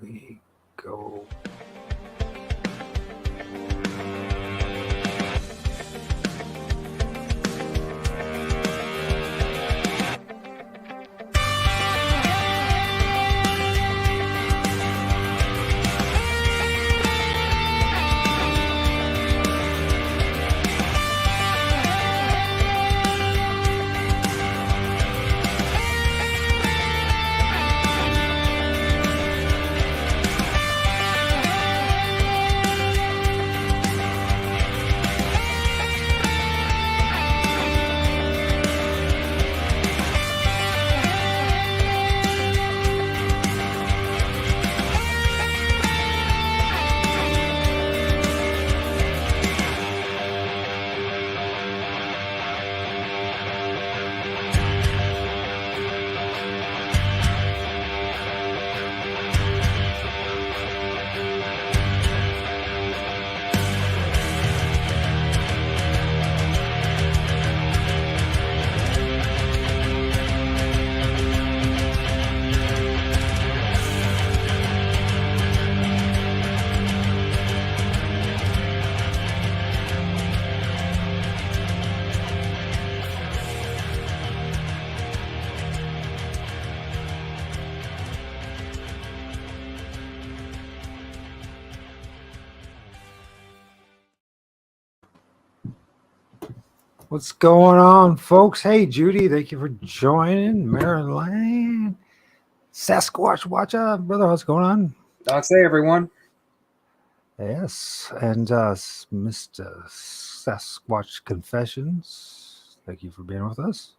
we go. What's going on, folks? Hey, Judy, thank you for joining. Maryland, Sasquatch, watch out, brother. What's going on? I'd say, everyone. Yes, and Mr. Sasquatch Confessions, thank you for being with us.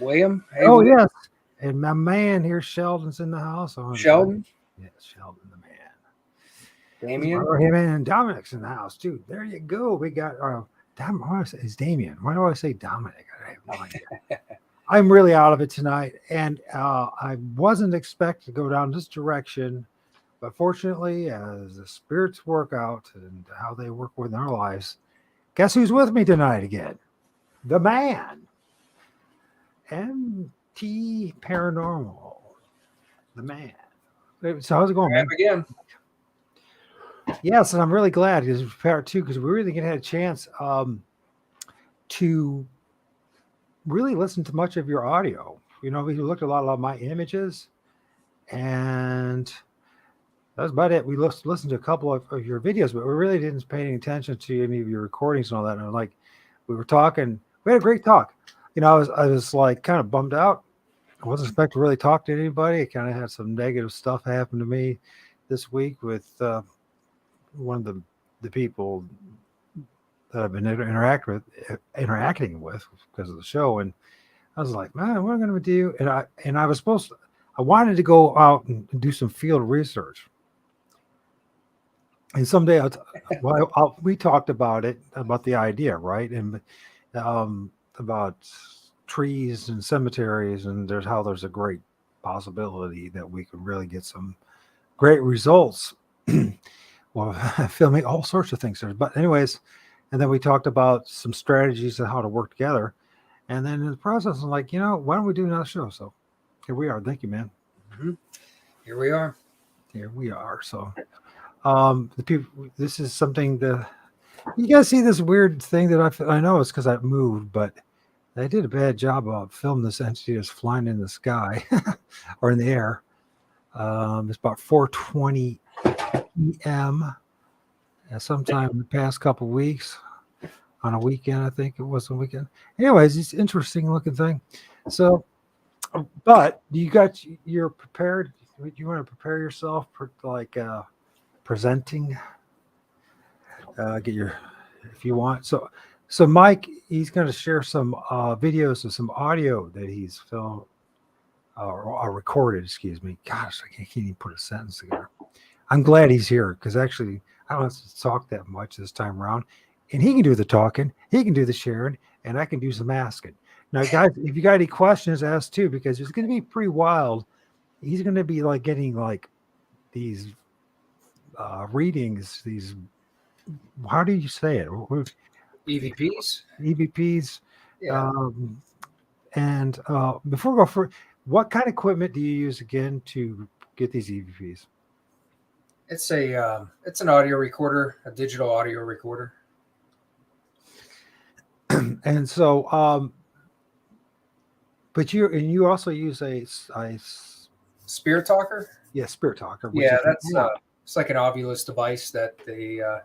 William. Hey, oh, William. yes, and my man here, Sheldon's in the house. Sheldon. Yes, Sheldon, the man. Damien. Hey, man, Dominic's in the house, too. There you go. We got it's Damien. Why do I say Dominic? I have no idea. I'm really out of it tonight, and I wasn't expected to go down this direction, but fortunately, as the spirits work out and how they work within our lives, guess who's with me tonight again? The man, MT Paranormal, the man. So how's it going, man? Again. Yes, and I'm really glad because part two, because we really had a chance to really listen to much of your audio. You know, we looked at a lot of my images, and that's about it. We listened to a couple of your videos, but we really didn't pay any attention to any of your recordings and all that. And we were talking, we had a great talk. You know, I was like kind of bummed out. I wasn't expecting to really talk to anybody. I kind of had some negative stuff happen to me this week with one of the people that I've been interacting with because of the show, and I was like, man, what am I going to do? And I was I wanted to go out and do some field research, and someday we talked about the idea, right, and about trees and cemeteries, and there's a great possibility that we could really get some great results. Well, filming all sorts of things. But anyways, and then we talked about some strategies and how to work together. And then in the process, I'm like, why don't we do another show? So here we are. Thank you, man. Mm-hmm. Here we are. So the people, this is something that you guys see this weird thing that I know it's because I've moved, but they did a bad job of filming this entity that's flying in the sky or in the air. It's about 4:20 p.m. Sometime in the past couple of weeks on a weekend. I think it was a weekend. Anyways, it's an interesting looking thing. So, but you're prepared. You want to prepare yourself for presenting, if you want. So Mike, he's going to share some videos of some audio that he's filmed or recorded, excuse me. Gosh, I can't even put a sentence together. I'm glad he's here because actually I don't have to talk that much this time around. And he can do the talking, he can do the sharing, and I can do some asking. Now, guys, if you got any questions, ask too, because it's going to be pretty wild. He's going to be getting these readings, these, how do you say it? EVPs. EVPs. Yeah. And before we go for, what kind of equipment do you use again to get these EVPs? It's it's an audio recorder, a digital audio recorder. And so, but you also use a Spirit Talker. Spirit Talker, which Yeah, is an that's app. it's like an Ovilus device that the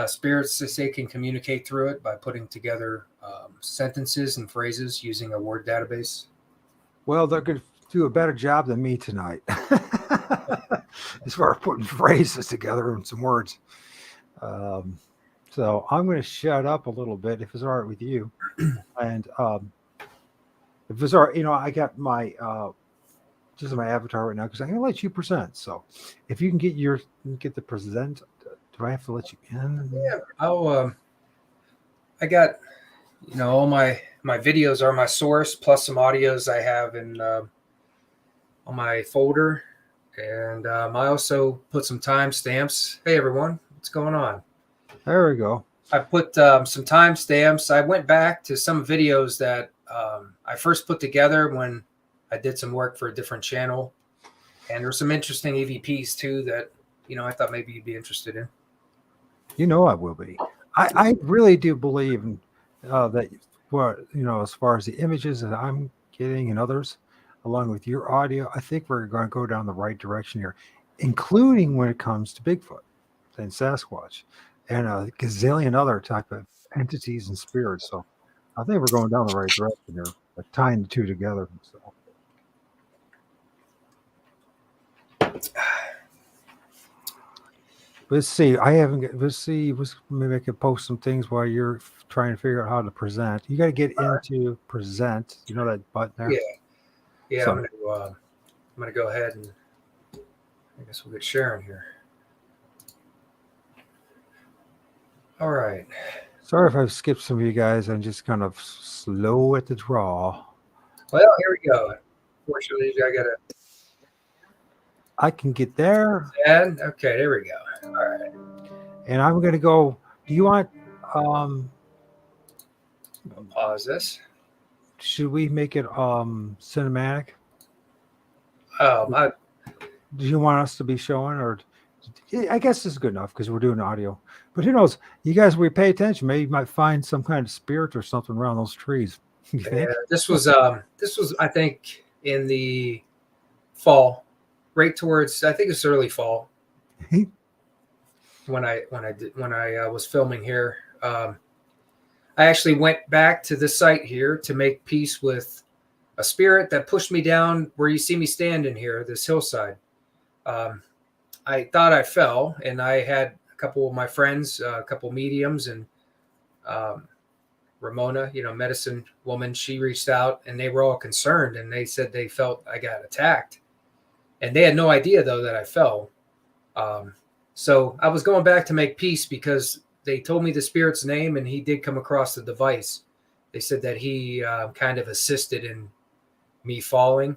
spirits they can communicate through it by putting together sentences and phrases using a word database. Well, they're going to do a better job than me tonight, as far as putting phrases together and some words. So I'm going to shut up a little bit if it's all right with you. And if it's all right, I got my just my avatar right now because I'm going to let you present. So if you can get the present, do I have to let you in? Yeah, I got all my videos are my source plus some audios I have in on my folder, and I also put some timestamps. Hey everyone, what's going on? There we go. I put some timestamps. I went back to some videos that I first put together when I did some work for a different channel, and there's some interesting EVPs too that I thought maybe you'd be interested in. I will be. I really do believe that as far as the images that I'm getting and others, along with your audio, I think we're going to go down the right direction here, including when it comes to Bigfoot and Sasquatch and a gazillion other type of entities and spirits. So I think we're going down the right direction here, like tying the two together. So. Let's see. Let's see. Maybe I could post some things while you're trying to figure out how to present. You got to get into present. You know that button there? Yeah. So, I'm gonna go ahead and I guess we'll get Sharon here. All right. sorry if I've skipped some of you guys. I'm just kind of slow at the draw. Well, here we go. Fortunately, I can get there. Okay, there we go. All right. And I'm going to go. Do you want? I'll pause this. Should we make it cinematic? Do Do you want us to be showing, or I guess this is good enough because we're doing audio. But who knows? You guys, we pay attention. Maybe you might find some kind of spirit or something around those trees. You think? this was I think in the fall, right towards I think it's early fall. when I was filming here, I actually went back to the site here to make peace with a spirit that pushed me down where you see me standing here, this hillside. I thought I fell, and I had a couple of my friends, a couple mediums, and Ramona, medicine woman, she reached out, and they were all concerned, and they said they felt I got attacked, and they had no idea though that I fell. So I was going back to make peace because they told me the spirit's name, and he did come across the device. They said that he kind of assisted in me falling.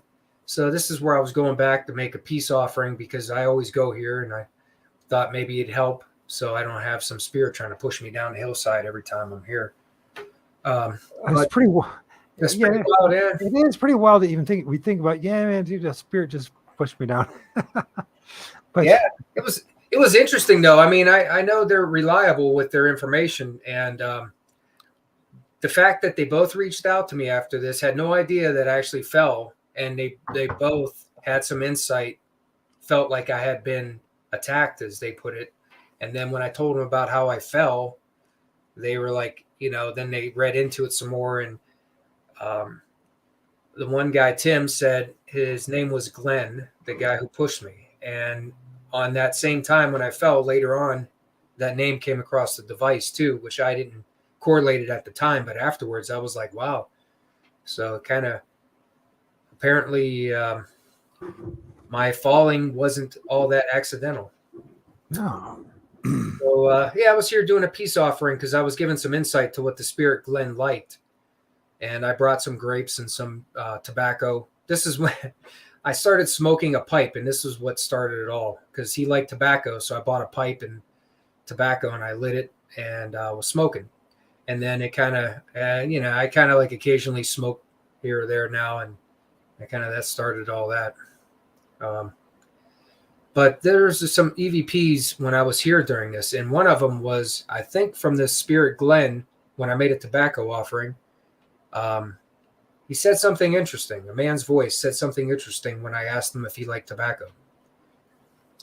So this is where I was going back to make a peace offering because I always go here, and I thought maybe it'd help so I don't have some spirit trying to push me down the hillside every time I'm here. It's pretty wild. It's pretty wild, yeah. It is pretty wild to even think. We think about, yeah, man, dude, the spirit just pushed me down. But yeah, it was interesting though. I mean, I know they're reliable with their information, and the fact that they both reached out to me after this, had no idea that I actually fell, and they both had some insight, felt like I had been attacked, as they put it. And then when I told them about how I fell, they were like, then they read into it some more. And the one guy, Tim, said his name was Glenn, the guy who pushed me. And on that same time when I fell later on, that name came across the device too, which I didn't correlate it at the time, but afterwards I was like, wow. So kind of apparently my falling wasn't all that accidental. No. So I was here doing a peace offering because I was given some insight to what the spirit Glenn liked, and I brought some grapes and some tobacco. This is when I started smoking a pipe, and this is what started it all because he liked tobacco. So I bought a pipe and tobacco, and I lit it and was smoking. And then it kind of, I kind of like occasionally smoke here or there now, and that started all that. But there's some EVPs when I was here during this, and one of them was, I think, from the Spirit Glen when I made a tobacco offering. He said something interesting. A man's voice said something interesting when I asked him if he liked tobacco.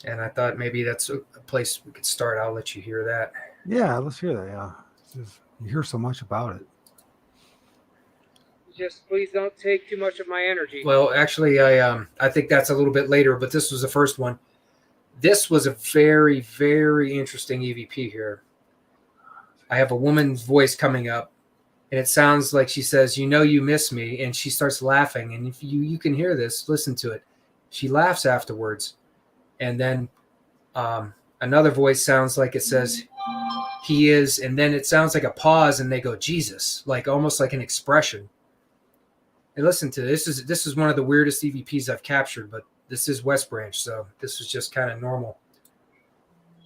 And I thought maybe that's a place we could start. I'll let you hear that. Yeah, let's hear that. Yeah, you hear so much about it. Just please don't take too much of my energy. Well, actually, I think that's a little bit later, but this was the first one. This was a very, very interesting EVP here. I have a woman's voice coming up, and it sounds like she says, "You know, you miss me," and she starts laughing. And if you can hear this, listen to it. She laughs afterwards, and then another voice sounds like it says, "He is," and then it sounds like a pause, and they go, "Jesus," like almost like an expression. And listen to this. This is one of the weirdest EVPs I've captured, but this is West Branch, so this was just kind of normal.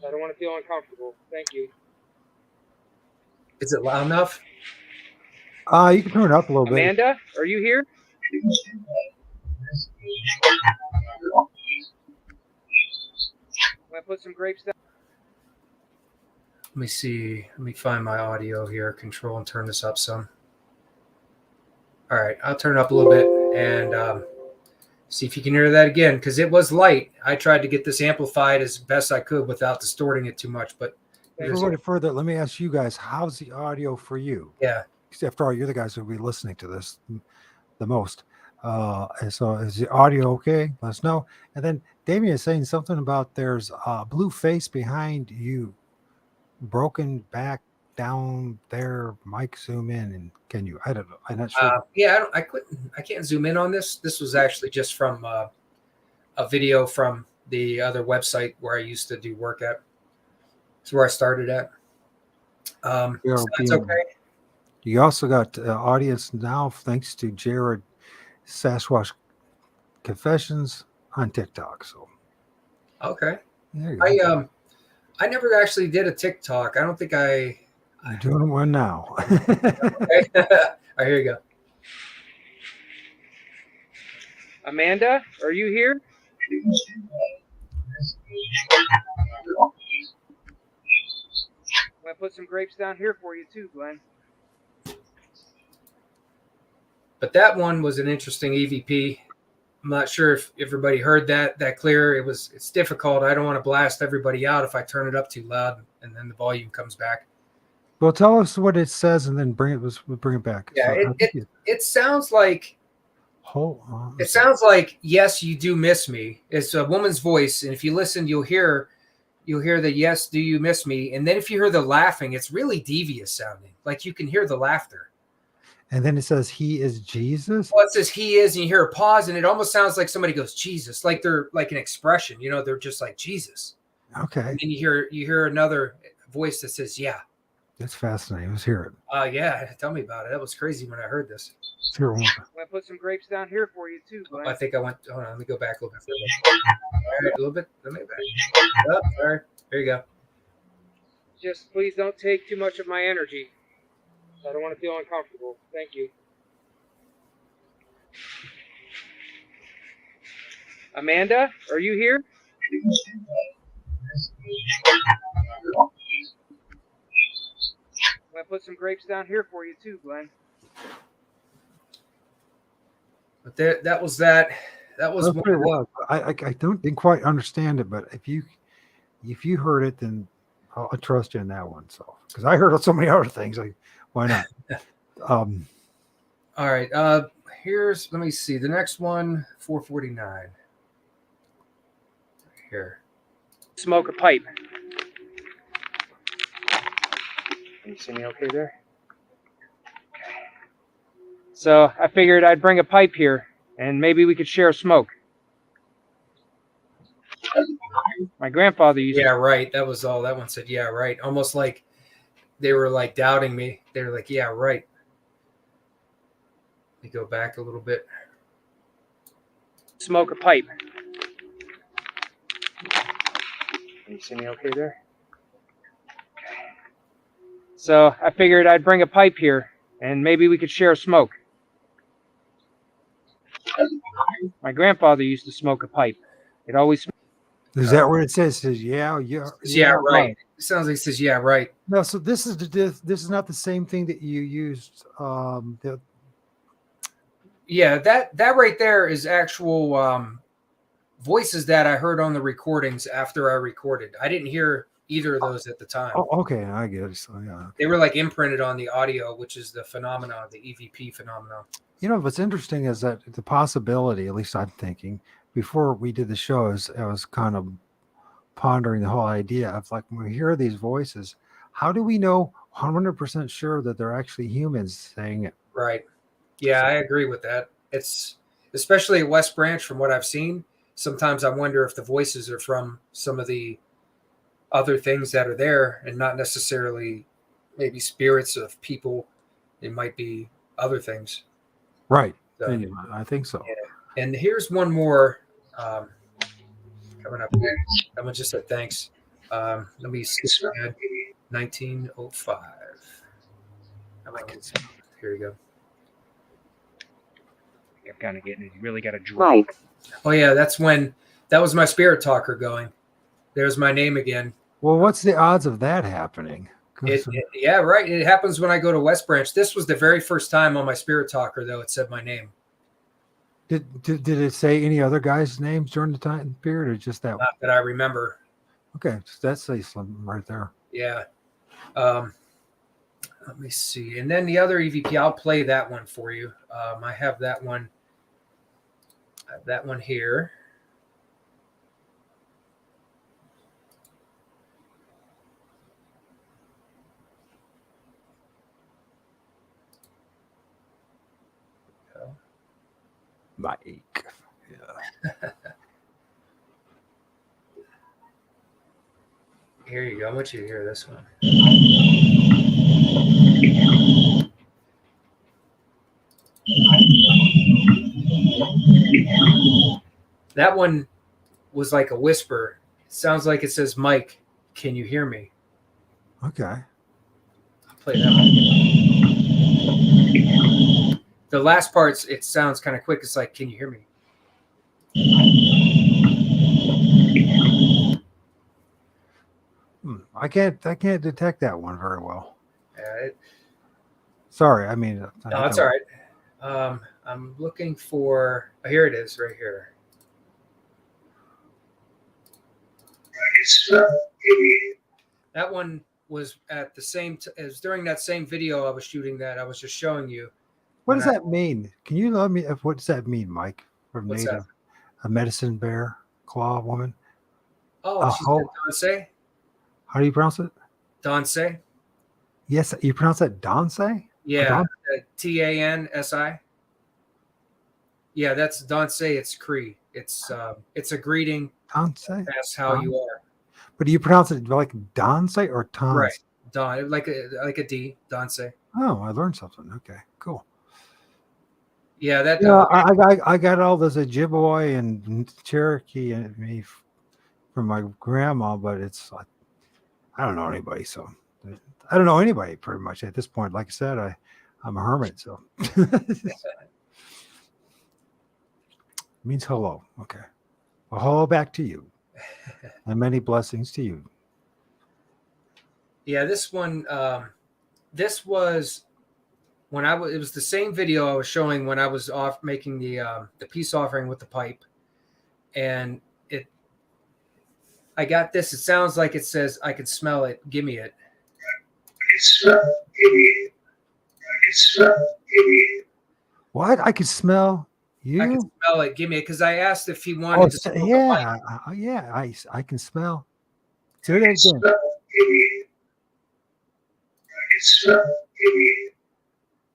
I don't want to feel uncomfortable. Thank you. Is it loud enough? You can turn it up a little bit. Amanda, are you here? I'm gonna put some grapes down. Let me see. Let me find my audio here. Control and turn this up some. All right, I'll turn it up a little bit and see if you can hear that again, because it was light. I tried to get this amplified as best I could without distorting it too much. But Before we go further, let me ask you guys, how's the audio for you? yeah, Because after all, you're the guys who will be listening to this the most. And so is the audio okay? Let us know. And then Damien is saying something about there's a blue face behind you, broken back down there. Mike, zoom in, and can you? I don't know. I'm not sure. yeah. I can't zoom in on this. This was actually just from a video from the other website where I used to do work at. It's where I started at. So that's okay. You also got audience now, thanks to Jared Sasquatch Confessions on TikTok. So Okay. there you go. I never actually did a TikTok. I don't think I. You're doing one now. Okay. All right, here you go. Amanda, are you here? I'm gonna put some grapes down here for you too, Glenn. But that one was an interesting EVP. I'm not sure if everybody heard that clear. It's difficult. I don't want to blast everybody out if I turn it up too loud and then the volume comes back. Well, tell us what it says and then bring it back. Yeah, So it sounds like it sounds like, yes, you do miss me. It's a woman's voice, and if you listen, you'll hear the yes, do you miss me? And then if you hear the laughing, it's really devious sounding. Like you can hear the laughter. And then it says he is Jesus. Well, it says he is, and you hear a pause, and it almost sounds like somebody goes Jesus, like they're like an expression. You know, they're just like Jesus. Okay. And then you hear another voice that says, yeah. That's fascinating. Let's hear it. Yeah, tell me about it. That was crazy when I heard this. Let's hear it one more time. I'm gonna put some grapes down here for you too, Glenn. I think I went. Hold on, let me go back a little bit further. All right, a little bit. Let me back. Oh, all right, there you go. Just please don't take too much of my energy. I don't want to feel uncomfortable. Thank you. Amanda, are you here? I'm gonna put some grapes down here for you too, Glenn. But that was that. That was That's what it was. I didn't quite understand it, but if you heard it, then I'll trust you in that one. So because I heard so many other things, like why not? All right. Let me see. The next one, 449. Here. Smoke a pipe. Can you see me okay there? Okay. So I figured I'd bring a pipe here and maybe we could share a smoke. My grandfather used Yeah, right. That was all. That one said, yeah, right. Almost like they were like doubting me. They were like, yeah, right. Let me go back a little bit. Smoke a pipe. Can you see me okay there? Okay. So I figured I'd bring a pipe here and maybe we could share a smoke. My grandfather used to smoke a pipe. It always. Is that what it says? It says, yeah, Yeah, right. It sounds like it says, yeah, right. No, so this is not the same thing that you used. Yeah, that right there is actual voices that I heard on the recordings after I recorded. I didn't hear either of those at the time. Oh, okay, I get it. So, yeah, okay. They were like imprinted on the audio, which is the phenomenon, the EVP phenomenon. You know, what's interesting is that the possibility, at least I'm thinking, before we did the shows, I was kind of pondering the whole idea of like, when we hear these voices, how do we know 100% sure that they're actually humans saying it? Right. Yeah, I agree with that. It's especially at West Branch, from what I've seen. Sometimes I wonder if the voices are from some of the other things that are there and not necessarily maybe spirits of people. It might be other things. Right. So, Yeah, I think so. yeah. And here's one more coming up. Someone just said thanks. Let me skip ahead. 1905. Here we go. I'm kind of getting it. You really got to drop. Oh yeah, that was my spirit talker going. There's my name again. Well, what's the odds of that happening? Yeah, right. It happens when I go to West Branch. This was the very first time on my spirit talker, though, it said my name. Did it say any other guys' names during the time period, or just that? Not that I remember. Okay, that's something right there. Yeah. Let me see. And then the other EVP, I'll play that one for you. I have that one. I have that one here. Mike. Yeah. Here you go. I want you to hear this one. That one was like a whisper. It sounds like it says, Mike, can you hear me? Okay. I'll play that one. The last parts, it sounds kind of quick. It's like, can you hear me? I can't detect that one very well. Yeah, Sorry, I mean. No, that's all right. I'm looking for. Oh, here it is, right here. That one was at the same. It was during that same video I was shooting that I was just showing you. What does that mean? Can you let me? What does that mean, Mike? From What's native, a medicine bear claw woman. Oh, she said Donce. How do you pronounce it? Donce. Yes, you pronounce that Donce? Yeah, Tansi. Yeah, that's Donce. It's Cree. It's a greeting. Donce. That's how you are. But do you pronounce it like Donce or Tons? Right, Don, like a D, Donce. Oh, I learned something. Okay, cool. Yeah, that. Yeah, I got all this Ojibwe and Cherokee in me from my grandma, but it's like I don't know anybody, so I don't know anybody pretty much at this point. Like I said, I'm a hermit, so it means hello. Okay, well, hello back to you, and many blessings to you. Yeah, this one. This was when it was the same video I was showing when I was off making the peace offering with the pipe, and I got this. It sounds like it says, I can smell it. Give me it. What? I can smell you? I can smell it. Give me it. Because I asked if he wanted to smoke a pipe. Yeah. I can smell. Say that again.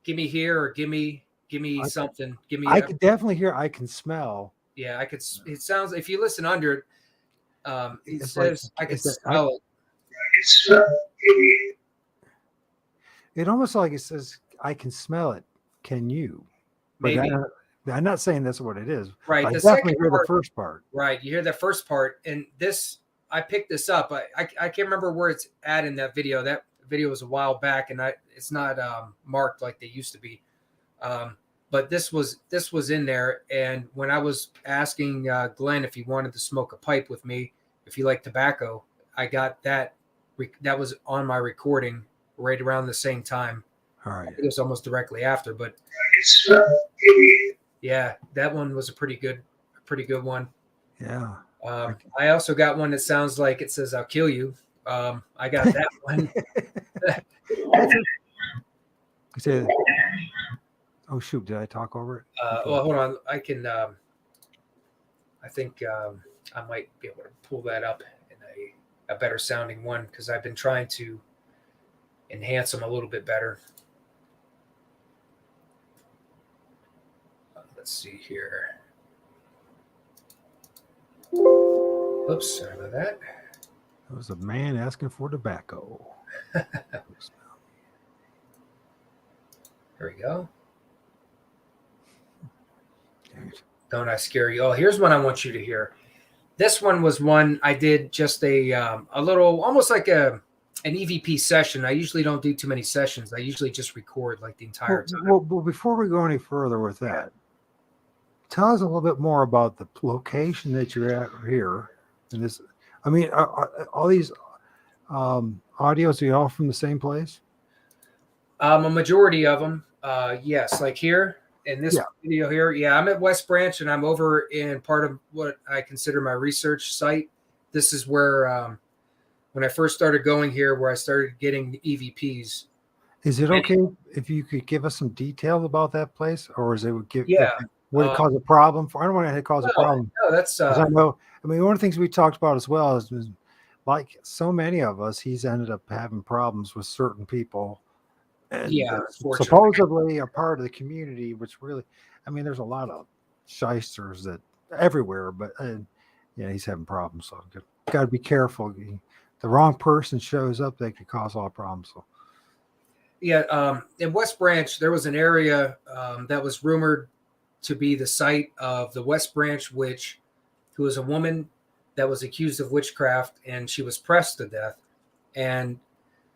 Give me here or give me something. Give me. I could definitely hear. I can smell. Yeah, I could. It sounds. If you listen under it, it says I can smell it. It almost like it says I can smell it. Can you? But maybe. I'm not saying that's what it is. Right. I definitely hear the first part. Right. You hear the first part, and this I picked this up. I can't remember where it's at in that video. That video was a while back, and it's not marked like they used to be. But this was in there, and when I was asking Glenn if he wanted to smoke a pipe with me, if you like tobacco, I got that. That was on my recording right around the same time. All I right. think it was almost directly after, but yeah, that one was a pretty good one. Yeah. I also got one that sounds like it says "I'll kill you." I got that one. You say, oh shoot, did I talk over it? Well, hold on. I can. I think I might be able to pull that up in a better sounding one because I've been trying to enhance them a little bit better. Let's see here. Oops, sorry about that. It was a man asking for tobacco. There we go. Don't I scare you? Oh, here's one I want you to hear. This one was one I did just a little, almost like an EVP session. I usually don't do too many sessions. I usually just record like the entire time. Well, before we go any further with that, tell us a little bit more about the location that you're at here. And this, I mean, all these audios are all from the same place? A majority of them, yes. Like here in this video here, yeah, I'm at West Branch and I'm over in part of what I consider my research site. This is where, when I first started going here, where I started getting the EVPs. Is it okay if you could give us some details about that place, or is it would give? Yeah. Would it cause a problem for? I don't want to cause a problem. No, that's. I know. I mean, one of the things we talked about as well is like so many of us, he's ended up having problems with certain people. And supposedly a part of the community, which really, I mean, there's a lot of shysters that everywhere, but yeah, he's having problems. So got to be careful. The wrong person shows up, they could cause all problems. So. Yeah, in West Branch, there was an area that was rumored to be the site of the West Branch witch, who was a woman that was accused of witchcraft, and she was pressed to death. And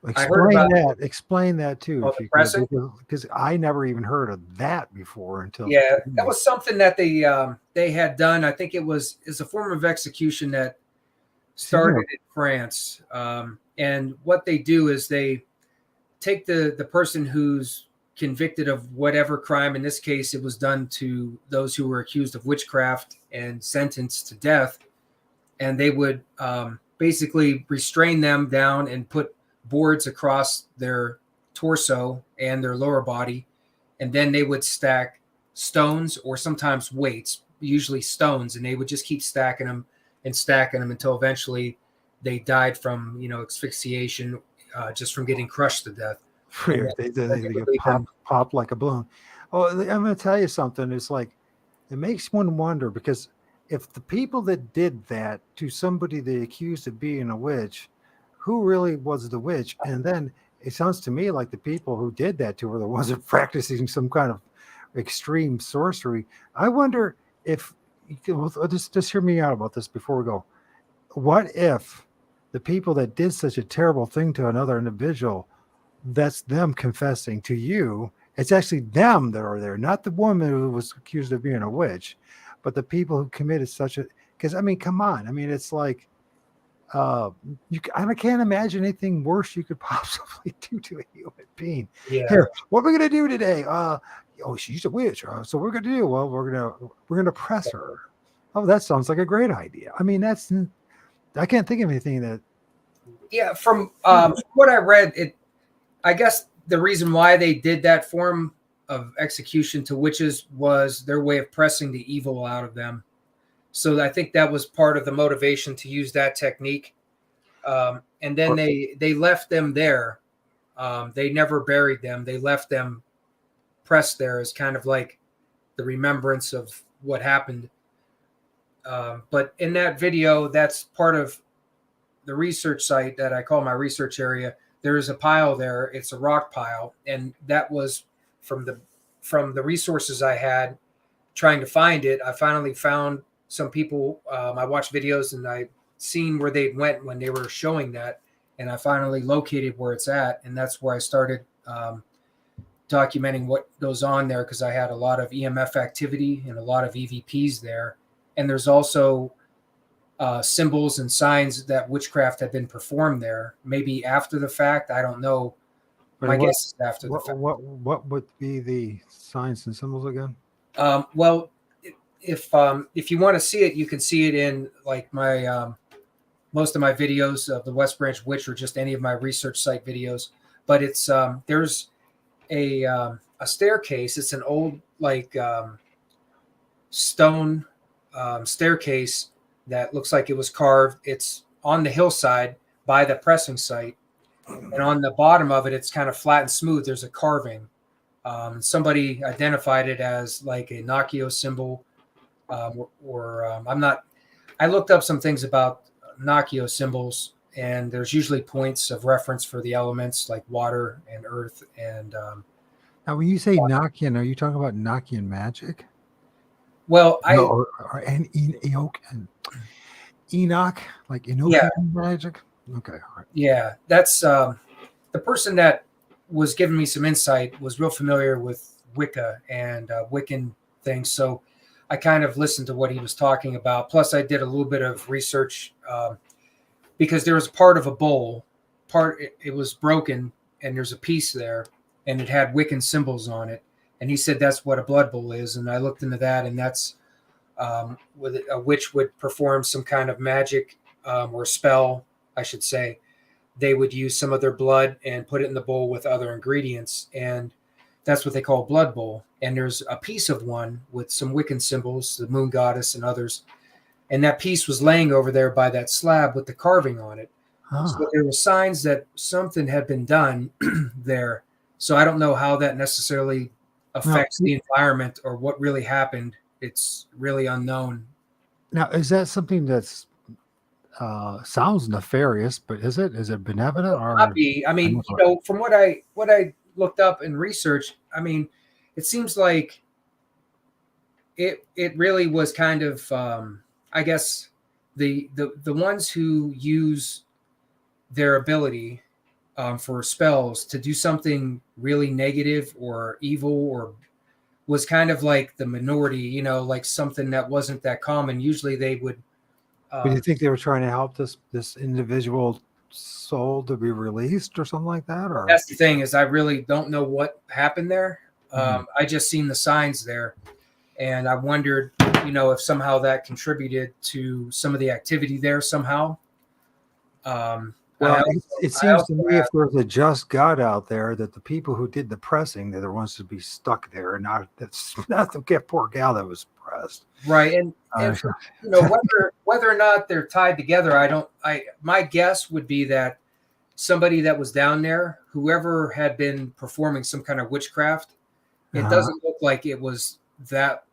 Explain that too, if you could, because I never even heard of that before until. Yeah, that was something that they had done. I think is a form of execution that started in France. And what they do is they take the person who's convicted of whatever crime. In this case, it was done to those who were accused of witchcraft and sentenced to death. And they would basically restrain them down and put boards across their torso and their lower body. And then they would stack stones or sometimes weights, usually stones. And they would just keep stacking them until eventually they died from, asphyxiation, just from getting crushed to death. They pop like a balloon. Oh, I'm going to tell you something. It's like, it makes one wonder, because if the people that did that to somebody they accused of being a witch, who really was the witch? And then it sounds to me like the people who did that to her, the ones that practicing some kind of extreme sorcery. I wonder if you can, just hear me out about this before we go. What if the people that did such a terrible thing to another individual, that's them confessing to you? It's actually them that are there, not the woman who was accused of being a witch, but the people who committed such a. Because I mean, come on. I mean, it's like. I can't imagine anything worse you could possibly do to a human being. Yeah. Here, what are we gonna do today? She's a witch. So we're gonna do. Well, we're gonna press her. Oh, that sounds like a great idea. I mean, I can't think of anything that. Yeah, from what I read, I guess the reason why they did that form of execution to witches was their way of pressing the evil out of them. So I think that was part of the motivation to use that technique. And then they left them there. They never buried them. They left them pressed there as kind of like the remembrance of what happened. But in that video, that's part of the research site that I call my research area. There is a pile there. It's a rock pile. And that was from the resources I had trying to find it. I finally found some people. I watched videos and I seen where they went when they were showing that, and I finally located where it's at, and that's where I started documenting what goes on there, because I had a lot of EMF activity and a lot of EVPs there. And there's also symbols and signs that witchcraft had been performed there. Maybe after the fact, I don't know. But My guess is after the what, fact. what would be the signs and symbols again? Well, if you want to see it, you can see it in like my most of my videos of the West Branch Witch, or just any of my research site videos. But it's there's a staircase. It's an old like stone staircase that looks like it was carved. It's on the hillside by the pressing site, and on the bottom of it, it's kind of flat and smooth. There's a carving. Somebody identified it as like a Nakio symbol, I'm not. I looked up some things about Nakio symbols, and there's usually points of reference for the elements like water and earth. And Now, when you say Nokian, are you talking about Nokian magic? well, I No, or Enoch, like Enochian Yeah. magic? Okay, all right. yeah, that's the person that was giving me some insight was real familiar with Wicca and Wiccan things, so I kind of listened to what he was talking about. Plus, I did a little bit of research because there was part of a bowl, it was broken, and there's a piece there, and it had Wiccan symbols on it, and he said that's what a blood bowl is, and I looked into that, and that's with a witch would perform some kind of magic or spell, I should say. They would use some of their blood and put it in the bowl with other ingredients, and that's what they call a blood bowl. And there's a piece of one with some Wiccan symbols, the moon goddess and others, and that piece was laying over there by that slab with the carving on it. So there were signs that something had been done there. So I don't know how that necessarily affects the environment or what really happened. It's really unknown. Now, is that something that's sounds nefarious, but is it? Is it benevolent? Or Not be. I mean, you know, from what I looked up and researched, I mean, it seems like it really was kind of I guess the ones who use their ability for spells to do something really negative or evil or was kind of like the minority, you know, like something that wasn't that common. Usually they would. do you think they were trying to help this individual soul to be released or something like that? Or That's the thing, is I really don't know what happened there. I just seen the signs there, and I wondered, you know, if somehow that contributed to some of the activity there somehow. Well, it seems to me if there's a just God out there, that the people who did the pressing, they're the ones to be stuck there, and not the poor gal that was pressed. Right, and you know, whether or not they're tied together, my guess would be that somebody that was down there, whoever had been performing some kind of witchcraft, it doesn't look like it was that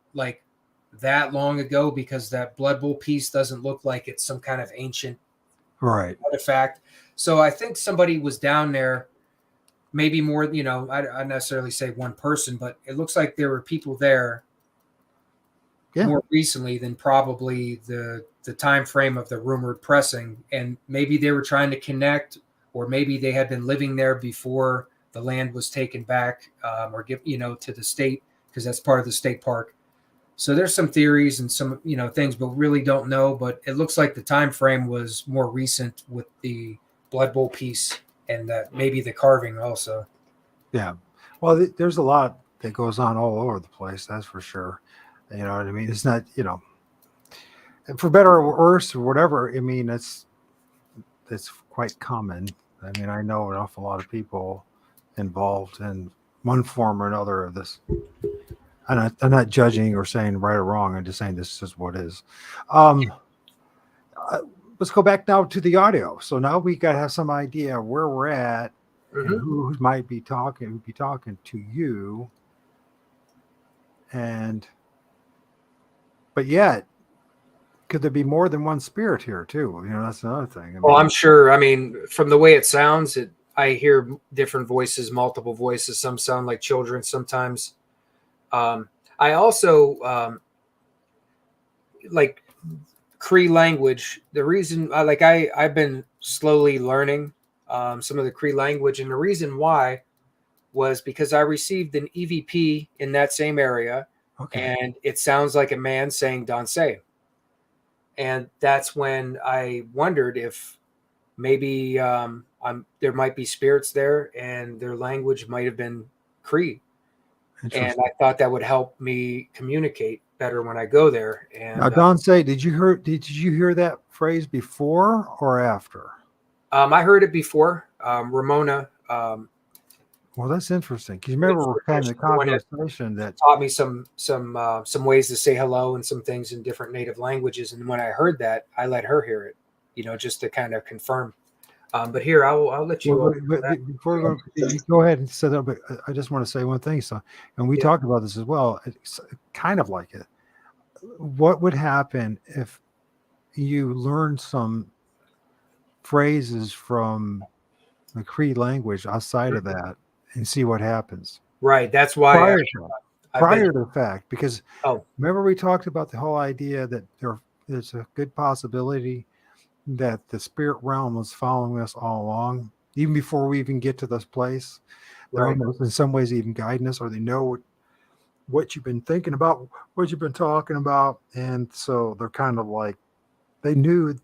long ago, because that blood bowl piece doesn't look like it's some kind of ancient artifact. So I think somebody was down there, maybe more, you know, I necessarily say one person, but it looks like there were people there more recently than probably the time frame of the rumored pressing. And maybe they were trying to connect, or maybe they had been living there before the land was taken back or give, you know, to the state, because that's part of the state park. So there's some theories and some, you know, things, but really don't know. But it looks like the time frame was more recent with the blood bowl piece, and that maybe the carving also. Yeah. Well, there's a lot that goes on all over the place. That's for sure. You know what I mean? It's not, you know, for better or worse or whatever. I mean, it's quite common. I mean, I know an awful lot of people involved in one form or another of this. I'm not judging or saying right or wrong. I'm just saying this is what is. Let's go back now to the audio. So now we got to have some idea of where we're at and who might be talking to you. But yet, could there be more than one spirit here too? You know, that's another thing. Well, I'm sure. I mean, from the way it sounds, I hear different voices, multiple voices. Some sound like children sometimes. I also like Cree language. The reason I've been slowly learning some of the Cree language, and the reason why was because I received an EVP in that same area, and it sounds like a man saying "Danse," And that's when I wondered if maybe there might be spirits there, and their language might have been Cree. And Interesting. I thought that would help me communicate better when I go there. And Now, Don, say, did you hear that phrase before or after? I heard it before. Ramona Well, that's interesting because remember we're having the conversation that taught me some ways to say hello and some things in different native languages. And when I heard that, I let her hear it, just to kind of confirm. But here, I'll let you. But before we go, you go ahead and say that. But I just want to say one thing. So, and we talked about this as well. It's kind of like it. What would happen if you learned some phrases from the Cree language outside of that and see what happens? Right. That's why prior to the fact, because Oh, remember we talked about the whole idea that there's a good possibility that the spirit realm was following us all along, even before we even get to this place. They're right. almost in some ways even guiding us, or they know what you've been thinking about, what you've been talking about. And so they're kind of like, they knew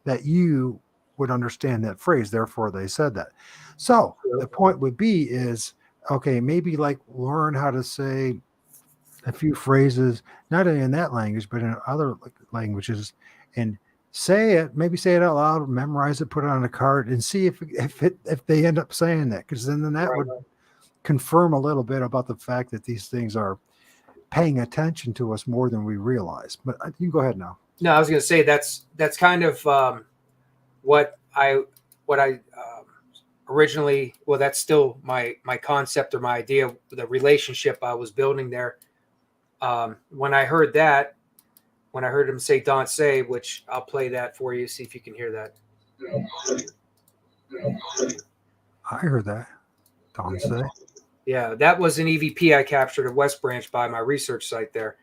that you would understand that phrase, therefore they said that. So the point would be is, okay, maybe like learn how to say a few phrases, not only in that language, but in other languages, and maybe say it out loud, memorize it, put it on a card, and see if they end up saying that, because then that would confirm a little bit about the fact that these things are paying attention to us more than we realize. But you go ahead now. No, I was going to say that's kind of what I originally. Well, that's still my concept or my idea. The relationship I was building there. When I heard that, when I heard him say "Don't say," which I'll play that for you, see if you can hear that. I heard that. Don't say. Yeah, that was an EVP I captured at West Branch by my research site there.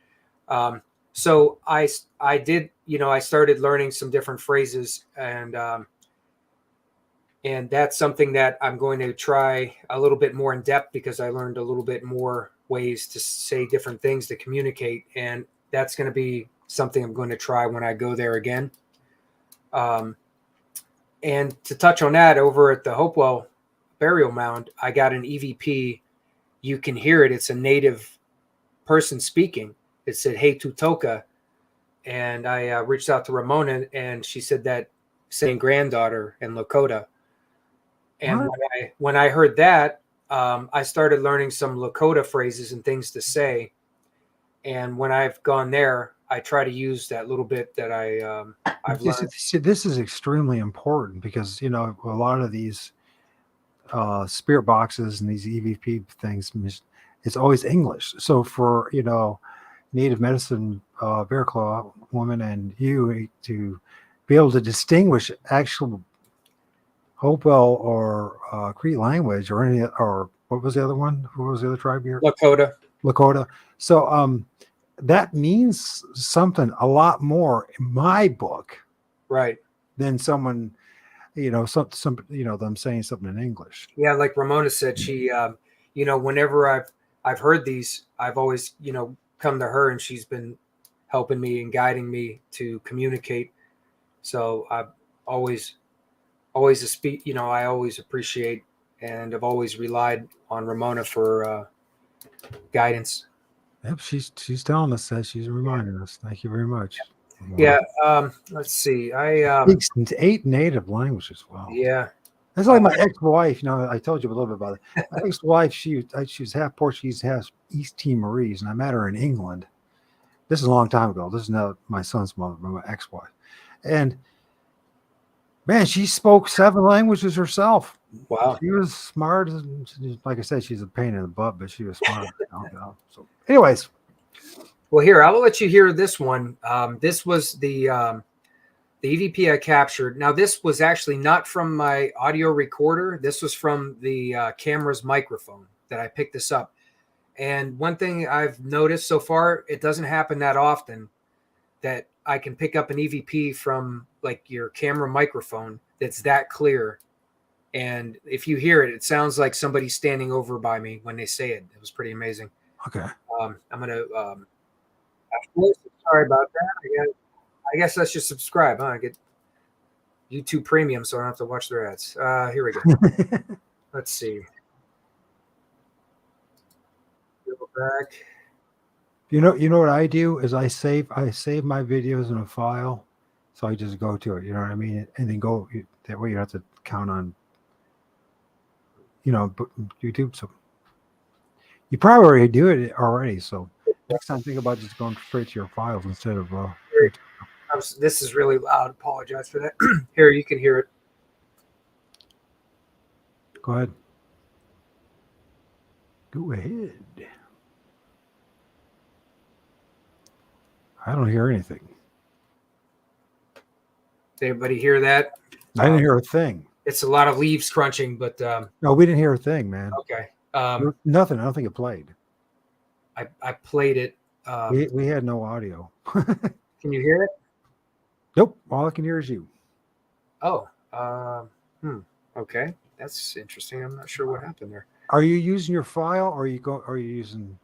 So I did, I started learning some different phrases, and that's something that I'm going to try a little bit more in depth, because I learned a little bit more ways to say different things to communicate, and that's going to be something I'm going to try when I go there again. And to touch on that, over at the Hopewell burial mound, I got an EVP. You can hear it. It's a native person speaking. It said, "Hey, Tutoka." And I reached out to Ramona, and she said that saying granddaughter in Lakota. And when I heard that, I started learning some Lakota phrases and things to say. And when I've gone there, I try to use that little bit that I've learned. See, this is extremely important because, a lot of these spirit boxes and these EVP things, it's always English. So for, native medicine bear claw woman and you to be able to distinguish actual Hopewell or Cree language or any, or what was the other one? Who was the other tribe here? Lakota. So that means something a lot more in my book, right, than someone, some them saying something in English. Yeah, like Ramona said, she, whenever I've heard these, I've always, come to her, and she's been helping me and guiding me to communicate. So I've always I always appreciate and have always relied on Ramona for guidance. Yep, she's telling us that. She's reminding us. Thank you very much. Yeah. Let's see. I speaks 8 native languages. Wow. Yeah. That's like my ex-wife. I told you a little bit about it. My ex-wife, she was half Portuguese, half East Timorese, and I met her in England. This is a long time ago. This is not my son's mother, but my ex-wife. And man, she spoke 7 languages herself. Wow. She was smart. Like I said, she's a pain in the butt, but she was smart. So, anyways. Well, here, I will let you hear this one. This was the EVP I captured. Now, this was actually not from my audio recorder. This was from the camera's microphone that I picked this up. And one thing I've noticed so far, it doesn't happen that often that I can pick up an EVP from like your camera microphone that's that clear. And if you hear it, it sounds like somebody's standing over by me when they say it. It was pretty amazing. Okay. I'm going to, sorry about that. I I guess I should subscribe. Huh? I get YouTube Premium, so I don't have to watch their ads. Here we go. Let's see. Go back. You know what I do is I save my videos in a file, so I just go to it. You know what I mean, and then go that way. You don't have to count on, YouTube. So you probably already do it already. So next time, think about just going straight to your files instead of. This is really loud. Apologize for that. Here, you can hear it. Go ahead. Go ahead. I don't hear anything. Did everybody hear that? I didn't hear a thing. It's a lot of leaves crunching, but No, we didn't hear a thing, man. okay. Nothing. I don't think it played. I played it. We had no audio. Can you hear it? Nope. All I can hear is you. Oh. Okay. That's interesting. I'm not sure what happened there. Are you using your file, or are you using?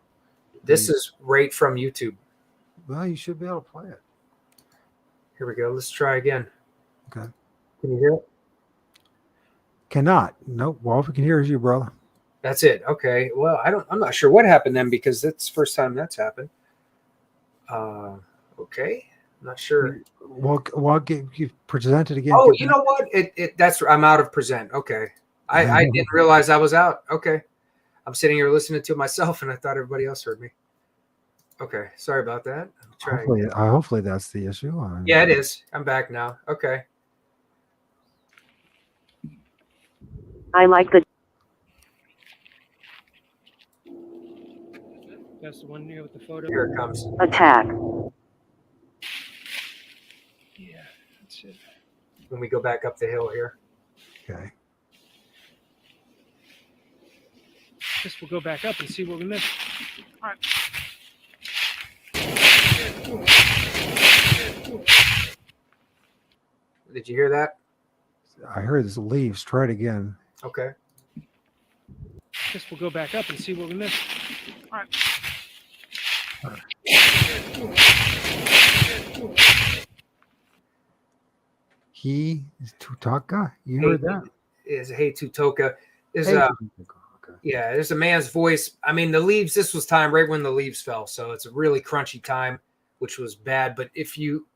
This is right from YouTube. Well, you should be able to play it. Here we go. Let's try again. Okay. Can you hear it? Cannot. Nope. All we can hear is you, brother. That's it. Okay. Well, I'm not sure what happened then, because that's the first time that's happened. Okay. I'm not sure. Well, you present it again. Oh, you know what? I'm out of present. Okay. I didn't realize I was out. Okay. I'm sitting here listening to myself, and I thought everybody else heard me. Okay. Sorry about that. Hopefully that's the issue. Yeah, it is. I'm back now. Okay. I like the. That's the one here with the photo. Here it comes. Attack. Yeah, that's it. When we go back up the hill here. Okay. Guess we'll go back up and see what we missed. All right. Did you hear that? I heard this leaves. Try it again. Okay. Guess we'll go back up and see what we missed. All right. He is Tutaka. You heard that? Is Hey Tutoka. Is Hey, okay. Yeah. There's a man's voice. I mean, the leaves, this was time right when the leaves fell. So it's a really crunchy time, which was bad. But if you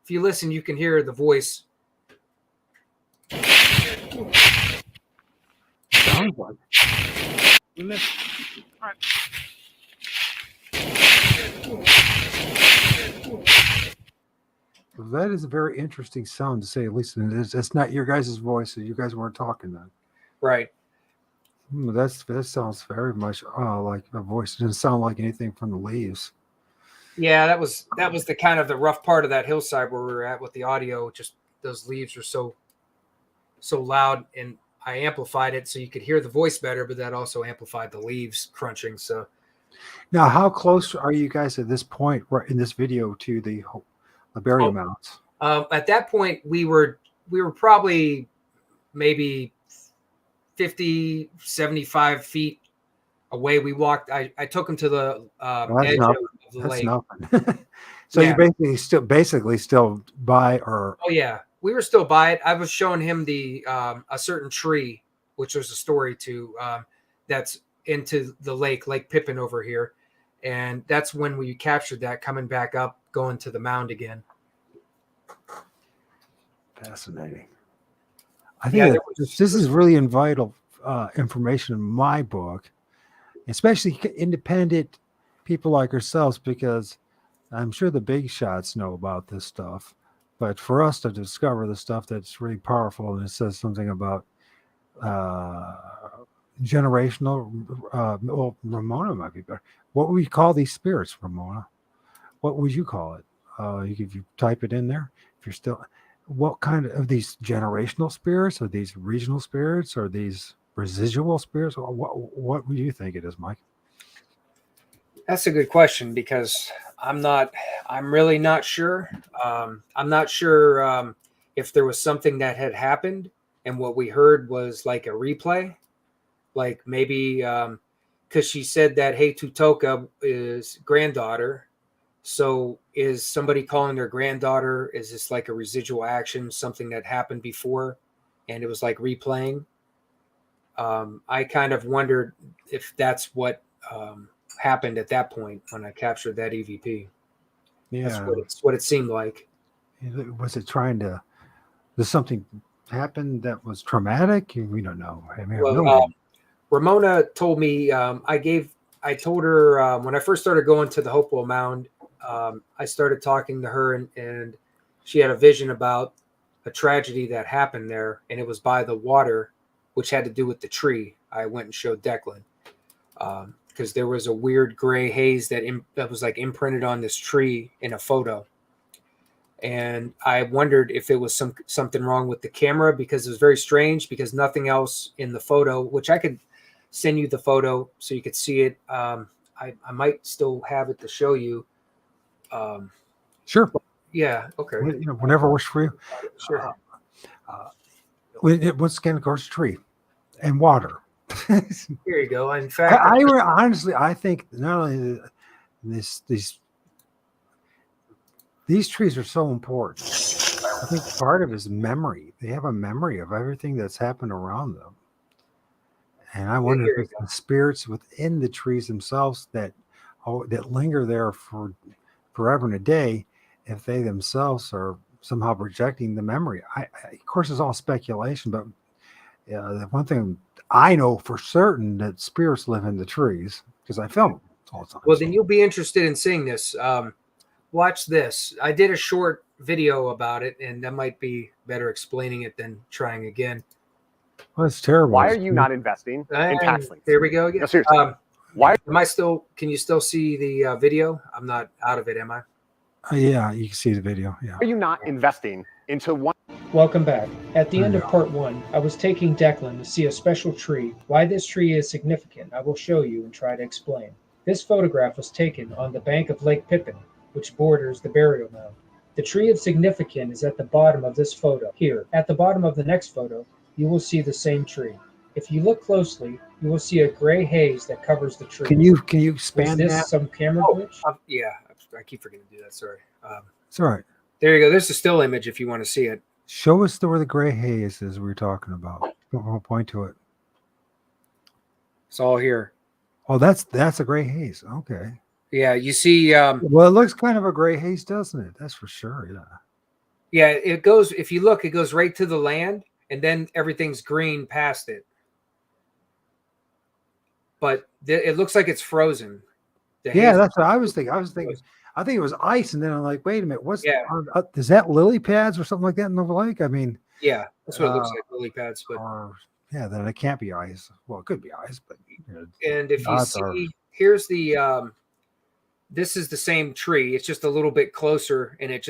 listen, you can hear the voice. Sounds like. We missed. All right. Well, that is a very interesting sound to say at least. And it's not your guys' voice. So you guys weren't talking then. Right. That sounds very much like a voice. It doesn't sound like anything from the leaves. Yeah, that was the kind of the rough part of that hillside where we were at with the audio. Just those leaves were so loud, and I amplified it so you could hear the voice better, but that also amplified the leaves crunching. So now, how close are you guys at this point right in this video to the burial mounds? At that point, we were probably maybe 50, 75 feet away. We walked. I took him to the edge of the lake. Nothing. So Yeah. you're basically still by or. Oh yeah, we were still by it. I was showing him the a certain tree, which was a story to that's into the Lake Pippin over here, and that's when we captured that coming back up, going to the mound again. Fascinating. I think this is really vital information in my book, especially independent people like ourselves, because I'm sure the big shots know about this stuff, but for us to discover the stuff that's really powerful, and it says something about generational, well, Ramona might be better. What would we call these spirits, Ramona? What would you call it? If you type it in there, if you're still, what kind of these generational spirits, or these regional spirits, or these residual spirits? What would you think it is, Mike? That's a good question, because I'm really not sure. I'm not sure if there was something that had happened and what we heard was like a replay, like maybe because she said that Hey Tutoka is granddaughter So is somebody calling their granddaughter? Is this like a residual action, something that happened before and it was like replaying? I kind of wondered if that's what happened at that point when I captured that EVP. That's Yeah. what it seemed like. Was it trying to? Did something happen that was traumatic? We don't know. I mean, Well, Ramona told me I told her when I first started going to the Hopewell Mound, I started talking to her and she had a vision about a tragedy that happened there, and it was by the water, which had to do with the tree. I went and showed Declan because there was a weird gray haze that was like imprinted on this tree in a photo. And I wondered if it was something wrong with the camera, because it was very strange, because nothing else in the photo, which I could send you the photo so you could see it. I might still have it to show you. sure. Yeah. Okay. Whenever works for you. Sure. It was again, of course, tree and water. Here you go. In fact, Honestly, I think not only these trees are so important. I think part of it is memory. They have a memory of everything that's happened around them. And I wonder if it's the spirits within the trees themselves that linger there for forever and a day, if they themselves are somehow projecting the memory. Of course, it's all speculation, but the one thing I know for certain that spirits live in the trees because I film them all the time. well, then you'll be interested in seeing this. Watch this. I did a short video about it, and that might be better explaining it than trying again. Well, it's terrible. Why are you not investing in tax links? There we go again. No, seriously. Why? Can you still see the video? I'm not out of it, am I? Yeah, you can see the video. Yeah. Are you not investing into one? Welcome back. At the end of part 1, I was taking Declan to see a special tree. Why this tree is significant, I will show you and try to explain. This photograph was taken on the bank of Lake Pippin, which borders the burial mound. The tree of significance is at the bottom of this photo. Here, at the bottom of the next photo, you will see the same tree. If you look closely, you will see a gray haze that covers the tree. Can you Was expand this that? some camera glitch? Yeah, I keep forgetting to do that. Sorry. It's all right. There you go. There's a still image if you want to see it. Show us where the gray haze is we were talking about. I'll point to it. It's all here. Oh, that's a gray haze. Okay. Yeah, you see. Well, it looks kind of a gray haze, doesn't it? That's for sure. Yeah. Yeah, it goes. If you look, it goes right to the land, and then everything's green past it. But it looks like it's frozen. Yeah, that's what I was thinking. I think it was ice, and then I'm like, wait a minute, is that lily pads or something like that in the lake? I mean, yeah, that's what it looks like, lily pads. But then it can't be ice. Well, it could be ice, but and if you see, here's the this is the same tree. It's just a little bit closer, and it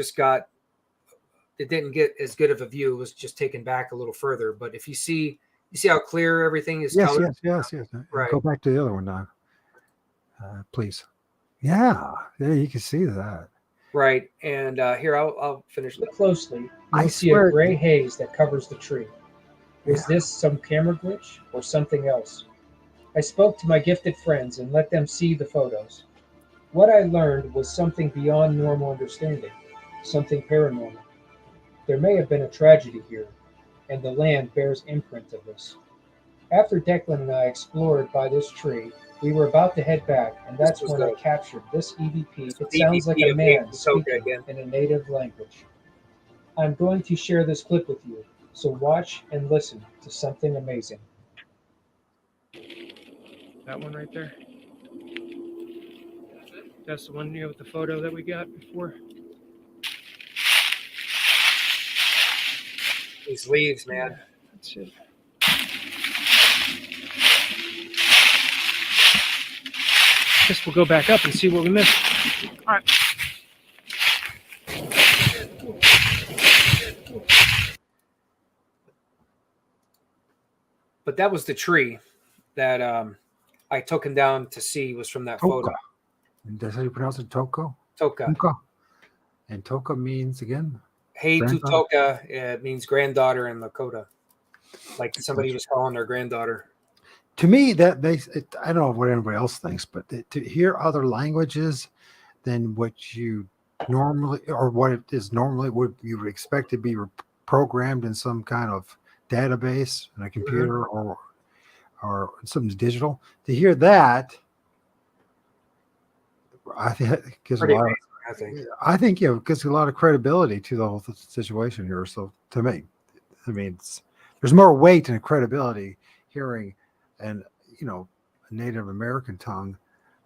didn't get as good of a view. It was just taken back a little further. But if you see how clear everything is. Yes. Right. Go back to the other one now, please. Yeah, you can see that. Right, and here I'll finish. Look closely, you will see a gray haze that covers the tree. Was this some camera glitch or something else? I spoke to my gifted friends and let them see the photos. What I learned was something beyond normal understanding, something paranormal. There may have been a tragedy here, and the land bears imprint of this. After Declan and I explored by this tree, we were about to head back, and that's when I captured this EVP. It sounds like a man speaking in a native language. I'm going to share this clip with you, so watch and listen to something amazing. That one right there. That's the one with the photo that we got before. These leaves, man. That's it. Guess we'll go back up and see what we missed. All right. But that was the tree that I took him down to see was from that photo. And that's how you pronounce it, Toko? Toka. And Toka means, again? Hey to Toka, it means granddaughter in Lakota. Like somebody was calling their granddaughter. To me, I don't know what anybody else thinks, but to hear other languages than what you normally, or what it is normally would you would expect to be programmed in some kind of database in a computer or something digital. To hear that, I think gives a Pretty lot. amazing, I think. I think gives a lot of credibility to the whole situation here. So to me, I mean, there's more weight and credibility hearing an a Native American tongue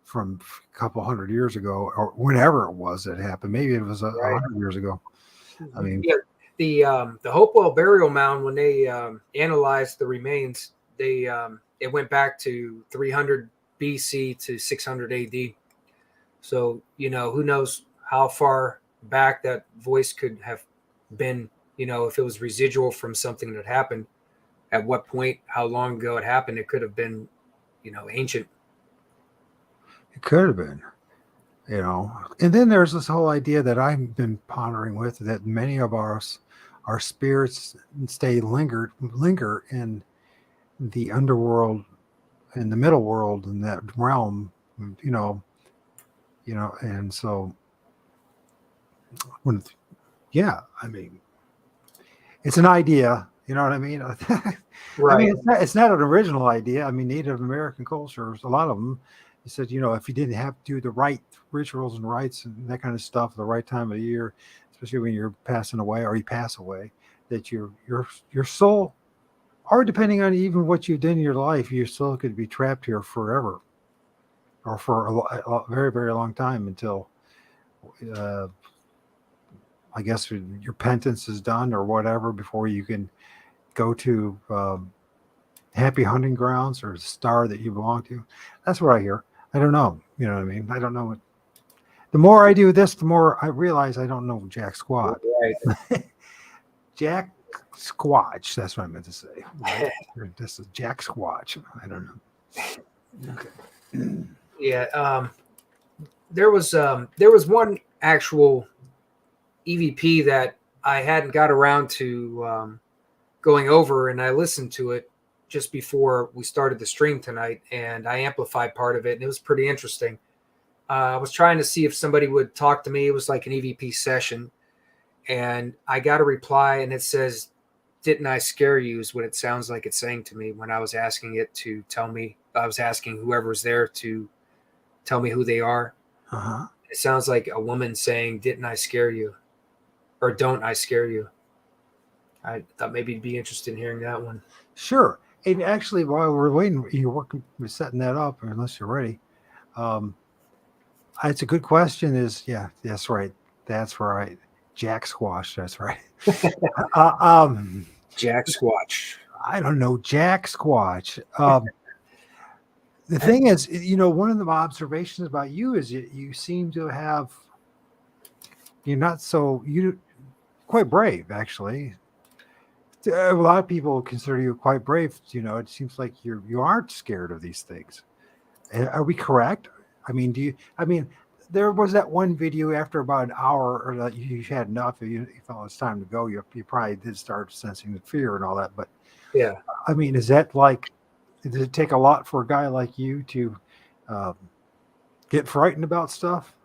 from a couple hundred years ago or whenever it was that happened. Maybe it was 100 years ago. I mean, Yeah, the Hopewell burial mound, when they analyzed the remains, they it went back to 300 BC to 600 AD. So who knows how far back that voice could have been. If it was residual from something that happened, at what point, how long ago it happened, it could have been, ancient. it could have been. And then there's this whole idea that I've been pondering with, that many of our spirits linger in the underworld, in the middle world, in that realm, and so I mean, it's an idea, you know what I mean? Right. I mean, it's not an original idea. I mean, Native American cultures, a lot of them, he said, if you didn't have to do the right rituals and rites and that kind of stuff at the right time of the year, especially when you're passing away or you pass away, that your soul, or depending on even what you've done in your life, your soul could be trapped here forever, or for a very, very long time until, I guess, your penance is done or whatever, before you can go to happy hunting grounds or the star that you belong to. That's what I hear. I don't know. You know what I mean? I don't know what. The more I do this, the more I realize I don't know jack squat. Right. Jack Squatch. That's what I meant to say. Right? This is Jack Squatch. I don't know. Okay. Yeah. There was one actual EVP that I hadn't got around to going over, and I listened to it just before we started the stream tonight, and I amplified part of it, and it was pretty interesting. I was trying to see if somebody would talk to me. It was like an EVP session, and I got a reply, and it says, "Didn't I scare you?" is what it sounds like it's saying to me when I was asking it to tell me. I was asking whoever's there to tell me who they are. Uh-huh. It sounds like a woman saying, "Didn't I scare you?" or "Don't I scare you?" I thought maybe you'd be interested in hearing that one. Sure. And actually, while we're waiting, we're setting that up, unless you're ready. It's a good question. That's right. That's right. Jack Squash. That's right. Jack Squatch. I don't know. Jack Squatch. The thing is, one of the observations about you is you seem to have, you're quite brave, actually. A lot of people consider you quite brave. It seems like you aren't scared of these things. Are we correct? I mean, there was that one video after about an hour, or that you had enough. You felt it's time to go. You probably did start sensing the fear and all that. But Yeah. I mean, is that does it take a lot for a guy like you to get frightened about stuff?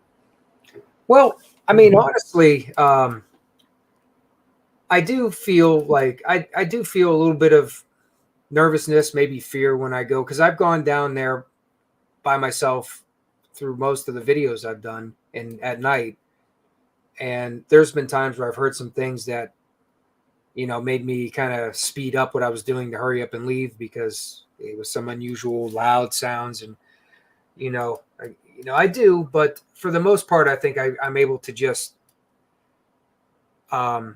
Well, I mean, honestly, I do feel like I do feel a little bit of nervousness, maybe fear when I go, because I've gone down there by myself through most of the videos I've done and at night. And there's been times where I've heard some things that, made me kind of speed up what I was doing to hurry up and leave, because it was some unusual loud sounds. And, I do, but for the most part, I think I'm able to just, I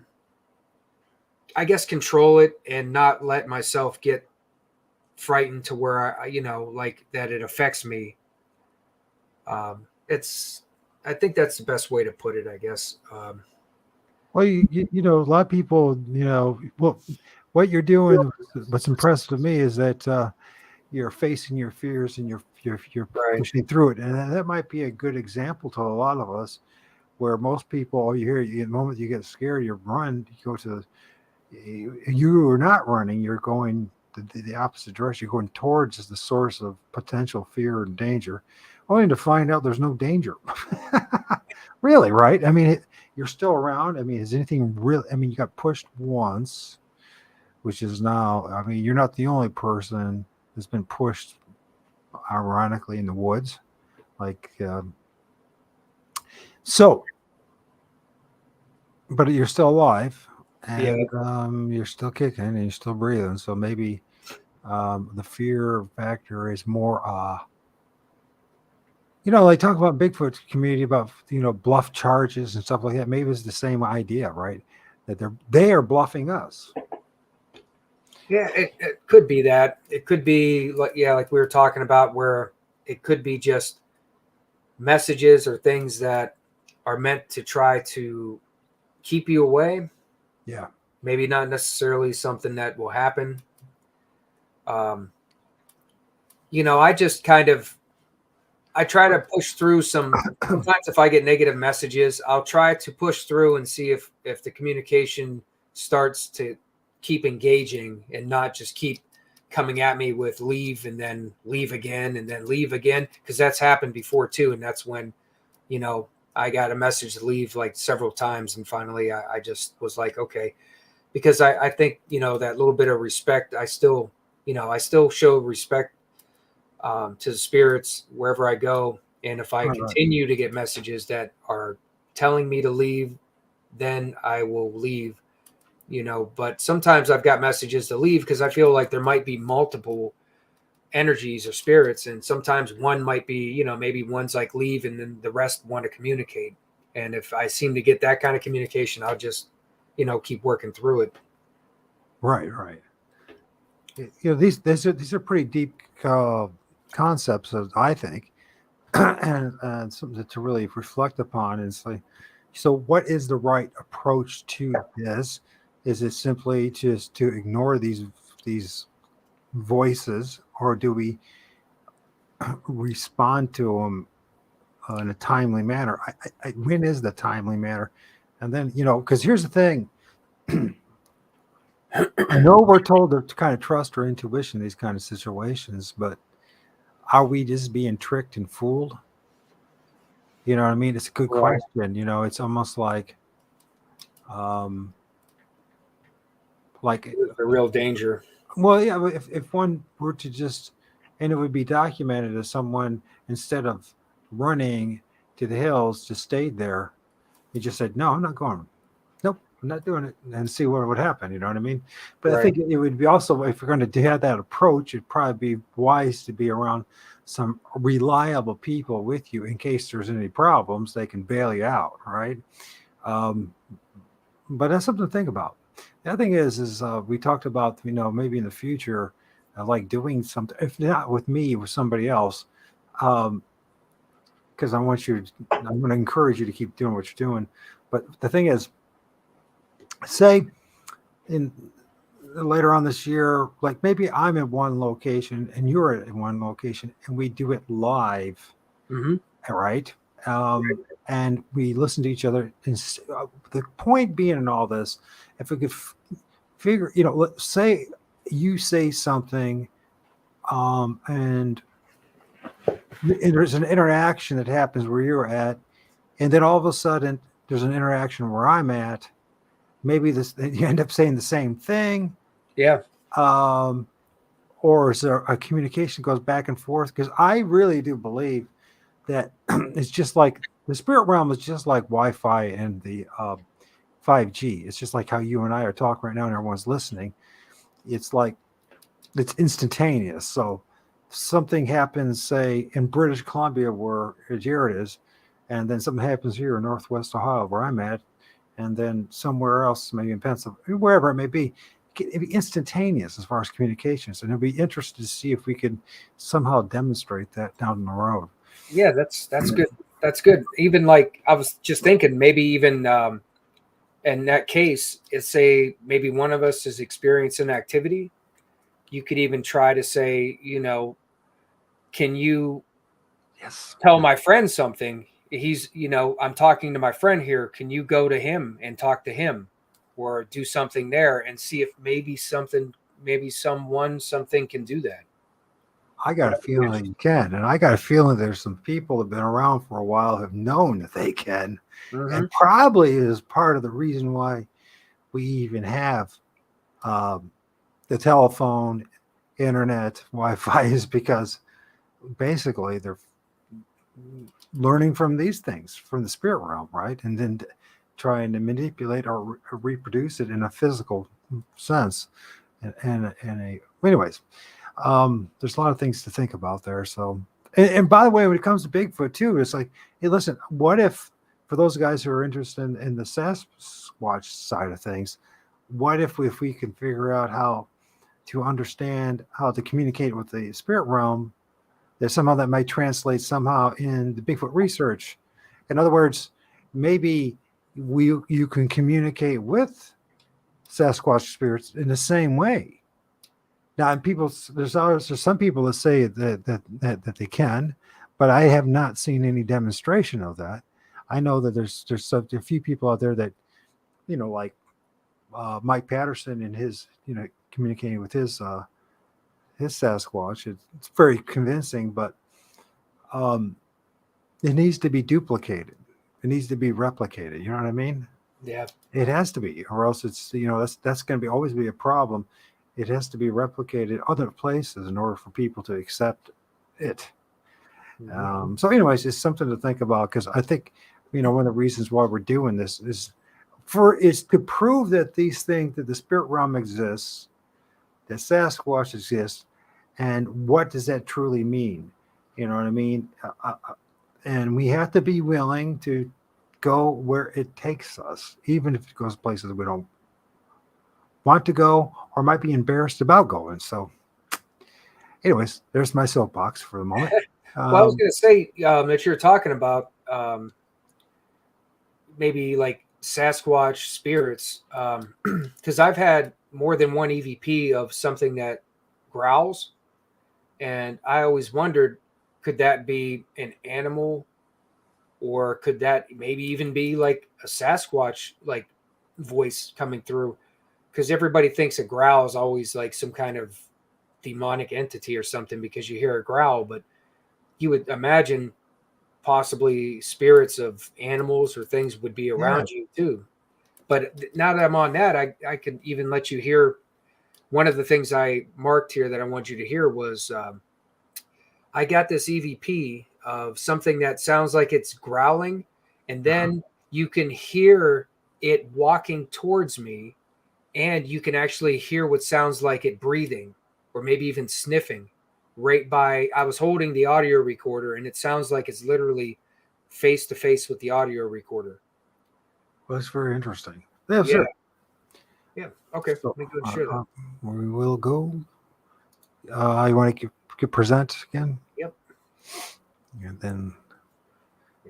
guess, control it and not let myself get frightened to where like that it affects me. I think that's the best way to put it, I guess. Well, a lot of people, well, what you're doing, what's impressive to me is that you're facing your fears and you're Right. pushing through it. And that might be a good example to a lot of us, where most people, all you hear, the moment you get scared, you run, you go to, you are not running, you're going the opposite direction. You're going towards the source of potential fear and danger, only to find out there's no danger. Really, right? I mean, you're still around. I mean, is anything real? I mean, you got pushed once, which is now, I mean, you're not the only person that's been pushed, ironically, in the woods. Like, so, but you're still alive, and you're still kicking, and you're still breathing. So maybe the fear factor is more, like talk about Bigfoot community about, bluff charges and stuff like that. Maybe it's the same idea, right? That they are bluffing us. Yeah, it could be that. It could be like we were talking about, where it could be just messages or things that are meant to try to keep you away. Yeah. Maybe not necessarily something that will happen. I just I try to push through sometimes if I get negative messages, I'll try to push through and see if the communication starts to keep engaging and not just keep coming at me with leave and then leave again and then leave again, because that's happened before too. And that's when, I got a message to leave like several times. And finally I just was like, okay, because I think, that little bit of respect, I still show respect to the spirits wherever I go. And if I continue to get messages that are telling me to leave, then I will leave, but sometimes I've got messages to leave because I feel like there might be multiple energies or spirits. And sometimes one might be, maybe one's like leave and then the rest want to communicate. And if I seem to get that kind of communication, I'll just, keep working through it. Right. These are pretty deep concepts, I think, and something to really reflect upon. Is like, so what is the right approach to this? Is it simply just to ignore these voices, or do we respond to them in a timely manner? When is the timely manner? And then, because here's the thing. I know we're told to kind of trust our intuition in these kind of situations, but are we just being tricked and fooled? You know what I mean? It's a good question. It's almost like The real danger. Well, yeah, but if one were to just, and it would be documented as someone, instead of running to the hills, just stayed there, he just said, no, I'm not going. Nope, I'm not doing it, and see what would happen. You know what I mean? But I think it would be also, if you're going to have that approach, it'd probably be wise to be around some reliable people with you in case there's any problems. They can bail you out, right? But that's something to think about. The other thing is we talked about, maybe in the future, like doing something, if not with me, with somebody else, because I'm going to encourage you to keep doing what you're doing. But the thing is, say later on this year, like maybe I'm in one location and you're in one location, and we do it live, right? And we listen to each other. And the point being in all this, if we could figure, let's say you say something, and there's an interaction that happens where you're at, and then all of a sudden there's an interaction where I'm at. Maybe you end up saying the same thing. Yeah. Or is there a communication goes back and forth? Because I really do believe that it's just like the spirit realm is just like Wi-Fi and the 5G. It's just like how you and I are talking right now and everyone's listening. It's like it's instantaneous. So something happens, say, in British Columbia where Jared is, and then something happens here in Northwest Ohio where I'm at, and then somewhere else, maybe in Pennsylvania, wherever it may be. It'd be instantaneous as far as communications, and it'd be interesting to see if we could somehow demonstrate that down the road. Yeah, that's good. That's good. Even like I was just thinking, maybe even in that case, it's say maybe one of us is experiencing activity. You could even try to say, can you tell my friend something? He's, I'm talking to my friend here. Can you go to him and talk to him, or do something there and see if maybe something can do that? I got a feeling you can, and I got a feeling there's some people that have been around for a while have known that they can, and probably is part of the reason why we even have the telephone, internet, Wi-Fi is because basically they're learning from these things from the spirit realm, right? And then trying to manipulate or reproduce it in a physical sense. Anyways, there's a lot of things to think about there. So, and by the way, when it comes to Bigfoot too, it's like, hey, listen, what if, for those guys who are interested in the Sasquatch side of things, what if we can figure out how to understand how to communicate with the spirit realm, that somehow that might translate somehow in the Bigfoot research. In other words, maybe you can communicate with Sasquatch spirits in the same way. Now, and there's some people that say that they can, but I have not seen any demonstration of that. I know that there's a few people out there that, like Mike Patterson and his, communicating with his Sasquatch. It's very convincing, but it needs to be duplicated. It needs to be replicated. You know what I mean? Yeah. It has to be, or else it's that's going to always be a problem. It has to be replicated other places in order for people to accept it. So, anyways, it's something to think about, because I think one of the reasons why we're doing this is to prove that these things, that the spirit realm exists, that Sasquatch exists, and what does that truly mean? You know what I mean? And we have to be willing to go where it takes us, even if it goes places we don't want to go or might be embarrassed about going. So, anyways, there's my soapbox for the moment. Well, I was going to say that you're talking about maybe like Sasquatch spirits, because I've had more than one EVP of something that growls, and I always wondered, could that be an animal, or could that maybe even be like a Sasquatch like voice coming through? Because everybody thinks a growl is always like some kind of demonic entity or something, because you hear a growl, but you would imagine possibly spirits of animals or things would be around you too. But now that I'm on that, I could even let you hear one of the things I marked here that I want you to hear was I got this EVP of something that sounds like it's growling, and then you can hear it walking towards me, and you can actually hear what sounds like it breathing or maybe even sniffing right by. I was holding the audio recorder, and it sounds like it's literally face to face with the audio recorder. Well, that's very interesting. Yeah. Sure. Yeah. Okay. So, Let me go and share that. We will go. You want to present again? Yep. And then,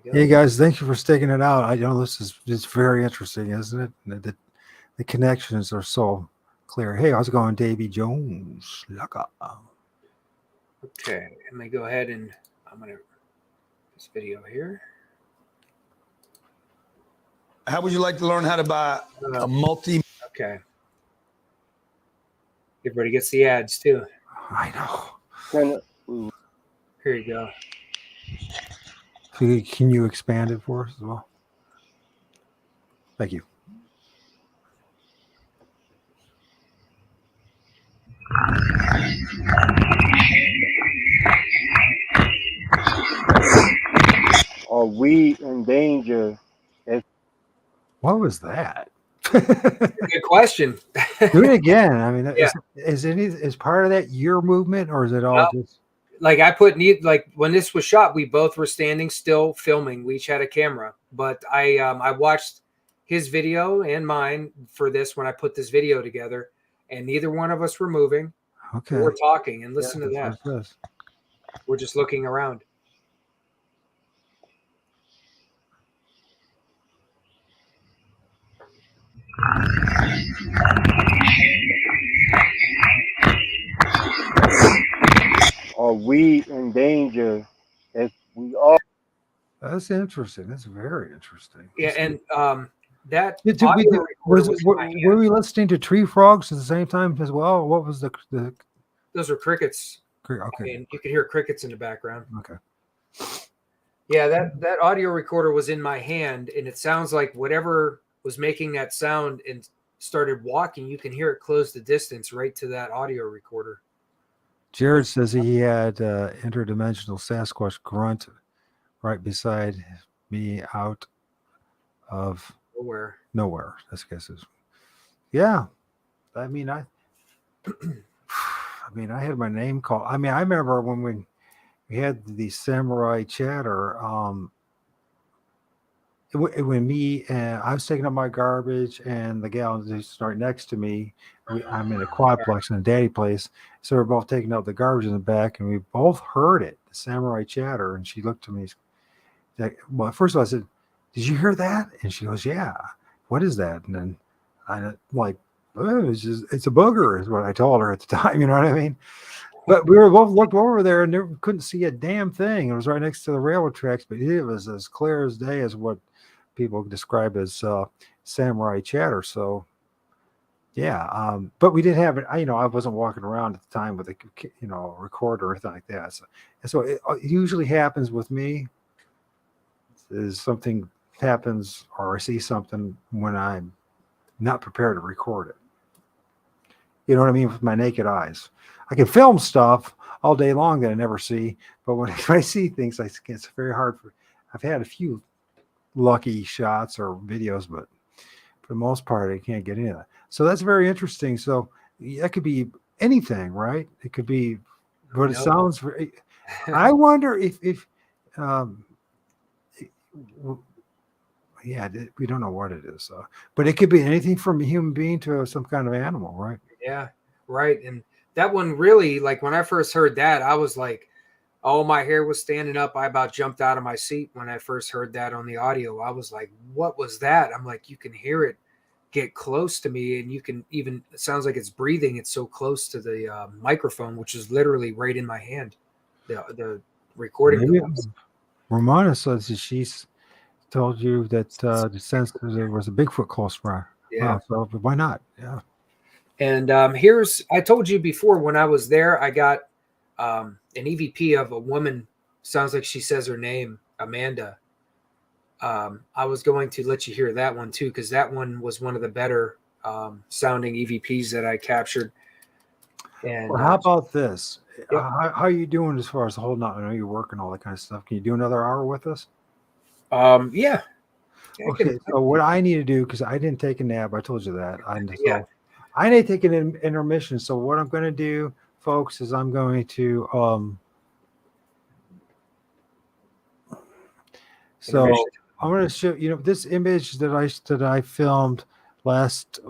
hey guys, thank you for sticking it out. I know this is very interesting, isn't it? The connections are so clear. Hey, how's it going, Davy Jones? Okay, let me go ahead and I'm gonna this video here. How would you like to learn how to buy a multi? Okay. Everybody gets the ads too. I know. Here you go. Can you expand it for us as well? Thank you. Are we in danger? What was that? Good question. Do it again. I mean, Yeah. is part of that your movement, or is it all just like I put like when this was shot, we both were standing still filming. We each had a camera, but I watched his video and mine for this when I put this video together, and neither one of us were moving. okay? We're talking, and listen to that. Yes. We're just looking around. Are we in danger? If we are, That's interesting. That's very interesting. Yeah, and that were we listening to tree frogs at the same time as well? What was the those are crickets. Okay. I mean, you could hear crickets in the background. Okay. Yeah, that audio recorder was in my hand, and it sounds like whatever was making that sound and started walking, you can hear it close the distance right to that audio recorder. Jared says he had interdimensional Sasquatch grunt right beside me out of nowhere. That's guesses. Yeah. I mean, I had my name called. I mean, I remember when we had the samurai chatter. When me and I was taking up my garbage, and the gal just right next to me. I'm in a quadplex in a daddy place, so we're both taking out the garbage in the back, and we both heard it, the samurai chatter. And she looked to me, like, well, first of all, I said, "Did you hear that?" And she goes, "Yeah." What is that? And then I'm like, oh, it's a booger, is what I told her at the time. You know what I mean? But we were both looked over there and couldn't see a damn thing. It was right next to the railroad tracks, but it was as clear as day as what people describe as samurai chatter. So, yeah. But we didn't have it. I wasn't walking around at the time with a recorder or anything like that. So it usually happens with me is something happens or I see something when I'm not prepared to record it. You know what I mean? With my naked eyes, I can film stuff all day long that I never see, but when I see things, it's very hard I've had a few lucky shots or videos, but for the most part, I can't get into that. So that's very interesting. So that could be anything, right? It could be, but it sounds very, I wonder if yeah, we don't know what it is, but it could be anything from a human being to some kind of animal, right? Yeah, right. And that one really, like when I first heard that, I was like, oh, my hair was standing up. I about jumped out of my seat when I first heard that on the audio. I was like, what was that? I'm like, you can hear it get close to me, and you can even, it sounds like it's breathing. It's so close to the microphone, which is literally right in my hand, the recording device. Romana says that she's told you that the sense that there was a Bigfoot close by. Yeah. So why not? Yeah. And I told you before, when I was there, I got an EVP of a woman. Sounds like she says her name, Amanda. I was going to let you hear that one too, because that one was one of the better sounding EVPs that I captured. And well, how about this? Yep. How are you doing as far as holding out? I know you're working all that kind of stuff. Can you do another hour with us? Yeah. Okay. So what I need to do, because I didn't take a nap, I told you that. I need to take an intermission. So what I'm going to do, folks, is I'm going to I'm going to show this image that I filmed last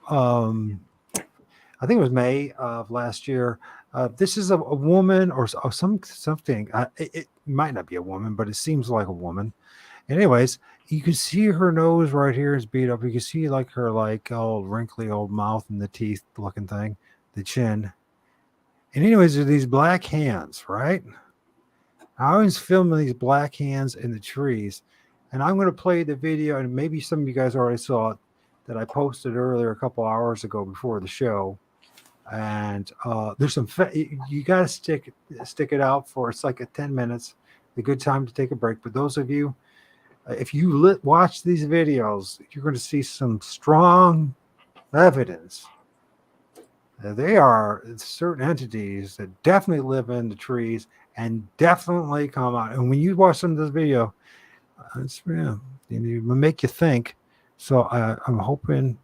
I think it was May of last year. This is a woman or something. It might not be a woman, but it seems like a woman. Anyways, you can see her nose right here is beat up. You can see like her old wrinkly old mouth and the teeth looking thing, the chin. And anyways, there's these black hands, right? I always film these black hands in the trees, and I'm going to play the video, and maybe some of you guys already saw it, that I posted earlier a couple hours ago before the show. And there's some you got to stick it out for, it's like 10 minutes, a good time to take a break. But those of you, if you watch these videos, you're going to see some strong evidence that they are certain entities that definitely live in the trees and definitely come out. And when you watch some of this video, it will make you think. So I'm hoping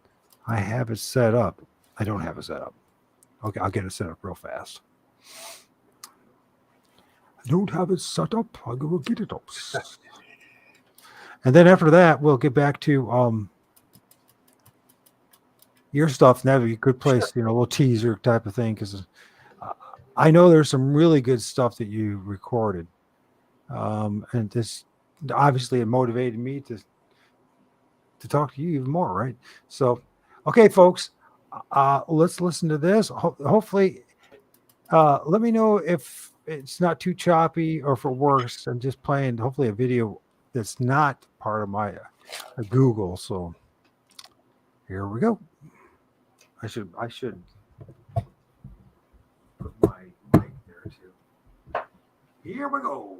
I have it set up. I don't have it set up. Okay, I'll get it set up real fast. I don't have it set up. I'll go get it up. And then after that, we'll get back to your stuff. Now, you could place, a little teaser type of thing, because I know there's some really good stuff that you recorded, and this obviously it motivated me to talk to you even more, right? So, okay, folks, let's listen to this. Hopefully, let me know if it's not too choppy or if it works. I'm just playing hopefully a video that's not part of my Google. So here we go. I should put my Here we go.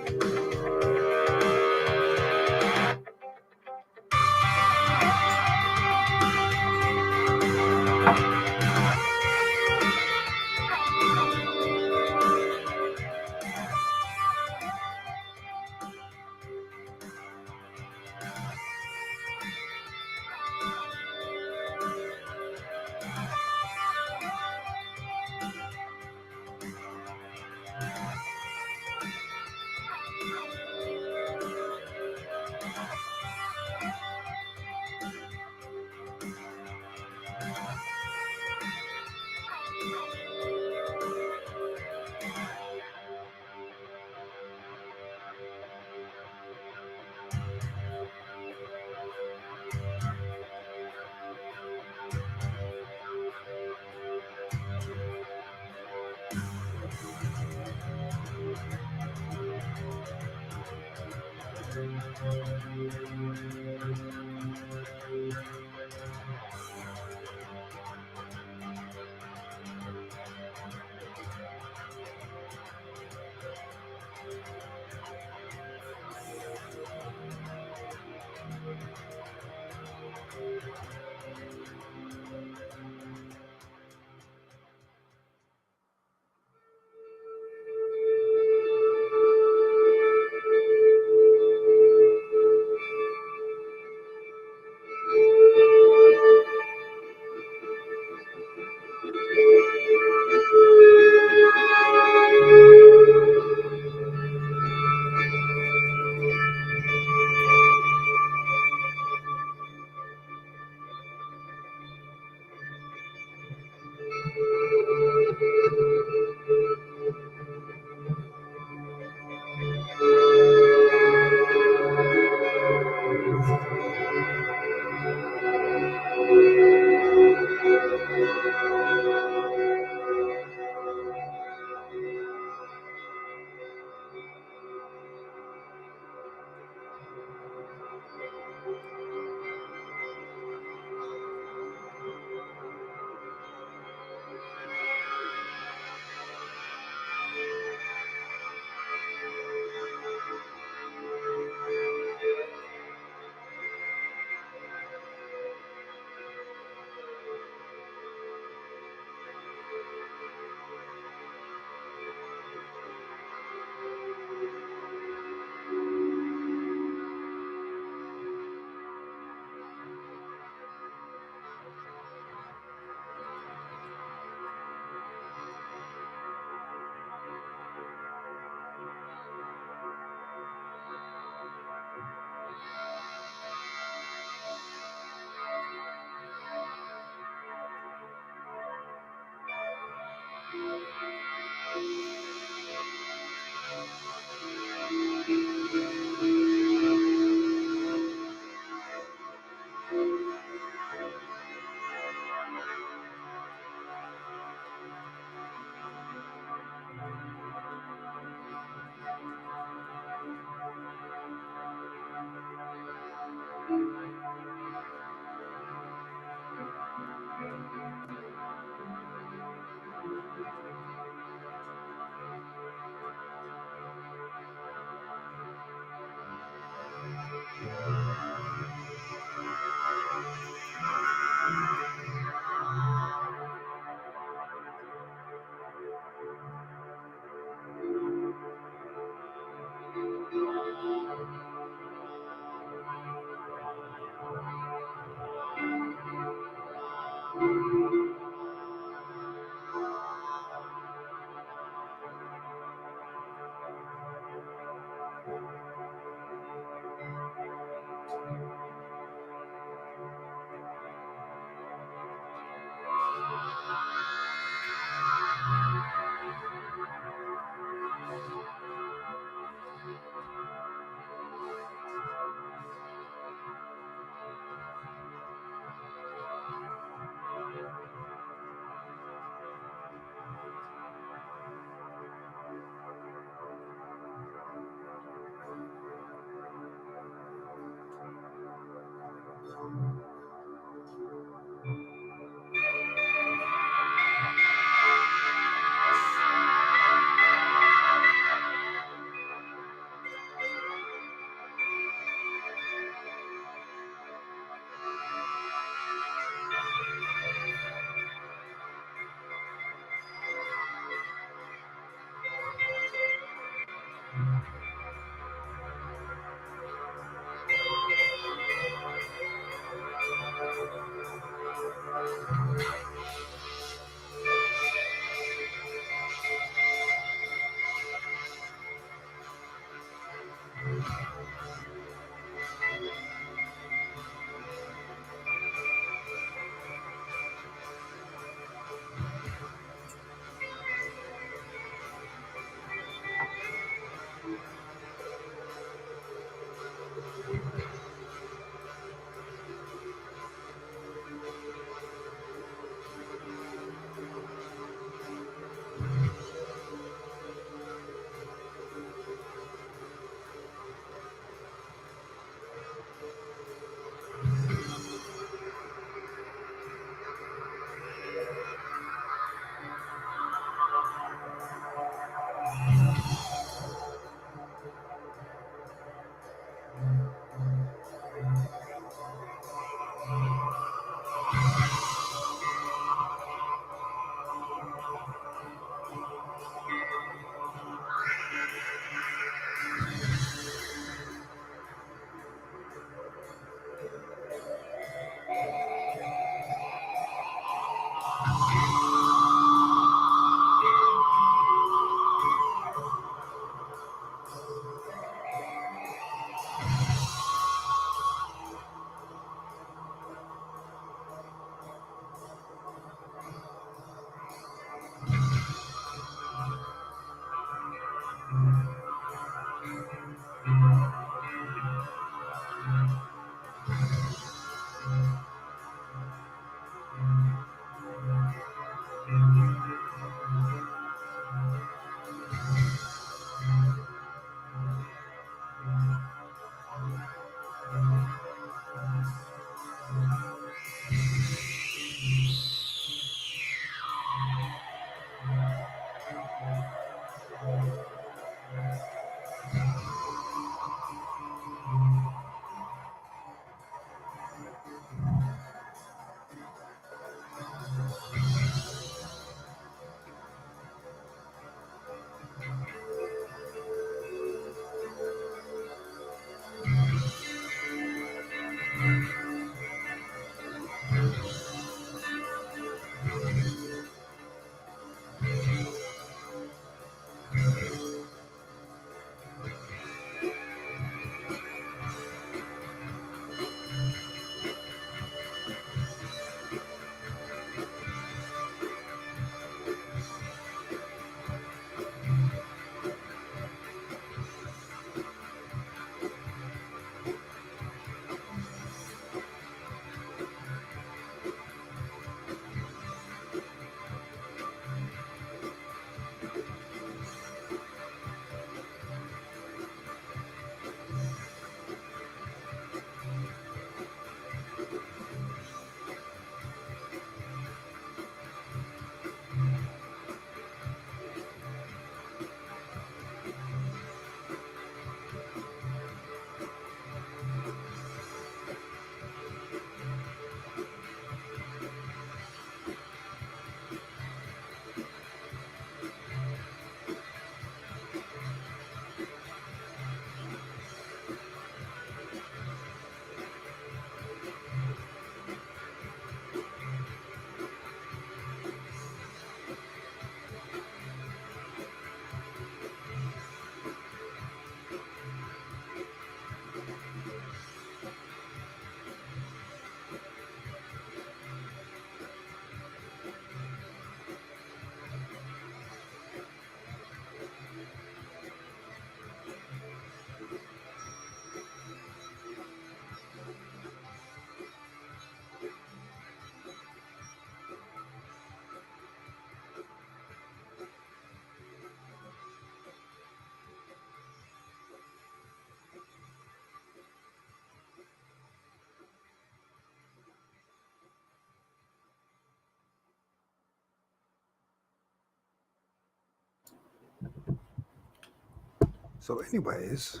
So, anyways,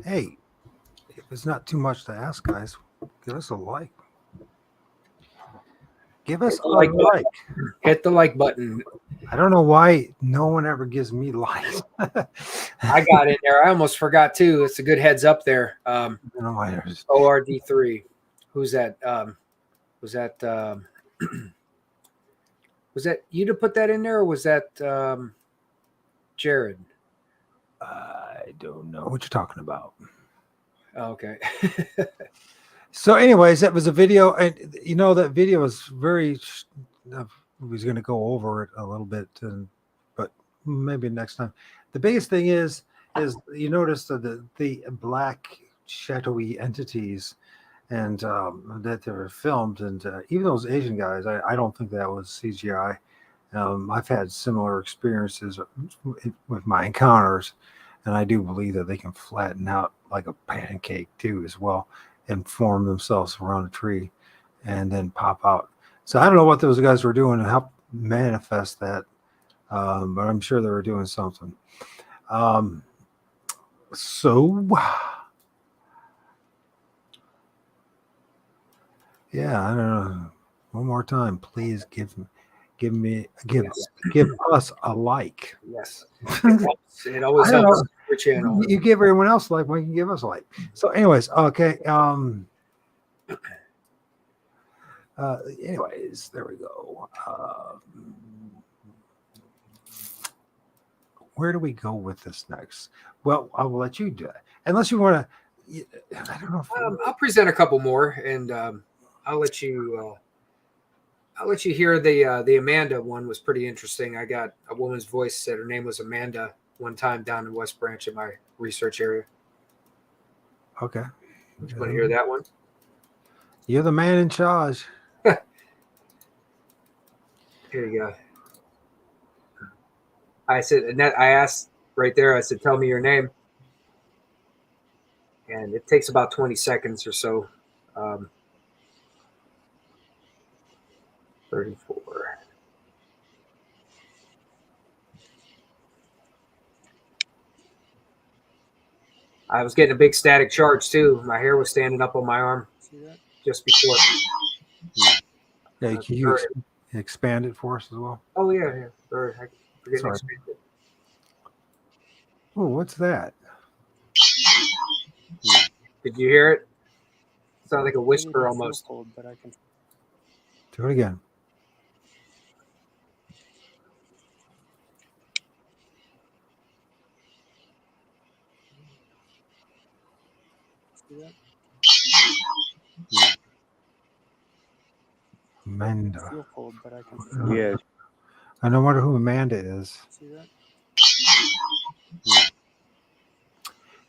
hey, if it's not too much to ask, guys, give us a like. Give us a like like. Hit the like button. I don't know why no one ever gives me likes. I got in there. I almost forgot too. It's a good heads up there. I don't know why there's ORD3. Who's that? Was that was that you to put that in there, or was that Jared? I don't know what you're talking about. Oh, okay. So, anyways, that was a video, and that video was very. We was going to go over it a little bit, but maybe next time. The biggest thing is you notice the black shadowy entities, and that they were filmed, and even those Asian guys, I don't think that was CGI. I've had similar experiences with my encounters, and I do believe that they can flatten out like a pancake too, as well, and form themselves around a tree, and then pop out. So I don't know what those guys were doing to help manifest that, but I'm sure they were doing something. So yeah, I don't know. One more time, please give us a like. Yes. It always helps your channel. You give everyone else a like when you can give us a like. So, anyways, okay. Anyways, there we go. Where do we go with this next? Well, I will let you do it. Unless you want to, I don't know. I'll present a couple more, and I'll let you hear the Amanda one. Was pretty interesting. I got a woman's voice said her name was Amanda one time down in West Branch in my research area. Okay. You want to hear that one? You're the man in charge. Here you go. I said, Annette, I asked right there, I said, tell me your name. And it takes about 20 seconds or so. 34. I was getting a big static charge too. My hair was standing up on my arm just before. Yeah, can you expand it for us as well? Oh, yeah. Sorry. I forget to expand it. Oh, what's that? Did you hear it? It sounded like a whisper almost. Do it again. Amanda. Yes. I don't wonder who Amanda is.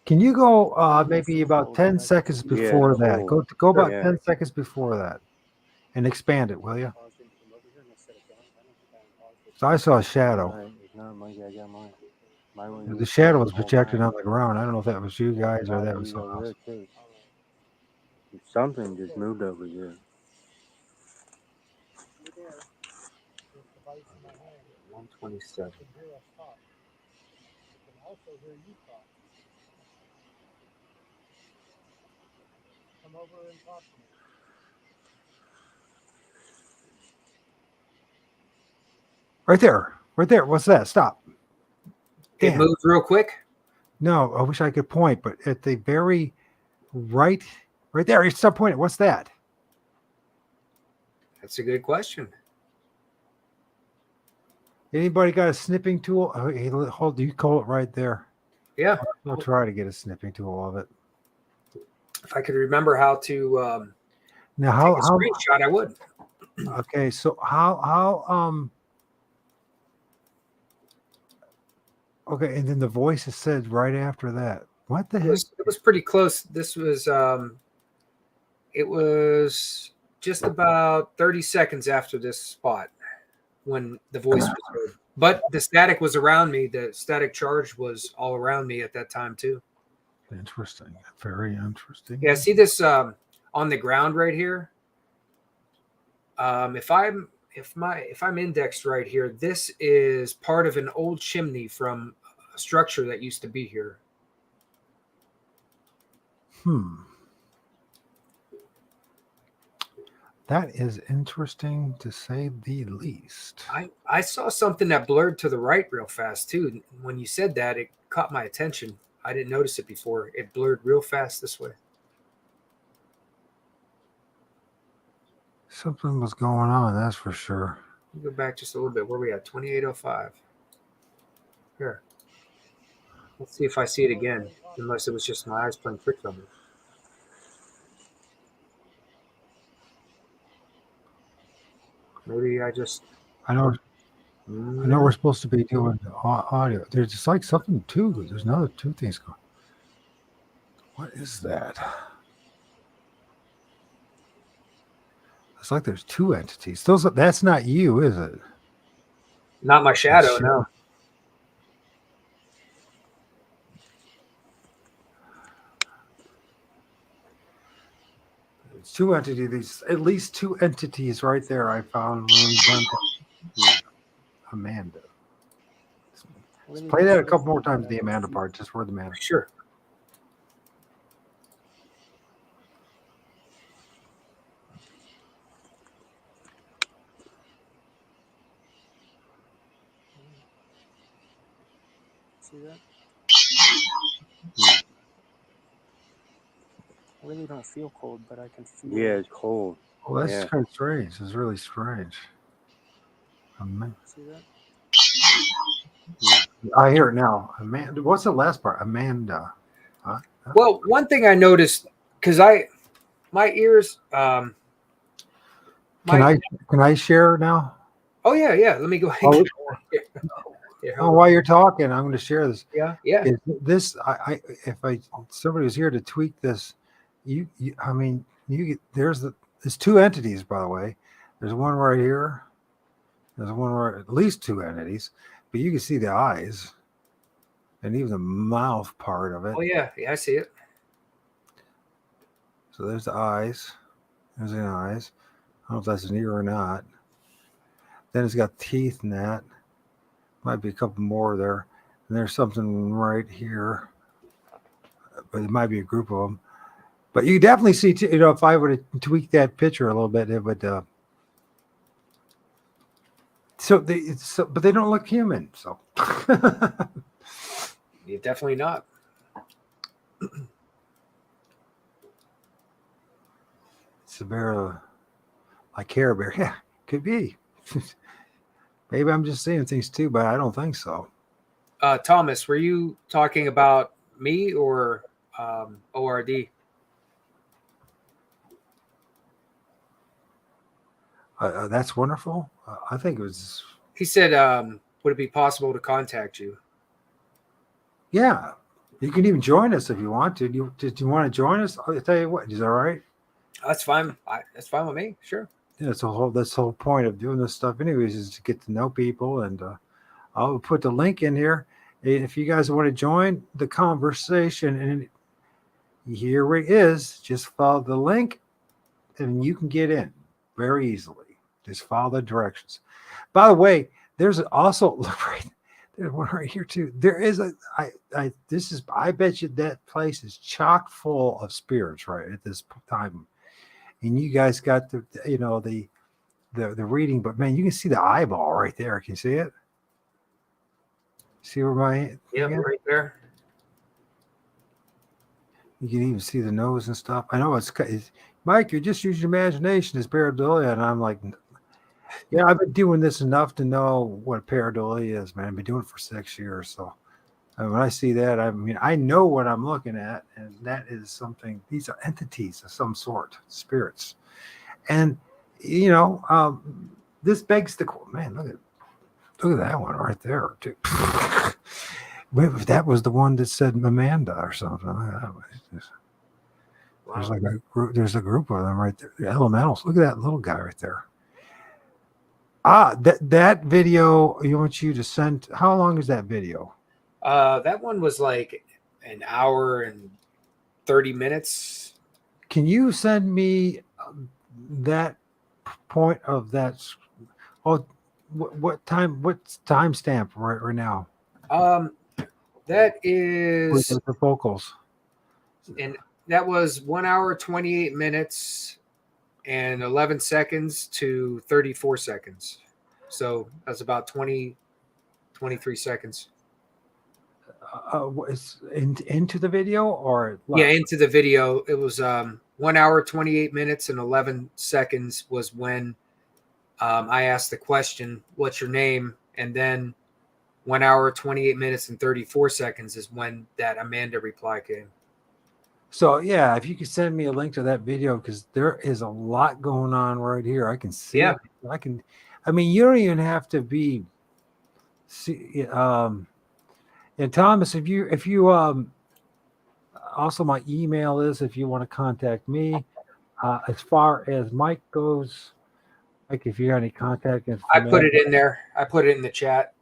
Can you go maybe about 10 seconds before that? Go about 10 seconds before that and expand it, will you? So I saw a shadow. The shadow was projected on the ground. I don't know if that was you guys or that was someone else. Something just moved over here. 127. Right there. What's that? Stop. It Damn. moved real quick. No, I wish I could point, but at the very right there, you stop pointing. What's that? That's a good question. Anybody got a snipping tool? Oh, hey, hold, you call it right there. Yeah. I'll try to get a snipping tool of it. If I could remember how to Now, how screenshot, I would. Okay, so how okay, and then the voice is said right after that. What the heck? It was pretty close. This was it was just about 30 seconds after this spot when the voice was heard. But the static was around me. The static charge was all around me at that time too. Interesting. Very interesting. Yeah, see this on the ground right here. If I'm indexed right here, this is part of an old chimney from a structure that used to be here. That is interesting to say the least. I saw something that blurred to the right real fast too. When you said that, it caught my attention. I didn't notice it before. It blurred real fast this way. Something was going on, that's for sure. Go back just a little bit. Where we at? 2805. Here. Let's see if I see it again. Unless it was just my eyes playing tricks on me. Maybe I just. I know we're supposed to be doing audio. There's just like something too. There's another two things going. What is that? It's like there's two entities. That's not you, is it? Not my shadow, no. It's two entities. At least two entities right there. I found. Amanda. Let's play that a couple more times. The Amanda part, just for the Amanda. Sure. See that? I really don't feel cold, but I can feel. Yeah, it's cold. Well, that's kind of strange. It's really strange. See that? I hear it now. Amanda. What's the last part? Amanda. Huh? Well, one thing I noticed, because my ears. Can I share now? Oh yeah. Let me go ahead. While you're talking, I'm going to share this. Yeah. This if somebody was here to tweak this, there's two entities, by the way. There's one right here. There's one right, at least two entities, but you can see the eyes and even the mouth part of it. Oh yeah, I see it. So there's the eyes. There's the eyes. I don't know if that's an ear or not. Then it's got teeth in that. Might be a couple more there. And there's something right here. But it might be a group of them. But you definitely see, if I were to tweak that picture a little bit, it would. But they don't look human. So. You're definitely not. It's a bear, like Care Bear. Yeah, could be. Maybe I'm just seeing things too, but I don't think so. Thomas, were you talking about me or ORD? That's wonderful. I think it was. He said, would it be possible to contact you? Yeah, you can even join us if you want to. Did you want to join us? I'll tell you what. Is that all right? That's fine. That's fine with me. Sure. Yeah, that's the whole point of doing this stuff, anyways, is to get to know people. And I'll put the link in here if you guys want to join the conversation. And here it is. Just follow the link, and you can get in very easily. Just follow the directions. By the way, there's also there's one right here too. There is I bet you that place is chock full of spirits right at this time. And you guys got the reading, but man, you can see the eyeball right there. Can you see it? See where my right there. You can even see the nose and stuff. I know it's Mike. You're just using your imagination as pareidolia, and I'm like, yeah, I've been doing this enough to know what pareidolia is, man. I've been doing it for 6 years, so when I see that, I know what I'm looking at, and that is something. These are entities of some sort, spirits, and this begs the man. Look at that one right there, too. That was the one that said Amanda or something. There's like a group. There's a group of them right there. The elementals. Look at that little guy right there. That video. I want you to send. How long is that video? That one was like an hour and 30 minutes. Can you send me that point of that? Oh, what time? What's timestamp right That is the vocals. an That was 1 hour, 28 minutes and 11 seconds to 34 seconds. So that's about 20, 23 seconds. Into the video or Yeah, into the video. It was 1 hour, 28 minutes and 11 seconds was when I asked the question, "What's your name?" And then 1 hour, 28 minutes and 34 seconds is when that Amanda reply came. So yeah, if you could send me a link to that video, because there is a lot going on right here. I can see Yeah. it. I mean, you don't even have to be and Thomas, if you also my email is if you want to contact me. As far as Mike goes, like if you got any contact information. I put it in there. I put it in the chat.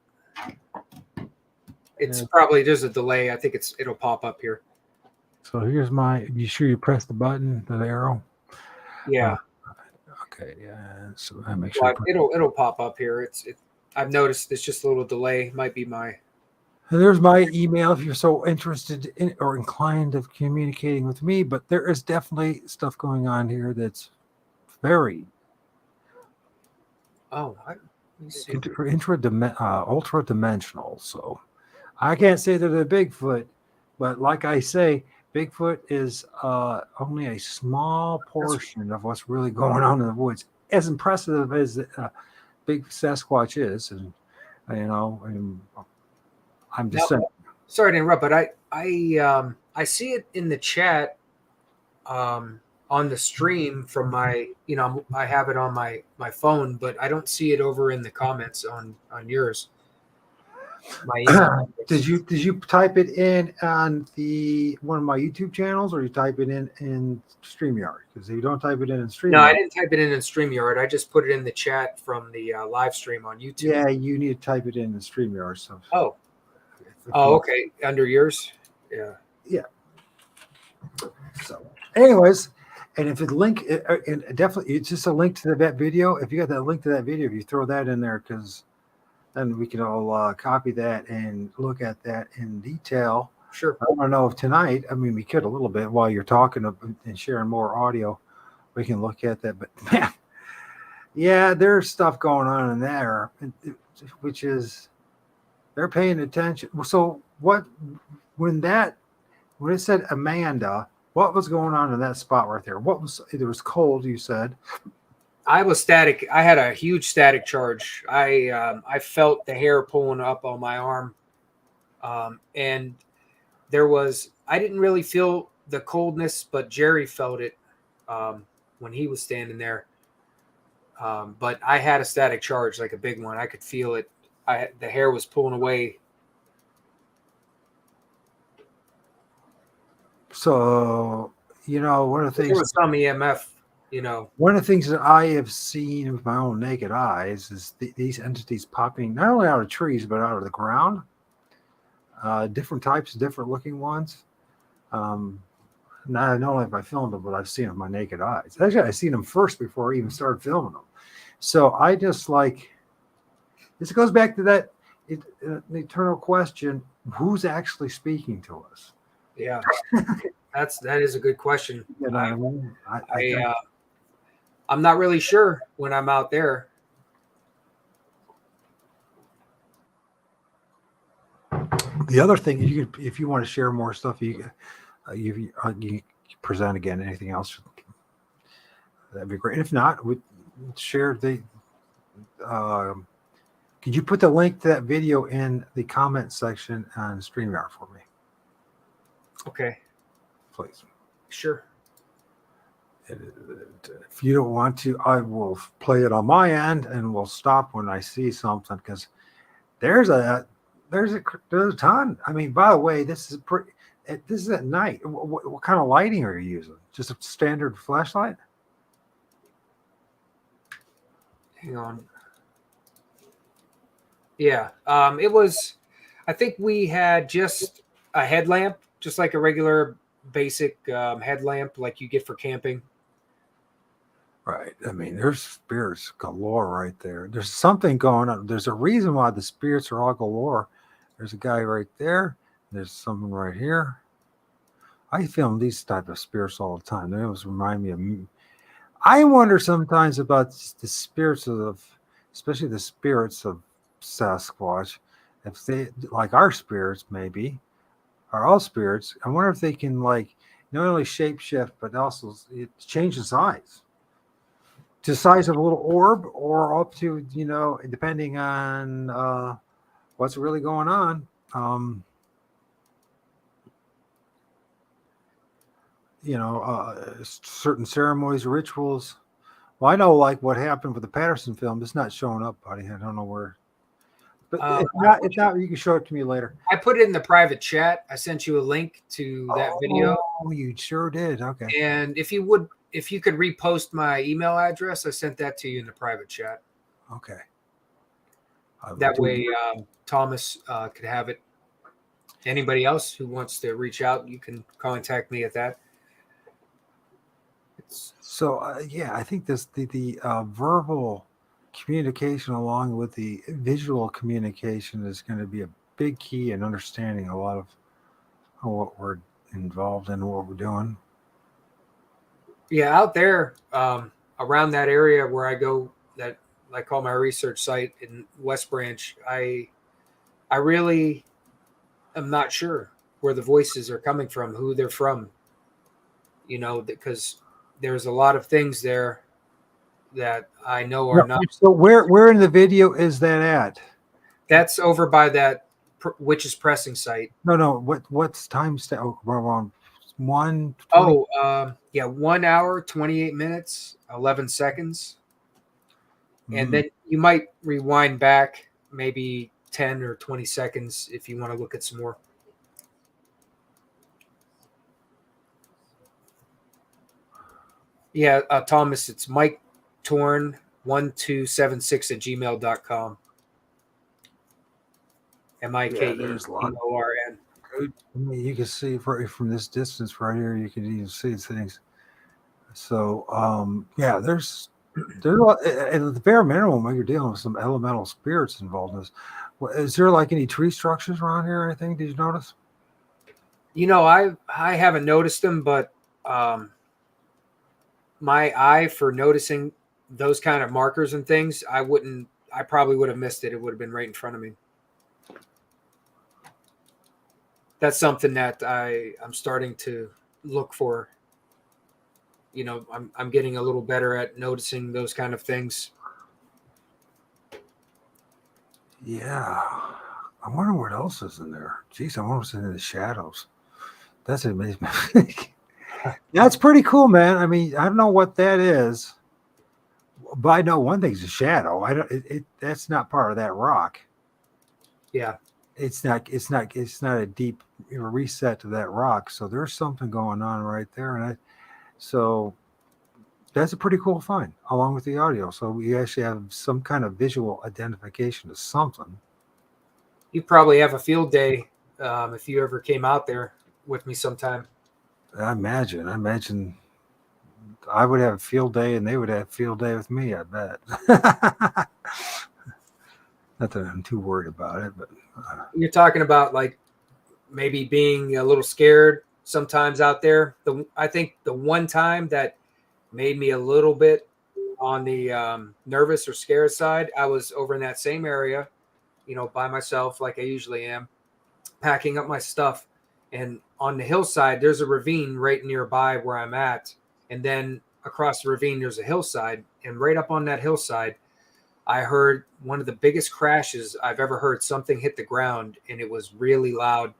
It's probably there's a delay. I think it'll pop up here. So here's you sure you press the button, the arrow? Yeah. Okay. Yeah. So I make sure. It'll pop up here. I've noticed it's just a little delay. Might be my. And there's my email if you're so interested in or inclined of communicating with me. But there is definitely stuff going on here that's very ultra dimensional. So I can't say they're the Bigfoot, but like I say, Bigfoot is only a small portion of what's really going on in the woods. As impressive as big Sasquatch is, and I'm just saying. Sorry to interrupt, but I see it in the chat on the stream from my, I have it on my phone, but I don't see it over in the comments on yours. Did you type it in on one of my YouTube channels, or you type it in StreamYard? Because if you don't type it in StreamYard, no, I didn't type it in StreamYard. I just put it in the chat from the live stream on YouTube. Yeah, you need to type it in StreamYard. So. Okay, under yours, yeah. So, anyways, and if it link, and definitely it's just a link to that video. If you got that link to that video, if you throw that in there, because then we can all copy that and look at that in detail. Sure. I don't know if tonight, I mean, we could a little bit while you're talking and sharing more audio. We can look at that. But man, yeah, there's stuff going on in there, which is they're paying attention. So when it said Amanda, what was going on in that spot right there? It was cold, you said. I was static. I had a huge static charge. I felt the hair pulling up on my arm. And I didn't really feel the coldness, but Jerry felt it when he was standing there. But I had a static charge, like a big one. I could feel it. The hair was pulling away. So, one of the things. There was some EMF. One of the things that I have seen with my own naked eyes is these entities popping not only out of trees but out of the ground. Different types, different looking ones. Not only have I filmed them, but I've seen them with my naked eyes. Actually, I've seen them first before I even started filming them. So I just this goes back to that the eternal question: who's actually speaking to us? Yeah, that is a good question. I'm not really sure when I'm out there. The other thing, if you want to share more stuff, you present again. Anything else, that'd be great. If not, we share the. Could you put the link to that video in the comment section on StreamYard for me? Okay, please. Sure. If you don't want to, I will play it on my end and we'll stop when I see something, because there's a ton. I mean, by the way, this is at night. What kind of lighting are you using? Just a standard flashlight? Hang on. Yeah, it was. I think we had just a headlamp, just like a regular basic headlamp like you get for camping. Right. I mean, there's spirits galore right there. There's something going on. There's a reason why the spirits are all galore. There's a guy right there. There's someone right here. I film these type of spirits all the time. They always remind me of me. I wonder sometimes about the spirits of, especially the spirits of Sasquatch, if they like our spirits, maybe are all spirits. I wonder if they can like not only shape shift but also change the size to the size of a little orb, or up to depending on what's really going on. Certain ceremonies, rituals. Well, I know like what happened with the Patterson film. It's not showing up, buddy. I don't know where. But if not, you can show it to me later. I put it in the private chat. I sent you a link to that video. Oh, you sure did. Okay. And if you could repost my email address, I sent that to you in the private chat. Okay. That way, Thomas could have it. Anybody else who wants to reach out, you can contact me at that. So yeah, I think the verbal communication along with the visual communication is going to be a big key in understanding a lot of what we're involved in, what we're doing. Yeah, out there around that area where I go, that I call my research site in West Branch, I really am not sure where the voices are coming from, who they're from, because there's a lot of things there that I know are not. So where in the video is that at? That's over by that Witch's Pressing site. No. What's time stamp? Oh, we're on 1. 1 hour, 28 minutes, 11 seconds. And then you might rewind back maybe 10 or 20 seconds if you want to look at some more. Yeah, Thomas, it's Mike Torn 1276@gmail.com. MikeTorn. You can see from this distance right here, you can even see things. So there's a lot, at the bare minimum, when you're dealing with some elemental spirits involved in this. Is there like any tree structures around here or anything? Did you notice? I haven't noticed them, but my eye for noticing those kind of markers and things, I probably would have missed it. It would have been right in front of me. That's something that I'm starting to look for. I'm getting a little better at noticing those kind of things. Yeah. I wonder what else is in there. Jeez, I wonder what's in the shadows. That's amazing. That's pretty cool, man. I mean, I don't know what that is, but I know one thing's a shadow. That's not part of that rock. Yeah. It's not a deep reset to that rock. So there's something going on right there. So that's a pretty cool find along with the audio. So we actually have some kind of visual identification of something. You probably have a field day if you ever came out there with me sometime. I imagine I would have a field day and they would have a field day with me, I bet. Not that I'm too worried about it, but you're talking about like maybe being a little scared sometimes out there. I think the one time that made me a little bit on the nervous or scared side, I was over in that same area, by myself like I usually am, packing up my stuff. And on the hillside, there's a ravine right nearby where I'm at. And then across the ravine, there's a hillside. And right up on that hillside, I heard one of the biggest crashes I've ever heard. Something hit the ground, and it was really loud.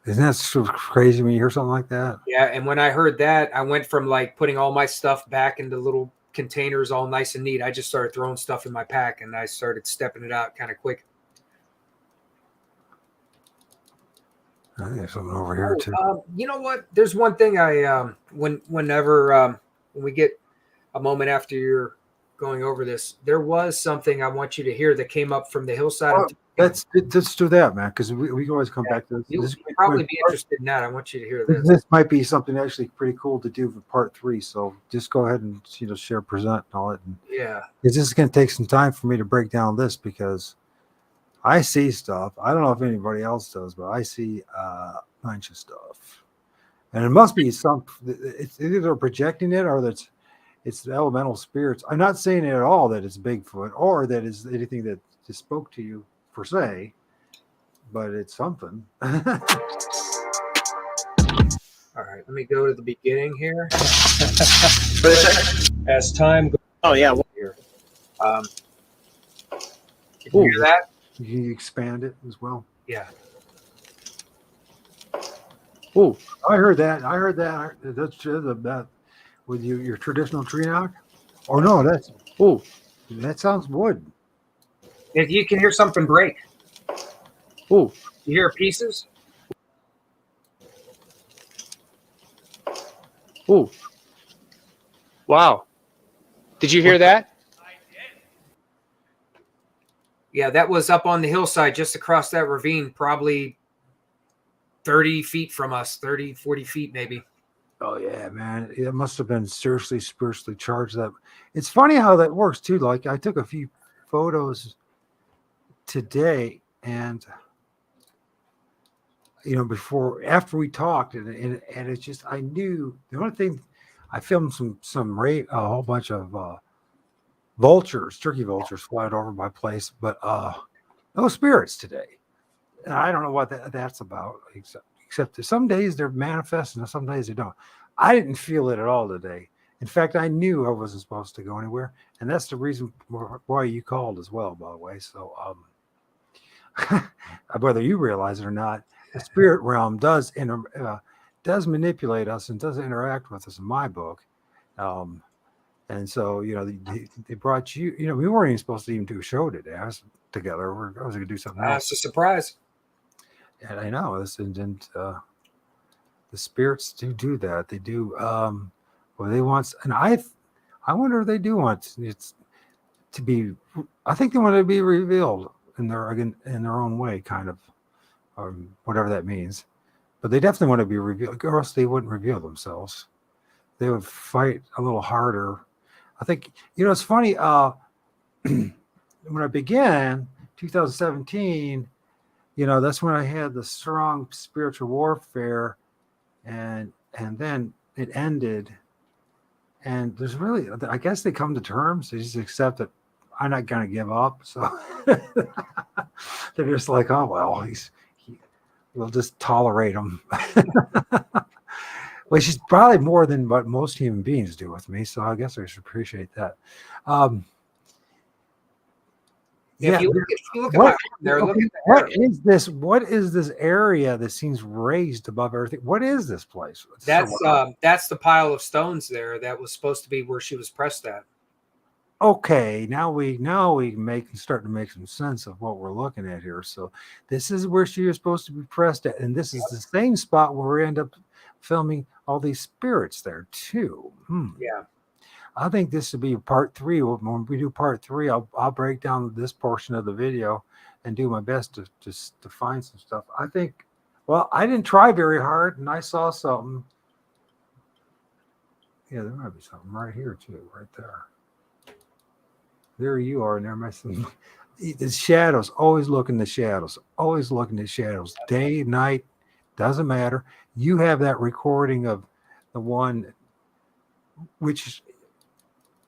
Isn't that so crazy when you hear something like that? Yeah, and when I heard that, I went from like putting all my stuff back into little containers all nice and neat. I just started throwing stuff in my pack, and I started stepping it out kind of quick. I think there's something over here too. You know what? There's one thing whenever we get a moment after you're going over this, there was something I want you to hear that came up from the hillside. Let's do that, man, because we can always come back to this. You'll probably be interested in that. I want you to hear this. This might be something actually pretty cool to do for part 3. So just go ahead and share, present, and all that. Yeah, this is going to take some time for me to break down this because I see stuff. I don't know if anybody else does, but I see a bunch of stuff. And it must be it's either they're projecting it or it's the elemental spirits. I'm not saying at all that it's Bigfoot or that it's anything that just spoke to you per se, but it's something. All right, let me go to the beginning here. As time goes. Oh yeah. Here. Can you hear that? Can you expand it as well? Yeah. Oh, I heard that. That's about with your traditional tree knock. Or no, that sounds wood. If you can hear something break. Oh, you hear pieces? Ooh. Wow. Did you hear that? Yeah, that was up on the hillside just across that ravine, probably 30 feet from us, 30, 40 feet maybe. Oh yeah, man. It must have been seriously spiritually charged. That it's funny how that works too. Like I took a few photos today and after we talked and it's just I knew the only thing I filmed a whole bunch of turkey vultures flying over my place, but no spirits today. And I don't know what that's about, except that some days they're manifesting and some days they don't. I didn't feel it at all today. In fact, I knew I wasn't supposed to go anywhere, and that's the reason why you called as well, by the way. So whether you realize it or not, the spirit realm does manipulate us and does interact with us in my book. And so, they brought you, we weren't even supposed to even do a show today. I was going to do something else. It's a surprise. And I know this, and the spirits do that. They do. Well, they want, and I wonder if they do want it to be. I think they want it to be revealed in their own way, kind of, whatever that means. But they definitely want to be revealed, or else they wouldn't reveal themselves. They would fight a little harder. I think it's funny. When I began 2017, that's when I had the strong spiritual warfare, and then it ended. And there's really, I guess they come to terms. They just accept that I'm not going to give up. So they're just like, oh well, we'll just tolerate him. Which is probably more than what most human beings do with me. So I guess I should appreciate that. If you look at my there, look at the what is this area that seems raised above everything? What is this place? That's the pile of stones there that was supposed to be where she was pressed at. Okay, now we start to make some sense of what we're looking at here. So this is where she was supposed to be pressed at, and this is the same spot where we end up filming all these spirits there too. Yeah. I think this would be part 3. When we do part 3, I'll break down this portion of the video and do my best to find some stuff. I think, well, I didn't try very hard, and I saw something. Yeah, there might be something right here too, right there. There you are, and there might be the shadows. Always look in the shadows. Always looking at shadows. Day, night, doesn't matter. You have that recording of the one, which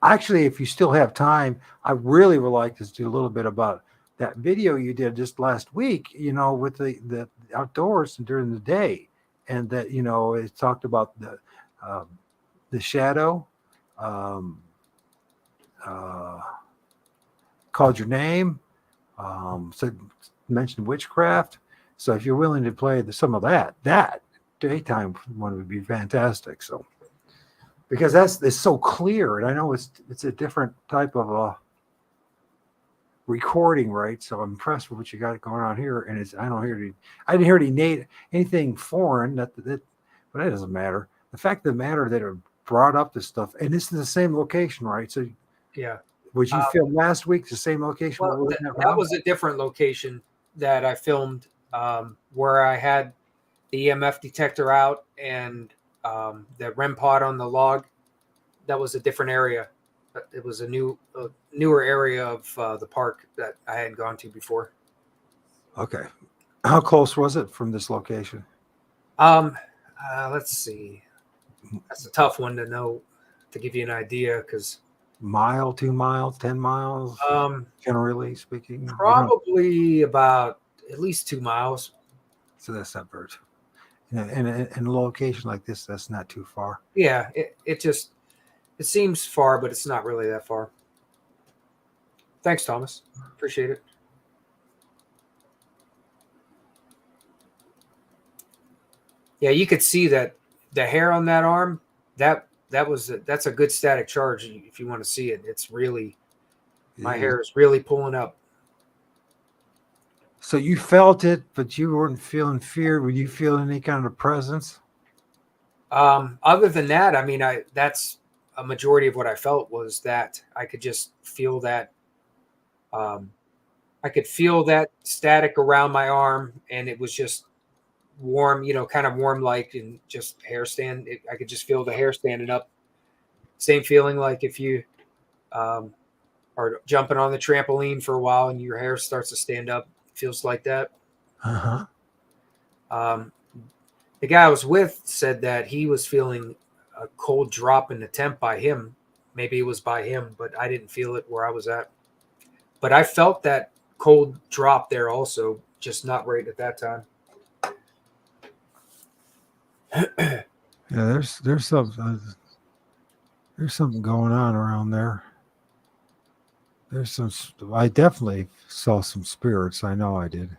actually, if you still have time, I really would like to do a little bit about that video you did just last week, with the outdoors during the day. And that, it talked about the shadow, called your name, mentioned witchcraft. So if you're willing to play some of that daytime one would be fantastic. So, because it's so clear, and I know it's a different type of recording, right? So I'm impressed with what you got going on here, and I didn't hear anything foreign, but that doesn't matter. The fact of the matter that it brought up this stuff, and this is the same location, right? So yeah, would you film last week the same location? Well, that was a different location that I filmed, where I had the EMF detector out and the REM pod on the log. That was a different area. It was a newer area of the park that I hadn't gone to before. Okay. How close was it from this location? I Let's see. That's a tough one to know, to give you an idea, because Mile, 2 miles, 10 miles, generally speaking. probably about at least 2 miles. So that's not very. In a location like this, that's not too far. Yeah, it seems far, but it's not really that far. Thanks, Thomas. Appreciate it. Yeah, you could see that the hair on that arm, that's a good static charge. If you want to see it, it's really, my hair is really pulling up. So you felt it, but you weren't feeling fear. Were you feeling any kind of presence? Other than that, I mean, that's a majority of what I felt, was that I could just feel that. I could feel that static around my arm, and it was just warm, kind of warm, like, and just hair stand. I could just feel the hair standing up. Same feeling like if you are jumping on the trampoline for a while and your hair starts to stand up. It feels like that. Uh-huh. The guy I was with said that he was feeling a cold drop in the temp by him. Maybe it was by him, but I didn't feel it where I was at. But I felt that cold drop there also, just not right at that time. Yeah, there's something going on around there. I definitely saw some spirits. I know I did.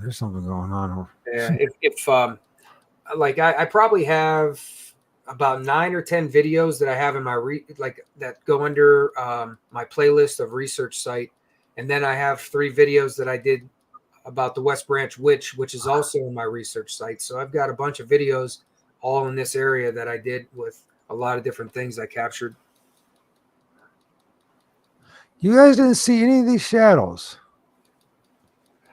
There's something going on. Yeah, I probably have about 9 or 10 videos that I have in my that go under my playlist of research site, and then I have 3 videos that I did about the West Branch Witch, which is also in my research site. So I've got a bunch of videos all in this area that I did with a lot of different things I captured. You guys didn't see any of these shadows?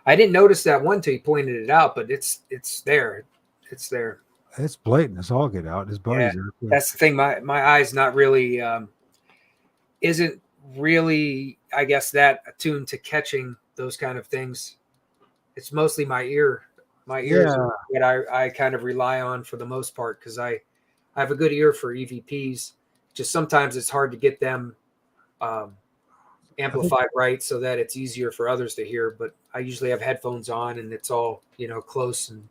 I didn't notice that one till you pointed it out, but it's there. It's there. It's blatant. It's all get out. His buddies are. That's the thing. My eyes not really isn't really, I guess, that attuned to catching those kind of things. It's mostly my ear. My ears that I kind of rely on for the most part, because I have a good ear for EVPs. Just sometimes it's hard to get them amplified right so that it's easier for others to hear. But I usually have headphones on and it's all, close. And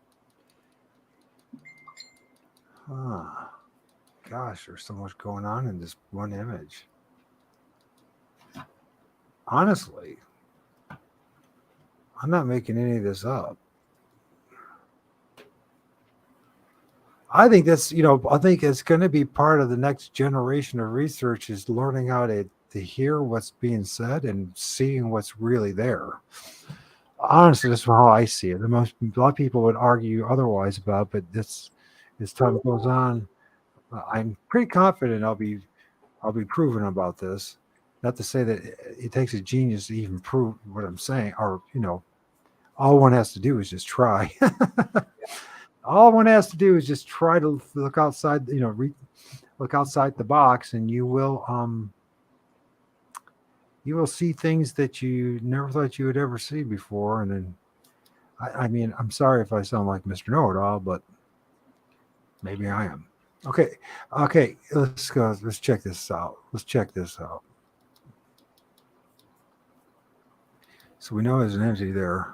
gosh, there's so much going on in this one image. Honestly, I'm not making any of this up. I think that's, I think it's going to be part of the next generation of research, is learning how to hear what's being said and seeing what's really there. Honestly, that's how I see it. A lot of people would argue otherwise about, but as time goes on, I'm pretty confident I'll be proven about this. Not to say that it takes a genius to even prove what I'm saying, or all one has to do is just try. All one has to do is just try to look outside, look outside the box, and you will see things that you never thought you would ever see before. And then, I mean, I'm sorry if I sound like Mr. Know-It-All, but maybe I am. Okay, let's go. Let's check this out. So we know there's an entity there.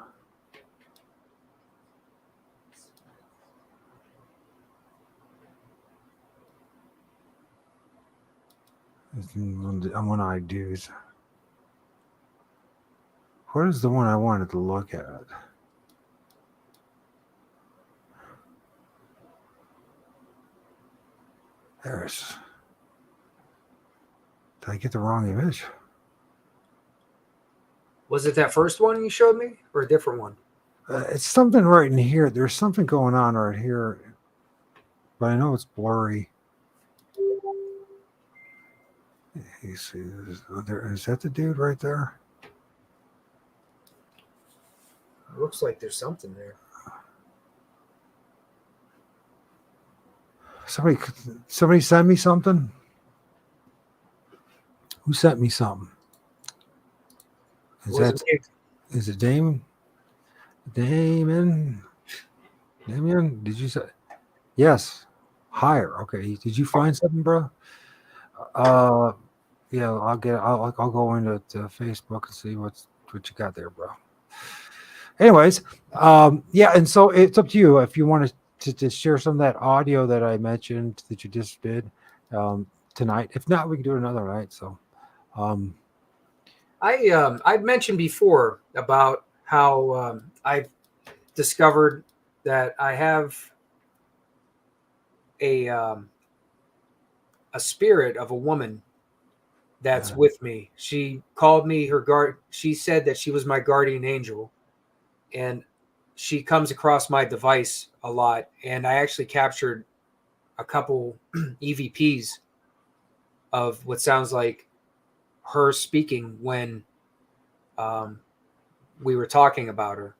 I'm one-eyed dudes. What is the one I wanted to look at? There's. Did I get the wrong image? was it that first one you showed me, or a different one? It's something right in here. There's something going on right here, but I know it's blurry. You see, is that the dude right there? It looks like there's something there. Somebody sent me something. Who sent me something? Is it Damon? Damon? Damien, did you say? Yes. Higher. Okay. Did you find something, bro? Yeah, I'll go into to Facebook and see what you got there, bro. Anyways, yeah, and so it's up to you if you want to share some of that audio that I mentioned that you just did tonight. If not, we can do it another night. So, I'd mentioned before about how I've discovered that I have a spirit of a woman that's with me. She called me her guard. She said that she was my guardian angel, and she comes across my device a lot. And I actually captured a couple EVPs of what sounds like her speaking when we were talking about her.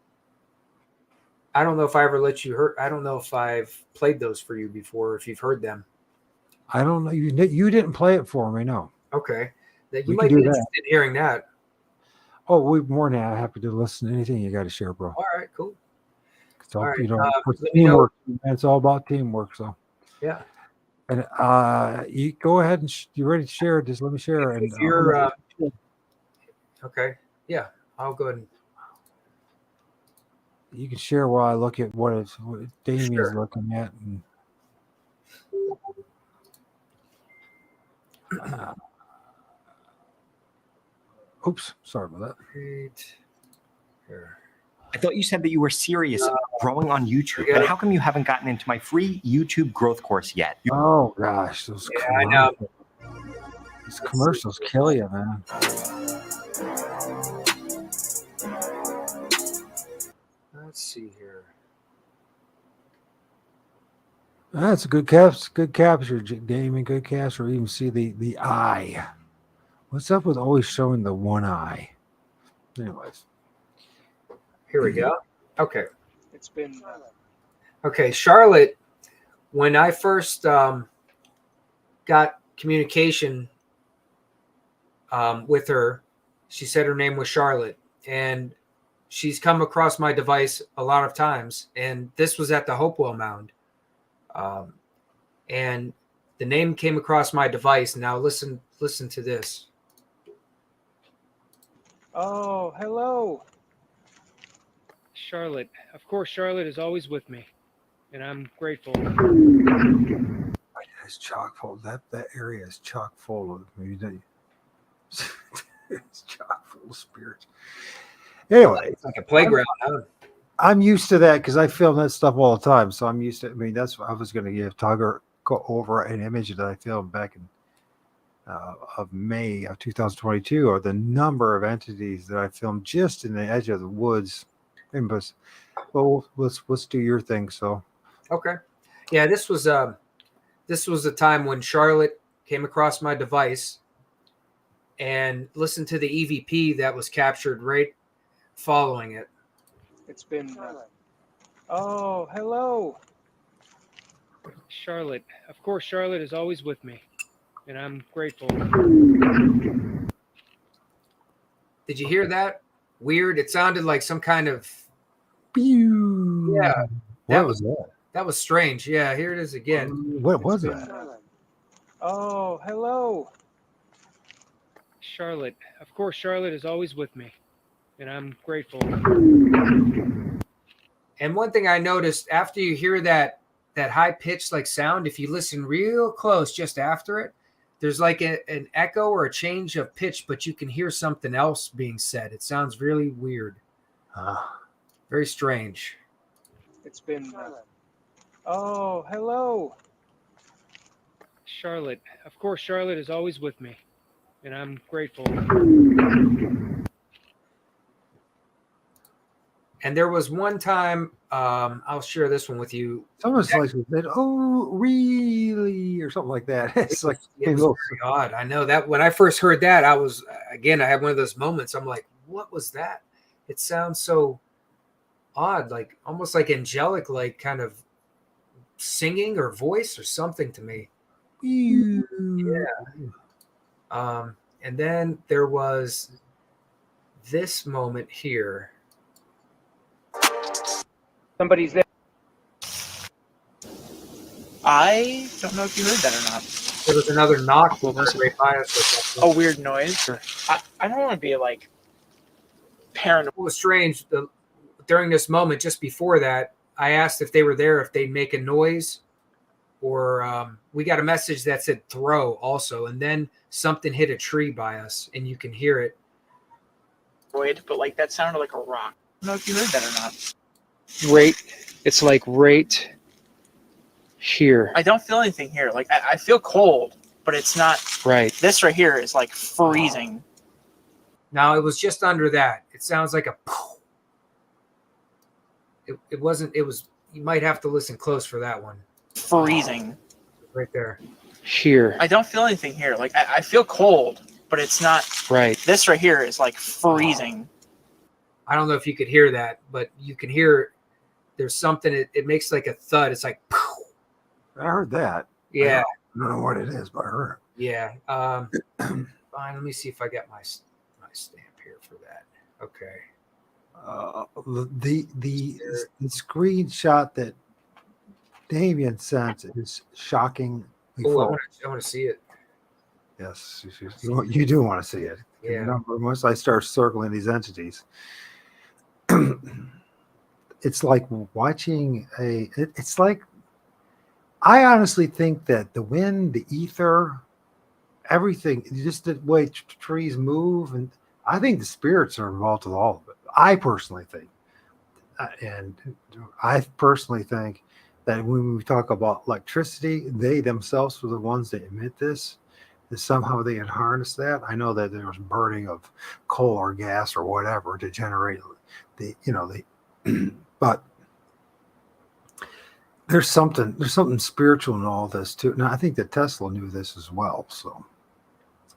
I don't know if I ever let you hear. I don't know if I've played those for you before, if you've heard them. I don't know. You didn't play it for me, no. Okay. That you We might can be do that. interested in hearing that. Oh, we're more than happy to listen to anything you got to share, bro. All right, cool. So All right, you know, it's let me know. teamwork. It's all about teamwork. So Yeah. and you go ahead and you ready to share? Just let me share. If And you're okay, yeah, I'll go ahead and you can share while I look at what Damien's Sure. looking at. And, oops, sorry about that. Right here. I thought you said that you were serious growing on YouTube, but how come you haven't gotten into my free YouTube growth course yet? Oh gosh, those I know. These commercials kill you, man. Let's see here. That's a good capture, Damien. Good capture. You even see the eye. What's up with always showing the one eye? Anyways, Here we go. Okay. It's been Okay, Charlotte. When I first got communication with her, she said her name was Charlotte, and she's come across my device a lot of times. And this was at the Hopewell Mound, and the name came across my device. Now listen to this. Oh, hello. Charlotte. Of course, Charlotte is always with me, and I'm grateful. it's chock full. That area is chock full of it's chock full of spirits. Anyway, It's like a playground. I'm used to that because I film that stuff all the time. So I'm used to. I mean, that's what I was going to give Tugger go over an image that I filmed back in of May of 2022, or the number of entities that I filmed just in the edge of the woods. Well, let's do your thing. So Okay, yeah, this was a time when Charlotte came across my device and listened to the EVP that was captured right following it. It's been. Oh, hello. Charlotte. Of course, Charlotte is always with me, and I'm grateful. Did you hear that? Weird. It sounded like some kind of. Yeah. What was that? That was strange. Yeah, here it is again. What was that? Oh, hello. Charlotte. Of course, Charlotte is always with me, and I'm grateful. And one thing I noticed after you hear that high pitched like sound, if you listen real close just after it, there's like an echo or a change of pitch, but you can hear something else being said. It sounds really weird. Very strange. It's been. Oh, hello. Charlotte. Of course, Charlotte is always with me, and I'm grateful. And there was one time, I'll share this one with you. It's almost like we said, "Oh, really," or something like that. It's like it was very odd. I know that when I first heard that, I had one of those moments. I'm like, what was that? It sounds so odd, like almost like angelic, like kind of singing or voice or something to me. Yeah. And then there was this moment here. Somebody's there. I don't know if you heard that or not. There was another knock. What was it? Right by us or something. A weird noise. I don't want to be like paranoid. It was strange. During this moment, just before that, I asked if they were there, if they'd make a noise, or we got a message that said throw also, and then something hit a tree by us, and you can hear it. But like that sounded like a rock. I don't know if you heard that or not. It's like right here. I don't feel anything here. Like I feel cold, but it's not. Right. This right here is like freezing. Now it was just under that. It sounds like a. It wasn't. It was. You might have to listen close for that one. Freezing. Right there. Here. I don't feel anything here. Like I feel cold, but it's not. Right. This right here is like freezing. I don't know if you could hear that, but you can hear. There's something. It makes like a thud. It's like. I heard that. Yeah. I don't know what it is, but I heard it. Yeah. Fine. Let me see if I got my stamp here for that. Okay. The screenshot that Damien sent is shocking. Oh, I want to see it. Yes, you do want to see it. Yeah. Once I start circling these entities, it's like watching it's like, I honestly think that the wind, the ether, everything, just the way trees move, and I think the spirits are involved with all of it. I personally think, and I personally think that when we talk about electricity, they themselves were the ones that emit this. That somehow they had harnessed that. I know that there was burning of coal or gas or whatever to generate but there's something spiritual in all this too. Now I think that Tesla knew this as well. So,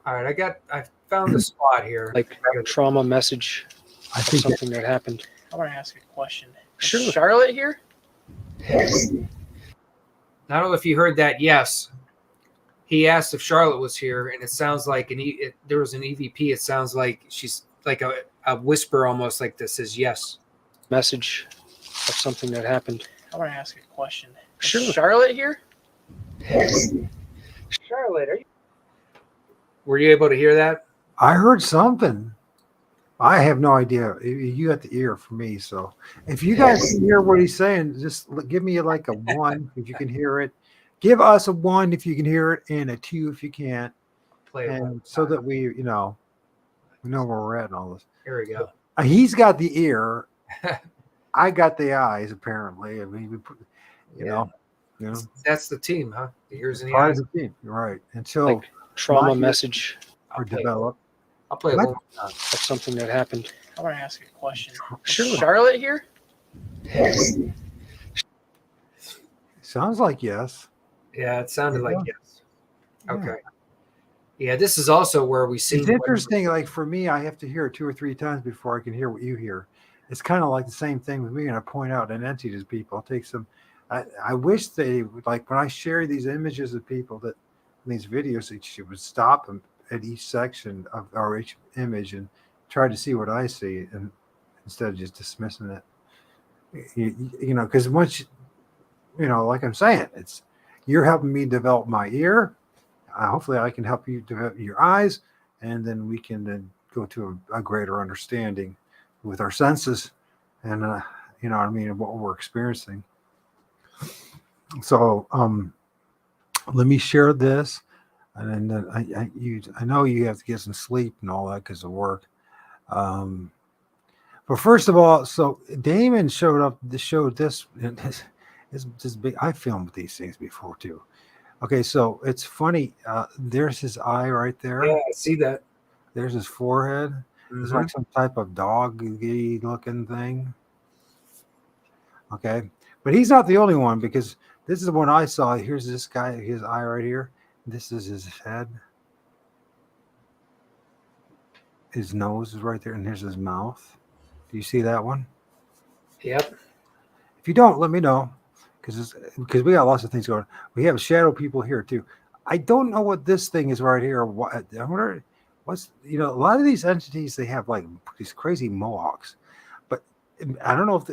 all right, I found the spot here. Like a trauma message. I think something that happened. I want to ask a question. Sure. Is Charlotte here? I don't know if you heard that. Yes, he asked if Charlotte was here, and it sounds like there was an EVP. It sounds like she's like a whisper, almost like this says yes. Message of something that happened. I want to ask a question. Sure. Is Charlotte here? Charlotte, were you able to hear that? I heard something. I have no idea. You got the ear for me. So if you guys can hear what he's saying, just give me like a 1 if you can hear it. Give us a 1 if you can hear it, and a 2 if you can't. Play it and so that we know where we're at and all this. Here we go. He's got the ear. I got the eyes. Apparently, I mean, you know, that's the team, huh? The ears and the eyes. The team, right? Until like trauma message or develop. I'll play it one more time. Of something that happened. I want to ask a question. Sure. Is Charlotte here? Sounds like yes. Yeah, it sounded like yes. Okay. Yeah, this is also where we see. It's interesting. Like for me, I have to hear it 2 or 3 times before I can hear what you hear. It's kind of like the same thing with me, and I point out an entity to people. I'll take some. I wish they would, like when I share these images of people that these videos, that she would stop them at each section of or each image and try to see what I see, and instead of just dismissing it. You know, because once like I'm saying, you're helping me develop my ear. Hopefully, I can help you develop your eyes, and then we can then go to a greater understanding with our senses, and you know what I mean, of what we're experiencing. So, let me share this, and then I know you have to get some sleep and all that because of work. But first of all, so Damon showed this. This big. I filmed these things before too. Okay, so it's funny. There's his eye right there. Yeah, I see that. There's his forehead. Mm-hmm. It's like some type of doggy looking thing. Okay, but he's not the only one, because this is the one I saw. Here's this guy, his eye right here. This is his head. His nose is right there, and here's his mouth. Do you see that one? Yep. If you don't, let me know, because we got lots of things going. We have shadow people here too. I don't know what this thing is right here. What I wonder what's, a lot of these entities, they have like these crazy mohawks, but I don't know if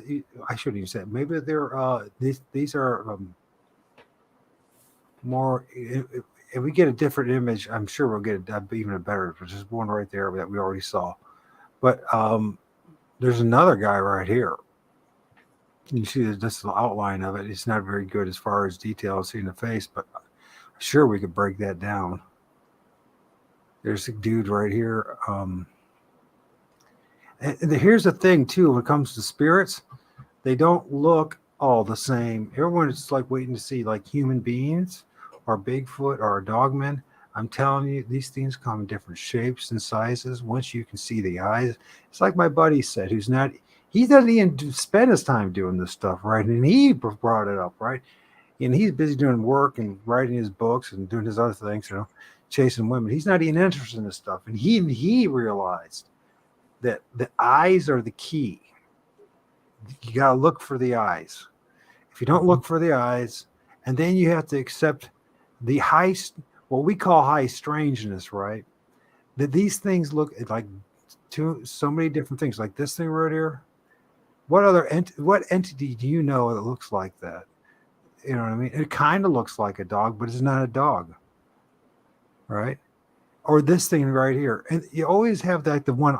I shouldn't even say it. Maybe they're these are more. If we get a different image, I'm sure we'll get even a better. There's just one right there that we already saw. But there's another guy right here. You see this outline of it. It's not very good as far as detail seeing the face, but sure we could break that down. There's a dude right here. And here's the thing too, when it comes to spirits, they don't look all the same. Everyone's like waiting to see like human beings or Bigfoot or a dogman. I'm telling you, these things come in different shapes and sizes. Once you can see the eyes, it's like my buddy said, he doesn't even spend his time doing this stuff, right? And he brought it up, right? And he's busy doing work and writing his books and doing his other things, chasing women. He's not even interested in this stuff. And he realized that the eyes are the key. You got to look for the eyes. If you don't look for the eyes, and then you have to accept the what we call high strangeness, right? That these things look like so many different things, like this thing right here. What entity do you know that looks like that? You know what I mean? It kind of looks like a dog, but it's not a dog, right? Or this thing right here. And you always have that, the one,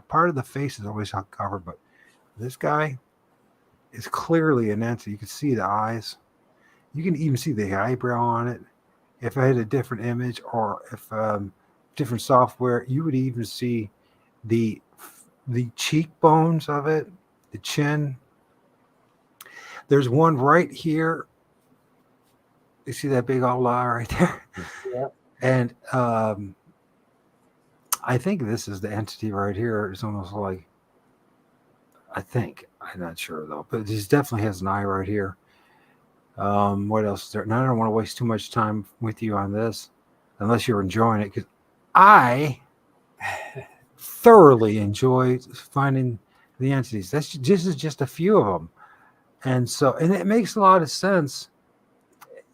part of the face is always covered, but this guy is clearly an entity. You can see the eyes. You can even see the eyebrow on it. If I had a different image or if different software, you would even see the cheekbones of it, the chin. There's one right here. You see that big outlier right there? Yeah. And I think this is the entity right here. It's almost like, I'm not sure though, but this definitely has an eye right here. What else is there? And I don't want to waste too much time with you on this unless you're enjoying it, because I thoroughly enjoy finding the entities. This is just a few of them. And it makes a lot of sense.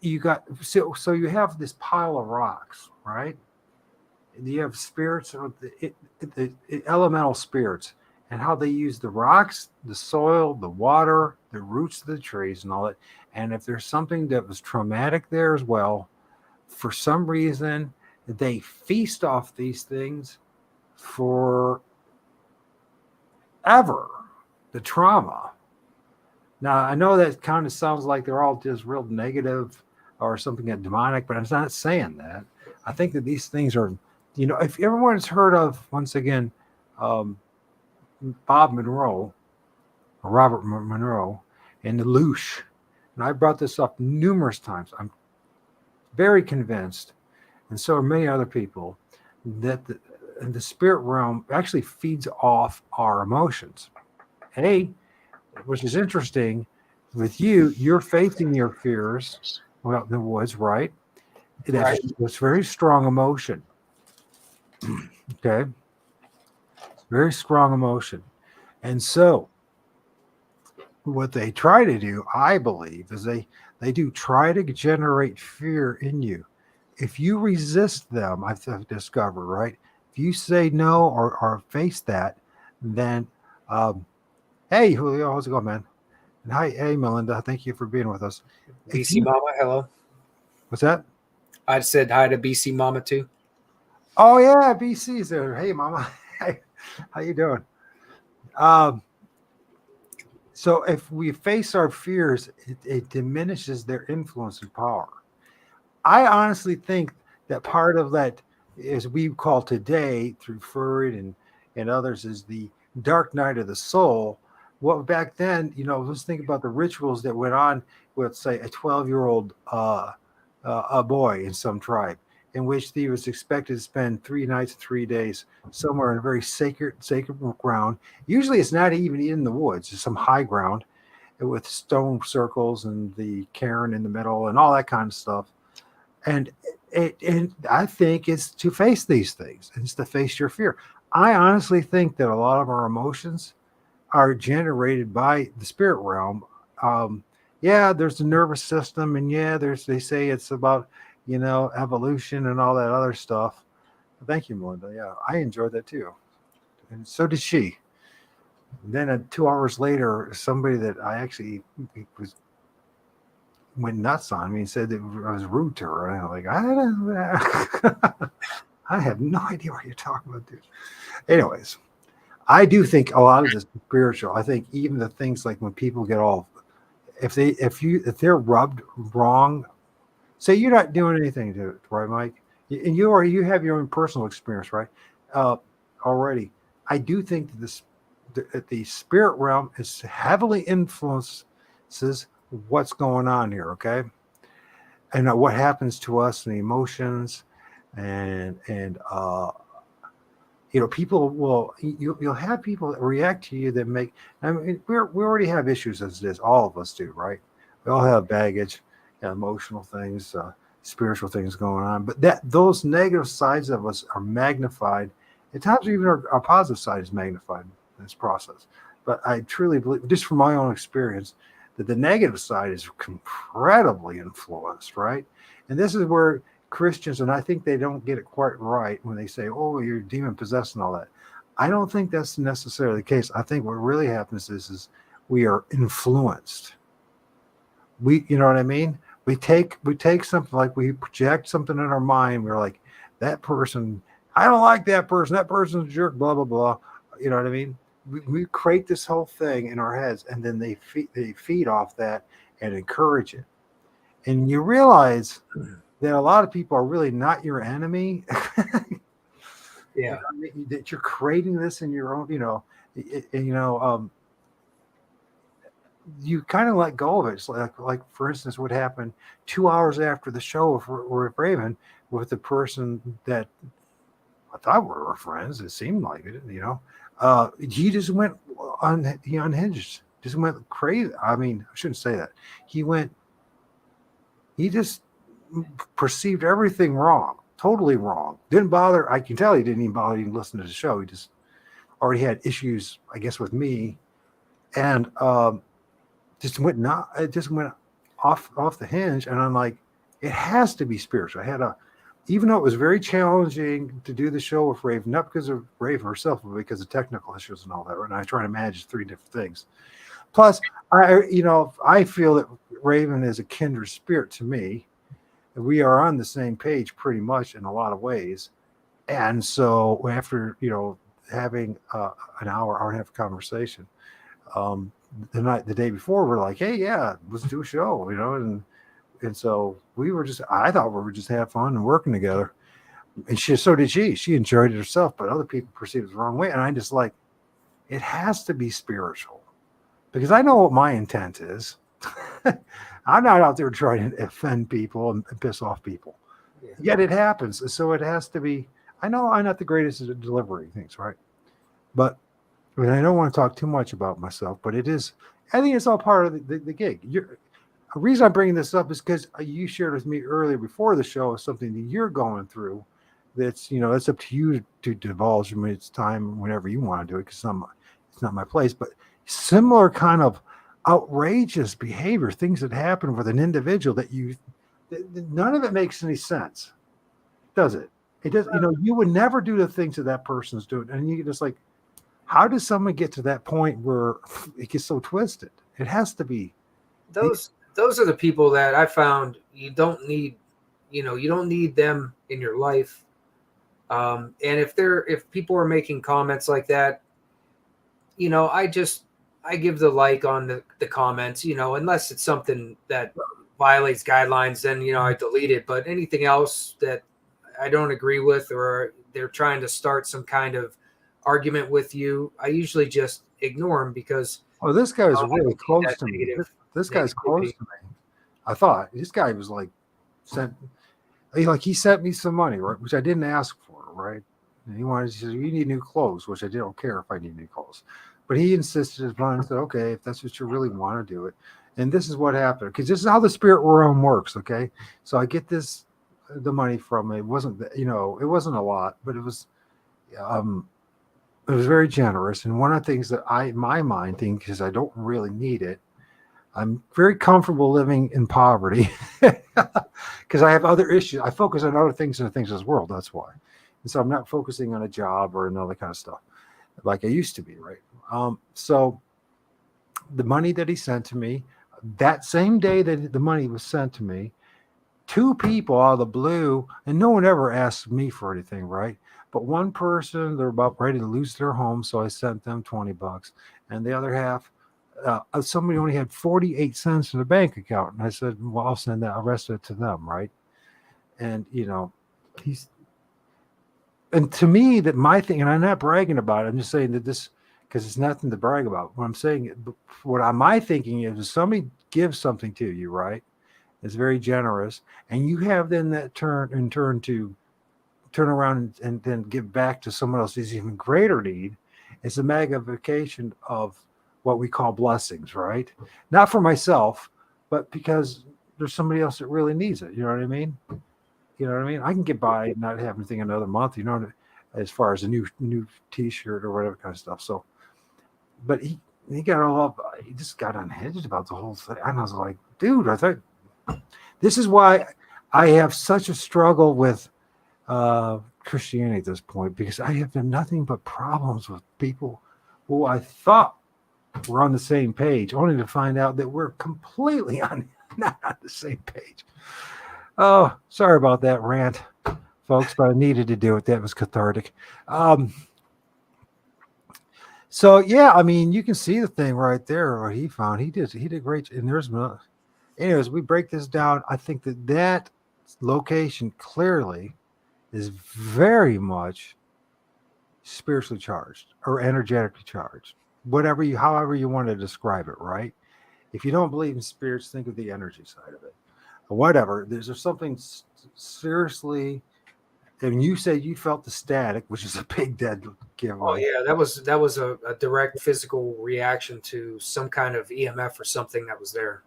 So you have this pile of rocks, right? And you have spirits, or the elemental spirits, and how they use the rocks, the soil, the water, the roots of the trees, and all that. And if there's something that was traumatic there as well, for some reason, they feast off these things for ever. The trauma. Now, I know that kind of sounds like they're all just real negative or something that demonic, but I'm not saying that. I think that these things are, if everyone's heard of, once again, Bob Monroe, or Robert Monroe, and the Loosh, and I brought this up numerous times. I'm very convinced, and so are many other people, that the spirit realm actually feeds off our emotions. Which is interesting, with you're facing your fears out in the woods, right? It's very strong emotion. Okay. Very strong emotion. And so what they try to do, I believe, is they do try to generate fear in you. If you resist them, I've discovered, right? If you say no or face that, then hey, Julio, how's it going, man? And hey, Melinda, thank you for being with us. BC Mama, hello. What's that? I said hi to BC Mama too. Oh yeah, BC's there. Hey, Mama. Hey, how you doing? So if we face our fears, it diminishes their influence and power. I honestly think that part of that, as we call today through Freud and others, is the dark night of the soul. Well, back then, let's think about the rituals that went on with, say, a 12-year-old a boy in some tribe, in which he was expected to spend 3 nights, 3 days somewhere in a very sacred ground. Usually it's not even in the woods, it's some high ground with stone circles and the cairn in the middle and all that kind of stuff. And I think it's to face these things. It's to face your fear. I honestly think that a lot of our emotions are generated by the spirit realm. There's the nervous system, and they say it's about evolution and all that other stuff. Thank you, Melinda. Yeah, I enjoyed that too, and so did she. And then 2 hours later, somebody that I actually was went nuts on me and said that I was rude to her. And I'm like, I don't I have no idea what you're talking about, dude. Anyways, I do think a lot of this is spiritual. I think even the things like when people get all, if they're rubbed wrong, say you're not doing anything to it, right, Mike? And you have your own personal experience, right? Already, I do think that the spirit realm is heavily influences what's going on here, okay? And what happens to us and the emotions, and people will, you'll have people that react to you that make. I mean, we already have issues as it is. All of us do, right? We all have baggage, emotional things, spiritual things going on. But those negative sides of us are magnified. At times, even our positive side is magnified in this process. But I truly believe, just from my own experience, that the negative side is incredibly influenced, right? And this is where Christians, and I think they don't get it quite right when they say, oh, you're demon possessed and all that. I don't think that's necessarily the case. I think what really happens is we are influenced. You know what I mean? We take something, like we project something in our mind. We're like, that person, I don't like that person. That person's a jerk, blah, blah, blah. You know what I mean? We create this whole thing in our heads, and then they feed off that and encourage it. And you realize that a lot of people are really not your enemy. Yeah. That you're creating this in your own, you kind of let go of it. It's like for instance, what happened 2 hours after the show with Raven, with the person that I thought we were friends. It seemed like it, he just went he unhinged, just went crazy. I mean, I shouldn't say that. He just perceived everything wrong, totally wrong. Didn't bother. I can tell he didn't even bother to even listen to the show. He just already had issues, I guess, with me, and it just went off the hinge. And I'm like, it has to be spiritual. Even though it was very challenging to do the show with Raven, not because of Raven herself, but because of technical issues and all that. And I try to manage 3 different things. Plus, I feel that Raven is a kindred spirit to me. We are on the same page pretty much in a lot of ways. And so after, having an hour and a half conversation, the day before, we're like, hey, yeah, let's do a show, and so I thought we were just having fun and working together. And so did she. She enjoyed it herself, but other people perceived it the wrong way. And I just like, it has to be spiritual, because I know what my intent is. I'm not out there trying to offend people and piss off people. Yeah. Yet it happens. So it has to be. I know I'm not the greatest at delivering things, right? But I don't want to talk too much about myself, but it is. I think it's all part of the gig. The reason I'm bringing this up is because you shared with me earlier before the show something that you're going through. That's it's up to you to divulge. I mean, it's time whenever you want to do it, because it's not my place. But similar kind of outrageous behavior, things that happen with an individual that none of it makes any sense, does it? It does. You would never do the things that person's doing, and you just like, how does someone get to that point where it gets so twisted? It has to be those are the people that I found you don't need them in your life. And if people are making comments like that, I give the like on the comments, unless it's something that violates guidelines, then, I delete it. But anything else that I don't agree with, or they're trying to start some kind of argument with you, I usually just ignore them, because this guy was really close to me. This guy's close to me. I thought this guy was like he sent me some money, right, which I didn't ask for, right? And he said, you need new clothes, which I don't care if I need new clothes. But he insisted upon it. I said, okay, if that's what you really want to do it. And this is what happened, because this is how the spirit realm works, okay? So I get the money from it. It wasn't, it wasn't a lot, but it was very generous. And one of the things that my mind thinks, because I don't really need it, I'm very comfortable living in poverty because I have other issues. I focus on other things and things in this world. That's why. And so I'm not focusing on a job or another kind of stuff like I used to be, right? So the money that he sent to me, That same day that the money was sent to me, 2 people out of the blue, and no one ever asked me for anything, right? But one person, they're about ready to lose their home, so I sent them $20, and the other half, somebody only had 48 cents in the bank account, and I said, "Well, I'll send that rest of it to them," right? And and to me, that my thing, and I'm not bragging about it. I'm just saying that this, because it's nothing to brag about. What I'm saying, my thinking is, if somebody gives something to you, right? It's very generous, and you have then that turn to turn around and then give back to someone else who's even greater need. It's a magnification of what we call blessings, right? Not for myself, but because there's somebody else that really needs it. You know what I mean? You know what I mean? I can get by and not have anything another month, as far as a new T-shirt or whatever kind of stuff. So, but he got all up. He just got unhinged about the whole thing. And I was like, dude, I thought this is why I have such a struggle with Christianity at this point, because I have done nothing but problems with people who I thought were on the same page, only to find out that we're completely not on the same page. Oh, sorry about that rant, folks, but I needed to do it. That was cathartic. So yeah, I mean, you can see the thing right there. What he found, he did great. And anyways, we break this down. I think that location clearly is very much spiritually charged or energetically charged, however you want to describe it, right? If you don't believe in spirits, think of the energy side of it, or whatever. There's something seriously. And you said you felt the static, which is a big dead giveaway. Oh yeah, that was a direct physical reaction to some kind of EMF or something that was there.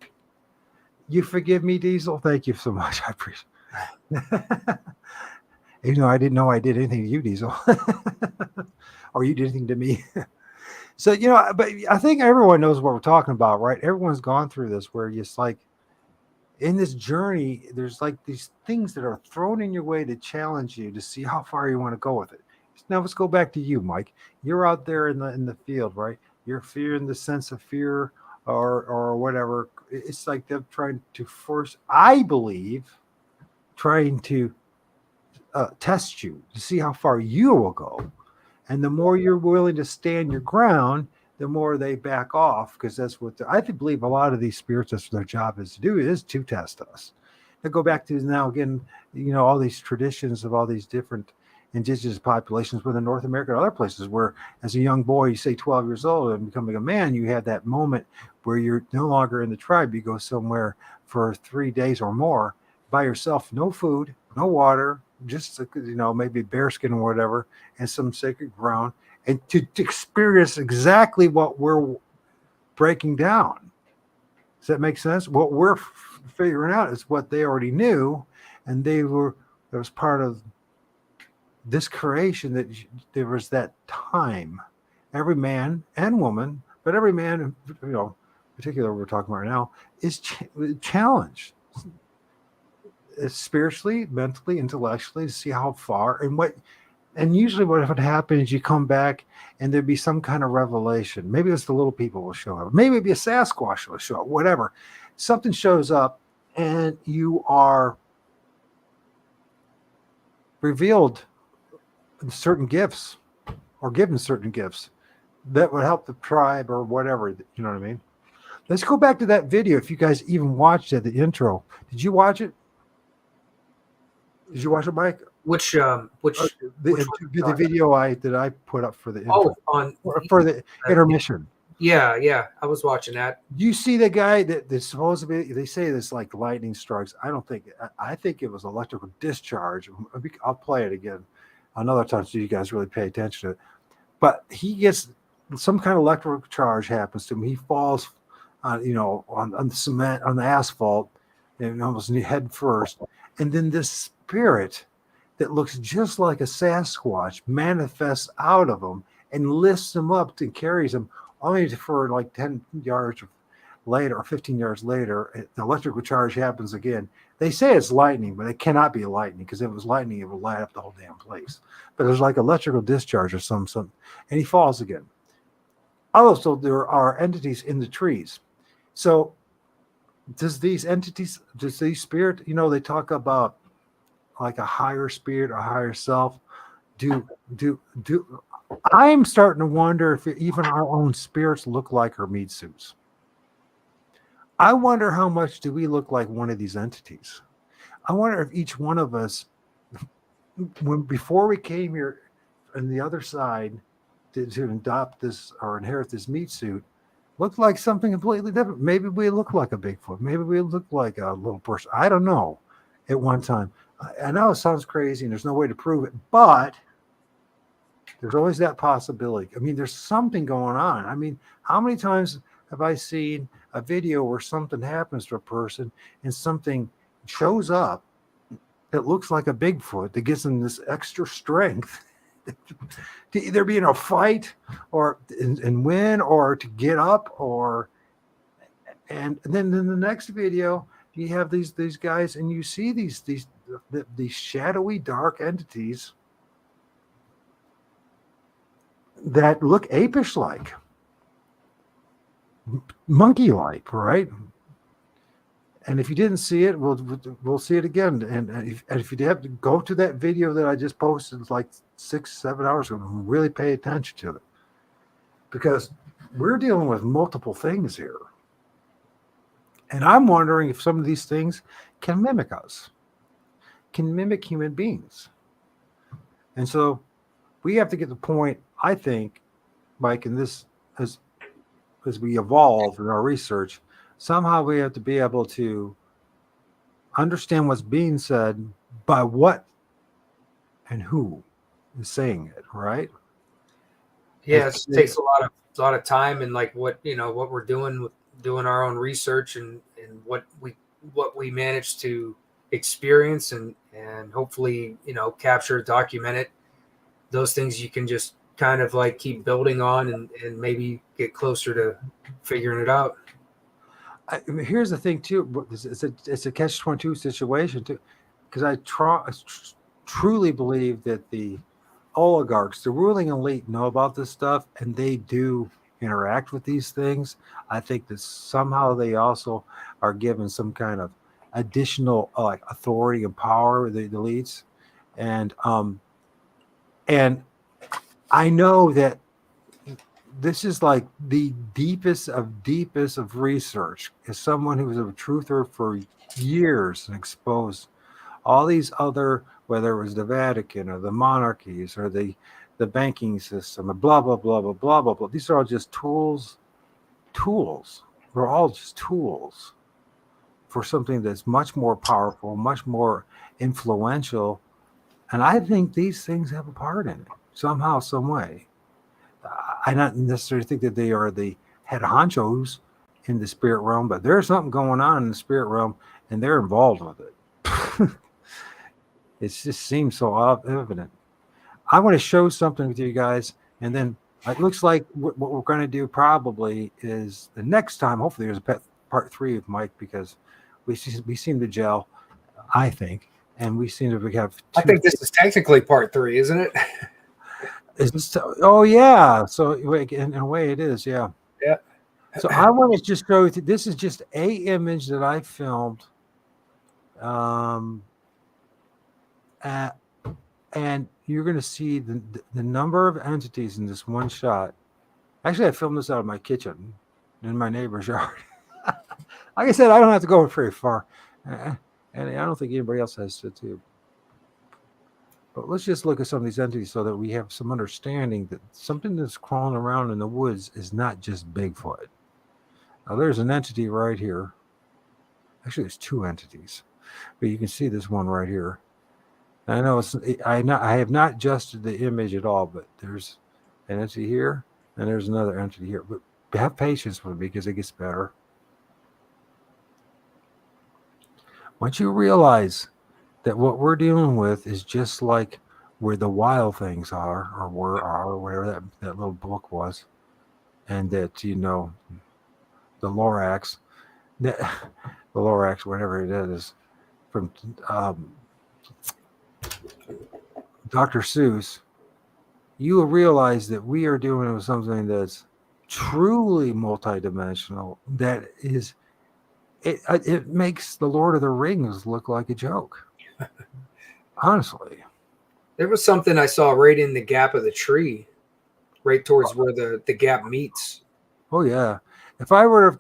You forgive me, Diesel? Thank you so much. I appreciate it. Even though I didn't know I did anything to you, Diesel. Or you did anything to me. So, but I think everyone knows what we're talking about, right? Everyone's gone through this, where it's like, in this journey, there's like these things that are thrown in your way to challenge you to see how far you want to go with it. Now let's go back to you, Mike. You're out there in the field, right? You're fearing the sense of fear or whatever. It's like them trying to force, I believe, trying to test you to see how far you will go. And the more you're willing to stand your ground, the more they back off, because that's what I believe a lot of these spirits, that's what their job is to do, is to test us. To go back to now again, all these traditions of all these different indigenous populations within North America and other places, where as a young boy, you say 12 years old and becoming a man, you have that moment where you're no longer in the tribe. You go somewhere for 3 days or more by yourself, no food, no water, just maybe bearskin or whatever, and some sacred ground, and to experience exactly what we're breaking down. Does that make sense? What we're figuring out is what they already knew, and that was part of this creation, that there was that time. Every man and woman, but every man, particularly we're talking about right now, is challenged. Spiritually, mentally, intellectually, to see how far and usually what would happen is you come back and there'd be some kind of revelation. Maybe it's the little people will show up. Maybe it'd be a Sasquatch will show up, whatever. Something shows up and you are revealed certain gifts or given certain gifts that would help the tribe or whatever. You know what I mean? Let's go back to that video. If you guys even watched it, the intro. Did you watch it? Did you watch it, Mike? Which the video that I put up for the intro, for the intermission. Yeah, I was watching that. You see the guy that's supposed to be, they say this like lightning strikes. I think it was electrical discharge. I'll play it again another time so you guys really pay attention to it. But he gets some kind of electrical charge happens to him. He falls on the cement, on the asphalt, and almost head first. And then this spirit that looks just like a Sasquatch manifests out of him and lifts him up and carries him, only for like 10 yards later or 15 yards later, the electrical charge happens again. They say it's lightning, but it cannot be lightning, because if it was lightning, it would light up the whole damn place. But there's like electrical discharge or something, and he falls again. Also, there are entities in the trees. So does these entities, does these spirit, they talk about like a higher spirit, a higher self. Do I'm starting to wonder if even our own spirits look like our meat suits. I wonder how much do we look like one of these entities. I wonder if each one of us, before we came here on the other side to adopt this or inherit this meat suit, looked like something completely different. Maybe we look like a Bigfoot. Maybe we look like a little person. I don't know. At one time, I know it sounds crazy and there's no way to prove it, but there's always that possibility. I mean, there's something going on. I mean, how many times have I seen a video where something happens to a person and something shows up that looks like a Bigfoot that gives them this extra strength to either be in a fight or and win, or to get up, and then in the next video you have these guys and you see these shadowy dark entities that look apish like, monkey like, right? And if you didn't see it, we'll see it again. And if you have to go to that video that I just posted like 6-7 hours ago, really pay attention to it, because we're dealing with multiple things here. And I'm wondering if some of these things can mimic us, can mimic human beings. And so we have to get to the point, I think, Mike, in this, as we evolve in our research, somehow we have to be able to understand what's being said by what and who is saying it, right? Yeah, it takes a lot of time, and like what we're doing with doing our own research and what we manage to experience and hopefully capture, document it. Those things you can just kind of like keep building on and maybe get closer to figuring it out. I mean, here's the thing too. It's a catch-22 situation too, because I truly believe that the oligarchs, the ruling elite, know about this stuff and they do interact with these things. I think that somehow they also are given some kind of additional like authority and power, the elites, and I know that this is like the deepest of research. As someone who was a truther for years and exposed all these other, whether it was the Vatican or the monarchies or the banking system, and blah, blah, blah, blah, blah, blah, blah. These are all just tools. We're all just tools for something that's much more powerful, much more influential. And I think these things have a part in it somehow, some way. I not necessarily think that they are the head honchos in the spirit realm, but there's something going on in the spirit realm and they're involved with it. It just seems so evident. I want to show something with you guys, and then it looks like what we're going to do probably is the next time, hopefully there's a part 3 of Mike, because we seem to gel, I think, and we seem to have I think this is technically part 3, isn't it? Is this, oh yeah, so in a way it is, yeah. Yeah. So I want to just show you, this is just a image that I filmed, and you're going to see the number of entities in this one shot. Actually, I filmed this out of my kitchen in my neighbor's yard. Like I said, I don't have to go very far, and I don't think anybody else has to too. But let's just look at some of these entities so that we have some understanding that something that's crawling around in the woods is not just Bigfoot. Now, there's an entity right here. Actually, there's 2 entities, but you can see this one right here. I know I have not adjusted the image at all, but there's an entity here and there's another entity here. But have patience with me because it gets better. Once you realize that what we're dealing with is just like where the wild things are, or or whatever that little book was, and that the Lorax, whatever it is, from Dr. Seuss, you will realize that we are dealing with something that's truly multidimensional, that is it makes the Lord of the Rings look like a joke. Honestly. There was something I saw right in the gap of the tree, right towards where the gap meets. Oh yeah. If I were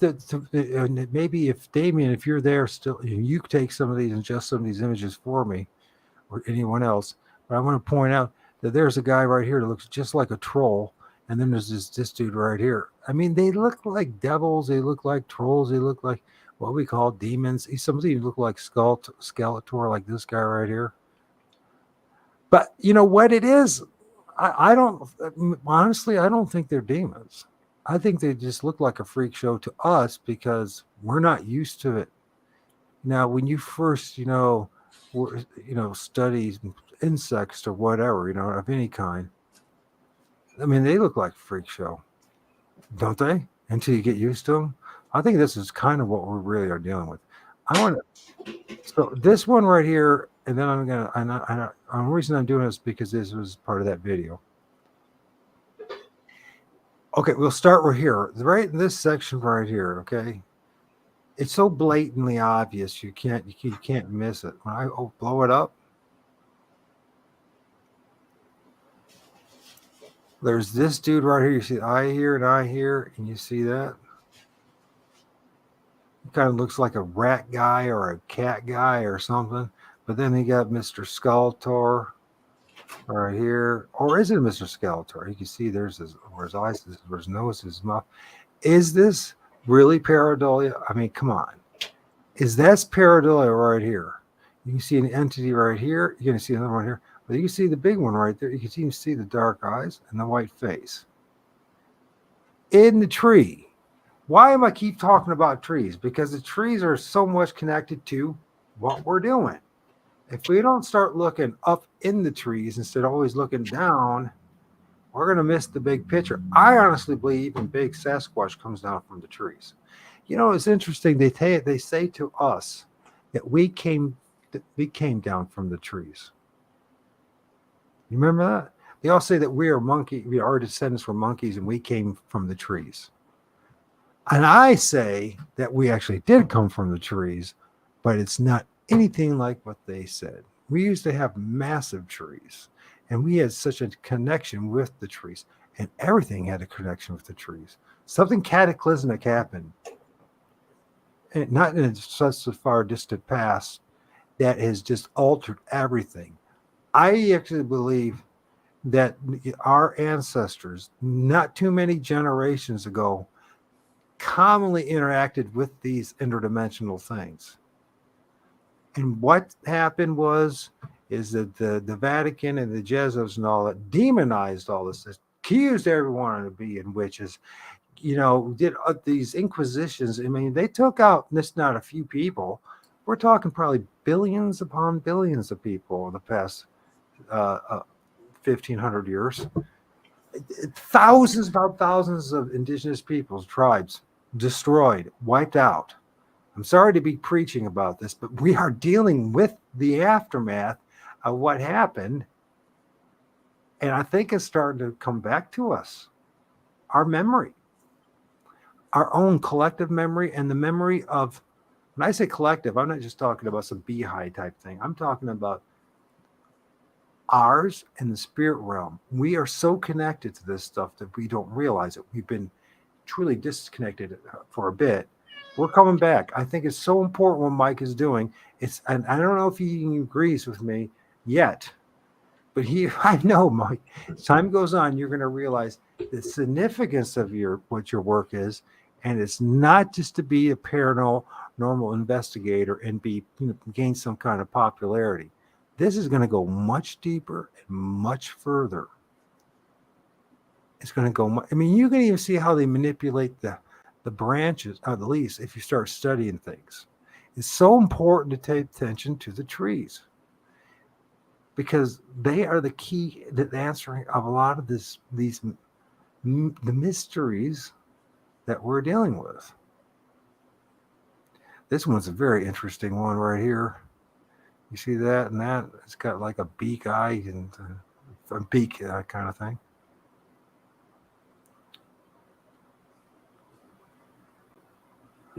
and maybe if Damien, if you're there still, you could take some of these and adjust some of these images for me, or anyone else. But I want to point out that there's a guy right here that looks just like a troll, and then there's this dude right here. I mean, they look like devils, they look like trolls, they look like what we call demons. Some of these look like Skeletor, like this guy right here. But you know what it is? I don't honestly, I don't think they're demons. I think they just look like a freak show to us because we're not used to it. Now, when you first, study insects or whatever, of any kind, I mean, they look like a freak show, don't they? Until you get used to them. I think this is kind of what we really are dealing with. So this one right here, and then the reason I'm doing this because this was part of that video. Okay, we'll start right here, right in this section right here. Okay, it's so blatantly obvious you can't miss it. When I blow it up, there's this dude right here. You see eye here and eye here, and you see that. It kind of looks like a rat guy or a cat guy or something. But then he got Mr. Skeletor right here. Or is it Mr. Skeletor? You can see there's where his eyes, where his nose, his mouth. Is this really pareidolia? I mean, come on. That's pareidolia right here? You can see an entity right here. You're going to see another one here. But you can see the big one right there. You can even see the dark eyes and the white face. In the tree. Why am I keep talking about trees? Because the trees are so much connected to what we're doing. If we don't start looking up in the trees instead of always looking down, we're going to miss the big picture. I honestly believe even big Sasquatch comes down from the trees. It's interesting. They say to us that we came down from the trees. You remember that? They all say that our descendants were monkeys and we came from the trees. And I say that we actually did come from the trees, but it's not anything like what they said. We used to have massive trees, and we had such a connection with the trees, and everything had a connection with the trees. Something cataclysmic happened, and not in such a far distant past, that has just altered everything. I actually believe that our ancestors, not too many generations ago, commonly interacted with these interdimensional things. And what happened is that the Vatican and the Jesuits and all that demonized all this, accused everyone of being witches, did these inquisitions. I mean, they took out this not a few people. We're talking probably billions upon billions of people in the past 1,500 years. Thousands upon thousands of indigenous peoples, tribes, destroyed, wiped out. I'm sorry to be preaching about this, but we are dealing with the aftermath of what happened. And I think it's starting to come back to us. Our memory, our own collective memory, and the memory of, when I say collective, I'm not just talking about some beehive type thing. I'm talking about ours and the spirit realm. We are so connected to this stuff that we don't realize it. We've been truly disconnected for a bit. We're coming back. I think it's so important what Mike is doing. And I don't know if he agrees with me yet, but I know, Mike, as time goes on, you're going to realize the significance of what your work is. And it's not just to be a paranormal investigator and gain some kind of popularity. This is going to go much deeper and much further. It's going to go. I mean, you can even see how they manipulate the branches, or the leaves, if you start studying things. It's so important to take attention to the trees because they are the key to the answering of a lot of the mysteries that we're dealing with. This one's a very interesting one right here. You see that and that? It's got like a beak eye and a beak kind of thing.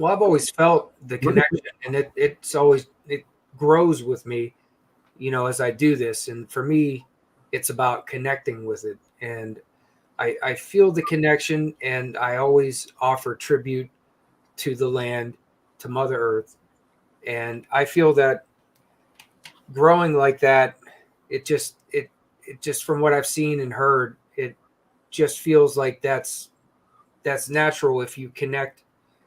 Well, I've always felt the connection, and it grows with me, as I do this. And for me, it's about connecting with it. And I feel the connection, and I always offer tribute to the land, to Mother Earth. And I feel that growing like that, it just from what I've seen and heard, it just feels like that's natural if you connect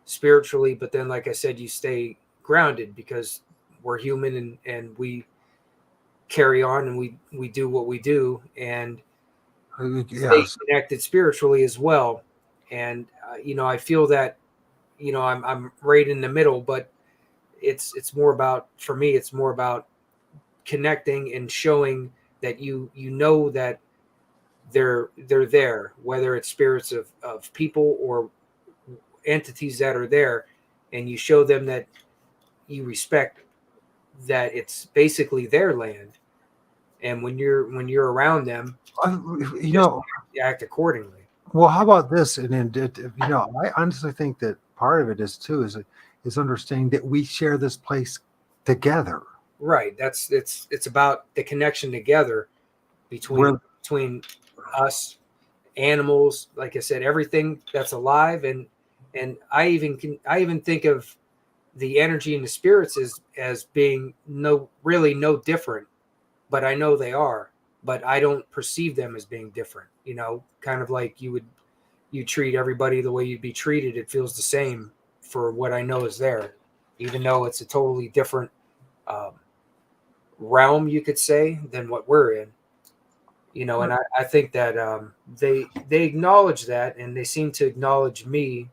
spiritually, but then like I said, you stay grounded because we're human, and we carry on, and we do what we do, and stay connected spiritually as well. And I feel that I'm right in the middle, but it's more about, for me, it's more about connecting and showing that that they're there, whether it's spirits of people or entities that are there, and you show them that you respect that it's basically their land. And when you're around them, act accordingly. Well, how about this? And then, I honestly think that part of it is understanding that we share this place together. Right. It's about the connection together between us, animals, like I said, everything that's alive, and I even think of the energy and the spirits as being really no different, but I know they are, but I don't perceive them as being different. Kind of like you treat everybody the way you'd be treated. It feels the same for what I know is there, even though it's a totally different realm, you could say, than what we're in. And I think that they acknowledge that, and they seem to acknowledge me.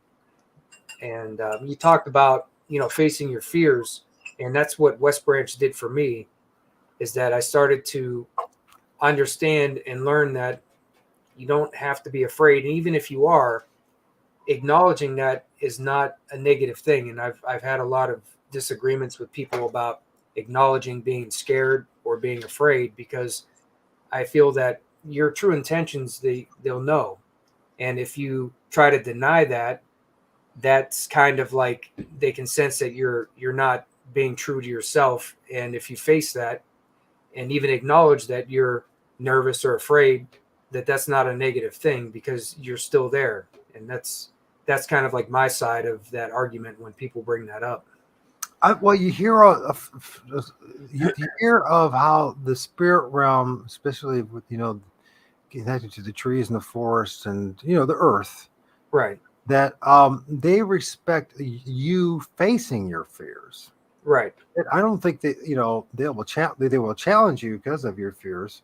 And you talked about facing your fears, and that's what West Branch did for me, is that I started to understand and learn that you don't have to be afraid, and even if you are, acknowledging that is not a negative thing. And I've had a lot of disagreements with people about acknowledging being scared or being afraid, because I feel that your true intentions, they'll know. And if you try to deny that, that's kind of like they can sense that you're not being true to yourself. And if you face that and even acknowledge that you're nervous or afraid, that's not a negative thing, because you're still there. And that's kind of like my side of that argument when people bring that up. Well, you hear you hear of how the spirit realm, especially with connected to the trees and the forest and the earth, right? That they respect you facing your fears, right? I don't think that they will challenge you because of your fears.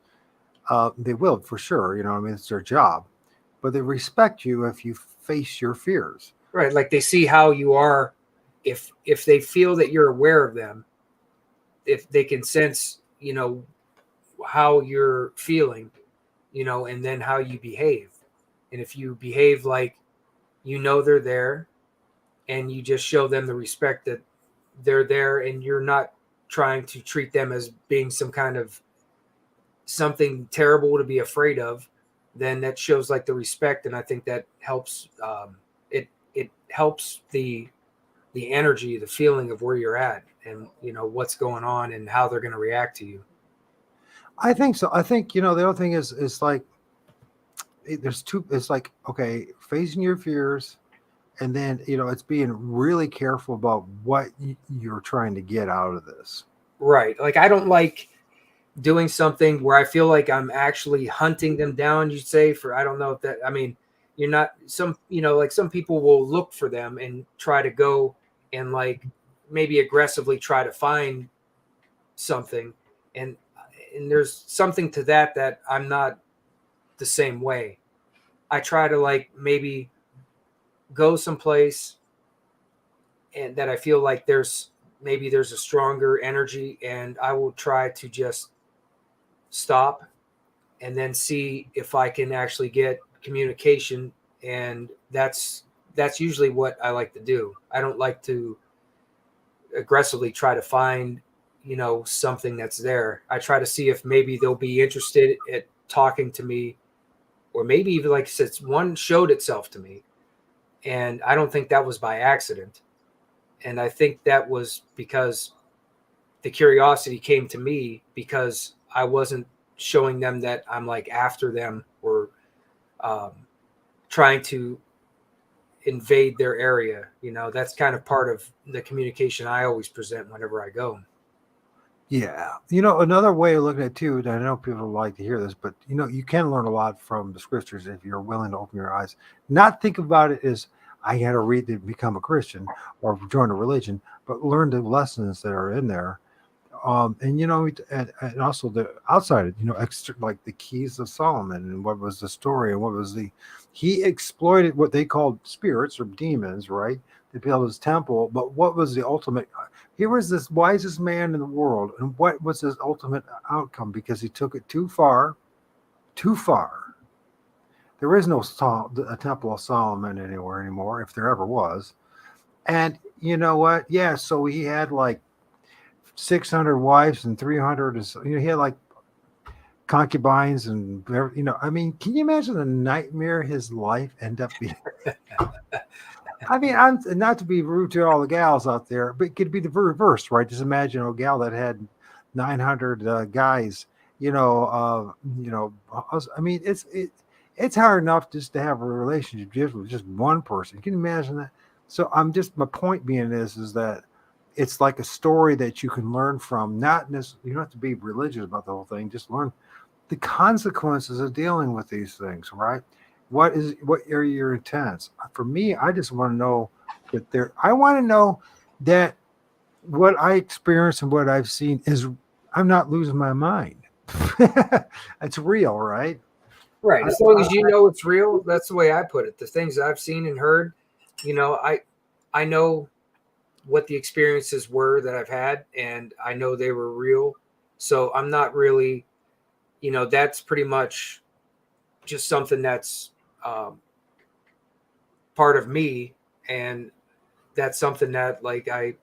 They will, for sure. It's their job, but they respect you if you face your fears. Right, like they see how you are. If they feel that you're aware of them, if they can sense, how you're feeling, and then how you behave. And if you behave like they're there, and you just show them the respect that they're there, and you're not trying to treat them as being some kind of something terrible to be afraid of, then that shows like the respect. And I think that helps. It helps the energy, the feeling of where you're at, and what's going on and how they're going to react to you. I think so. I think the other thing is like there's two. It's like, okay, facing your fears, and then it's being really careful about what you're trying to get out of this. Right. Like I don't like doing something where I feel like I'm actually hunting them down. You say I don't know if that. I mean, you're not like some people will look for them and try to go and like maybe aggressively try to find something, and there's something to that I'm not the same way. I try to like maybe go someplace and that I feel like there's a stronger energy, and I will try to just stop and then see if I can actually get communication. And that's usually what I like to do. I don't like to aggressively try to find something that's there. I try to see if maybe they'll be interested at talking to me, or maybe even, like I said, one showed itself to me, and I don't think that was by accident. And I think that was because the curiosity came to me because I wasn't showing them that I'm like after them or trying to invade their area. You know, that's kind of part of the communication I always present whenever I go. Yeah. You know, another way of looking at it too, and I know people like to hear this, but you know, you can learn a lot from the scriptures if you're willing to open your eyes. Not think about it as I had to read to become a Christian or join a religion, but learn the lessons that are in there. And you know, and also the outside, you know, extra like the keys of Solomon and what was the story and what was he exploited what they called spirits or demons, right? To build his temple, but what was the ultimate? Here was this wisest man in the world, and what was his ultimate outcome? Because he took it too far, too far. There is no a Temple of Solomon anywhere anymore, if there ever was. And you know what? Yeah, so he had like 600 wives and 300 you know, he had like concubines and you know, I mean, can you imagine the nightmare his life ended up being? I mean, I'm not to be rude to all the gals out there, but it could be the reverse, right? Just imagine a gal that had 900 guys, you know, I mean, it's hard enough just to have a relationship just with just one person. Can you imagine that? So my point being is that it's like a story that you can learn from. Not necessarily, you don't have to be religious about the whole thing. Just learn the consequences of dealing with these things, right? What are your intents? For me, I just want to know that I want to know that what I experience and what I've seen is I'm not losing my mind. It's real, right? Right. As long as you know it's real, that's the way I put it. The things I've seen and heard, you know, I know what the experiences were that I've had, and I know they were real. So I'm not really, you know, that's pretty much just something that's part of me, and that's something that like I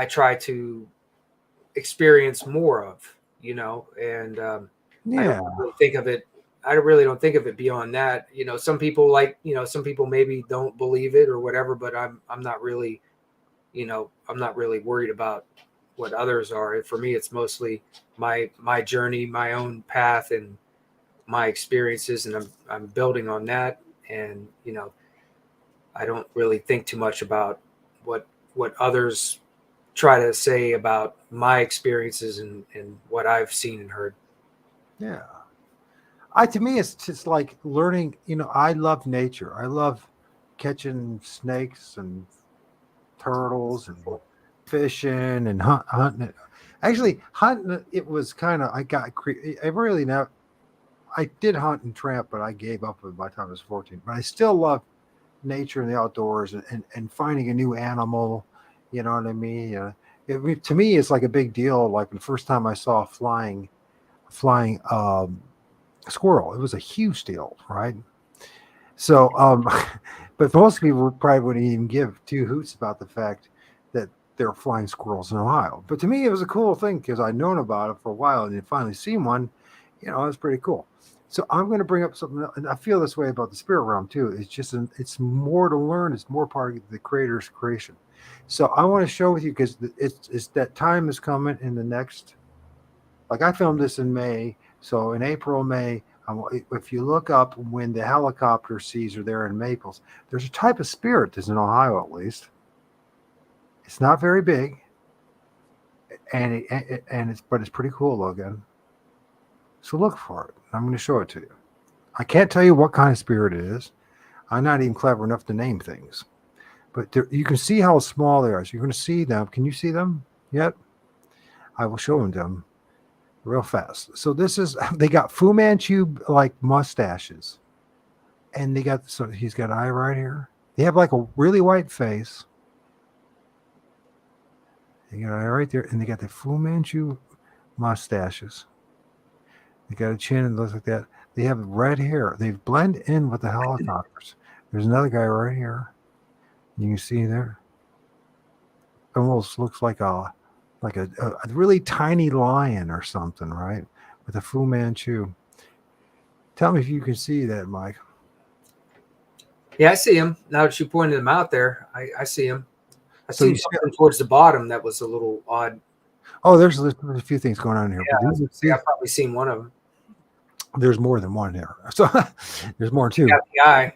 try to experience more of, you know, and I Yeah. don't really think of it. I really don't think of it beyond that. You know, some people some people maybe don't believe it or whatever, but I'm not really, you know, I'm not really worried about what others are. For me, it's mostly my journey, my own path, and my experiences, and I'm building on that. And you know, I don't really think too much about what others try to say about my experiences and what I've seen and heard. Yeah. To me, it's just like learning, you know, I love nature. I love catching snakes and turtles and fishing and hunting. Actually, hunting, it was kind of, I really now, I did hunt and tramp, but I gave up by the time I was 14. But I still love nature and the outdoors and finding a new animal. You know what I mean? To me, it's like a big deal. Like the first time I saw a flying squirrel, it was a huge deal, right? So, but most people probably wouldn't even give two hoots about the fact that there are flying squirrels in Ohio. But to me, it was a cool thing because I'd known about it for a while and then finally seen one. You know, it was pretty cool. So I'm going to bring up something, and I feel this way about the spirit realm too. It's just, it's more to learn. It's more part of the creator's creation. So I want to share with you because it's that time is coming in the next. Like I filmed this in May, so in April, May. If you look up when the helicopter seas are there in Maples, there's a type of spirit that's in Ohio at least. It's not very big, and it's pretty cool looking. So look for it. I'm going to show it to you. I can't tell you what kind of spirit it is. I'm not even clever enough to name things. But you can see how small they are. So you're going to see them. Can you see them yet? I will show them real fast. So they got Fu Manchu like mustaches. And he's got an eye right here. They have like a really white face. They got an eye right there. And they got the Fu Manchu mustaches. They got a chin and looks like that. They have red hair. They blend in with the helicopters. There's another guy right here. You can see there. Almost looks like a really tiny lion or something, right? With a Fu Manchu. Tell me if you can see that, Mike. Yeah, I see him. Now that you pointed him out there, I see him. I So seen you see, something towards the bottom that was a little odd. oh, there's a few things going on here, Yeah, but I've probably seen one of them. there's more than one here. So there's more too. Got the eye.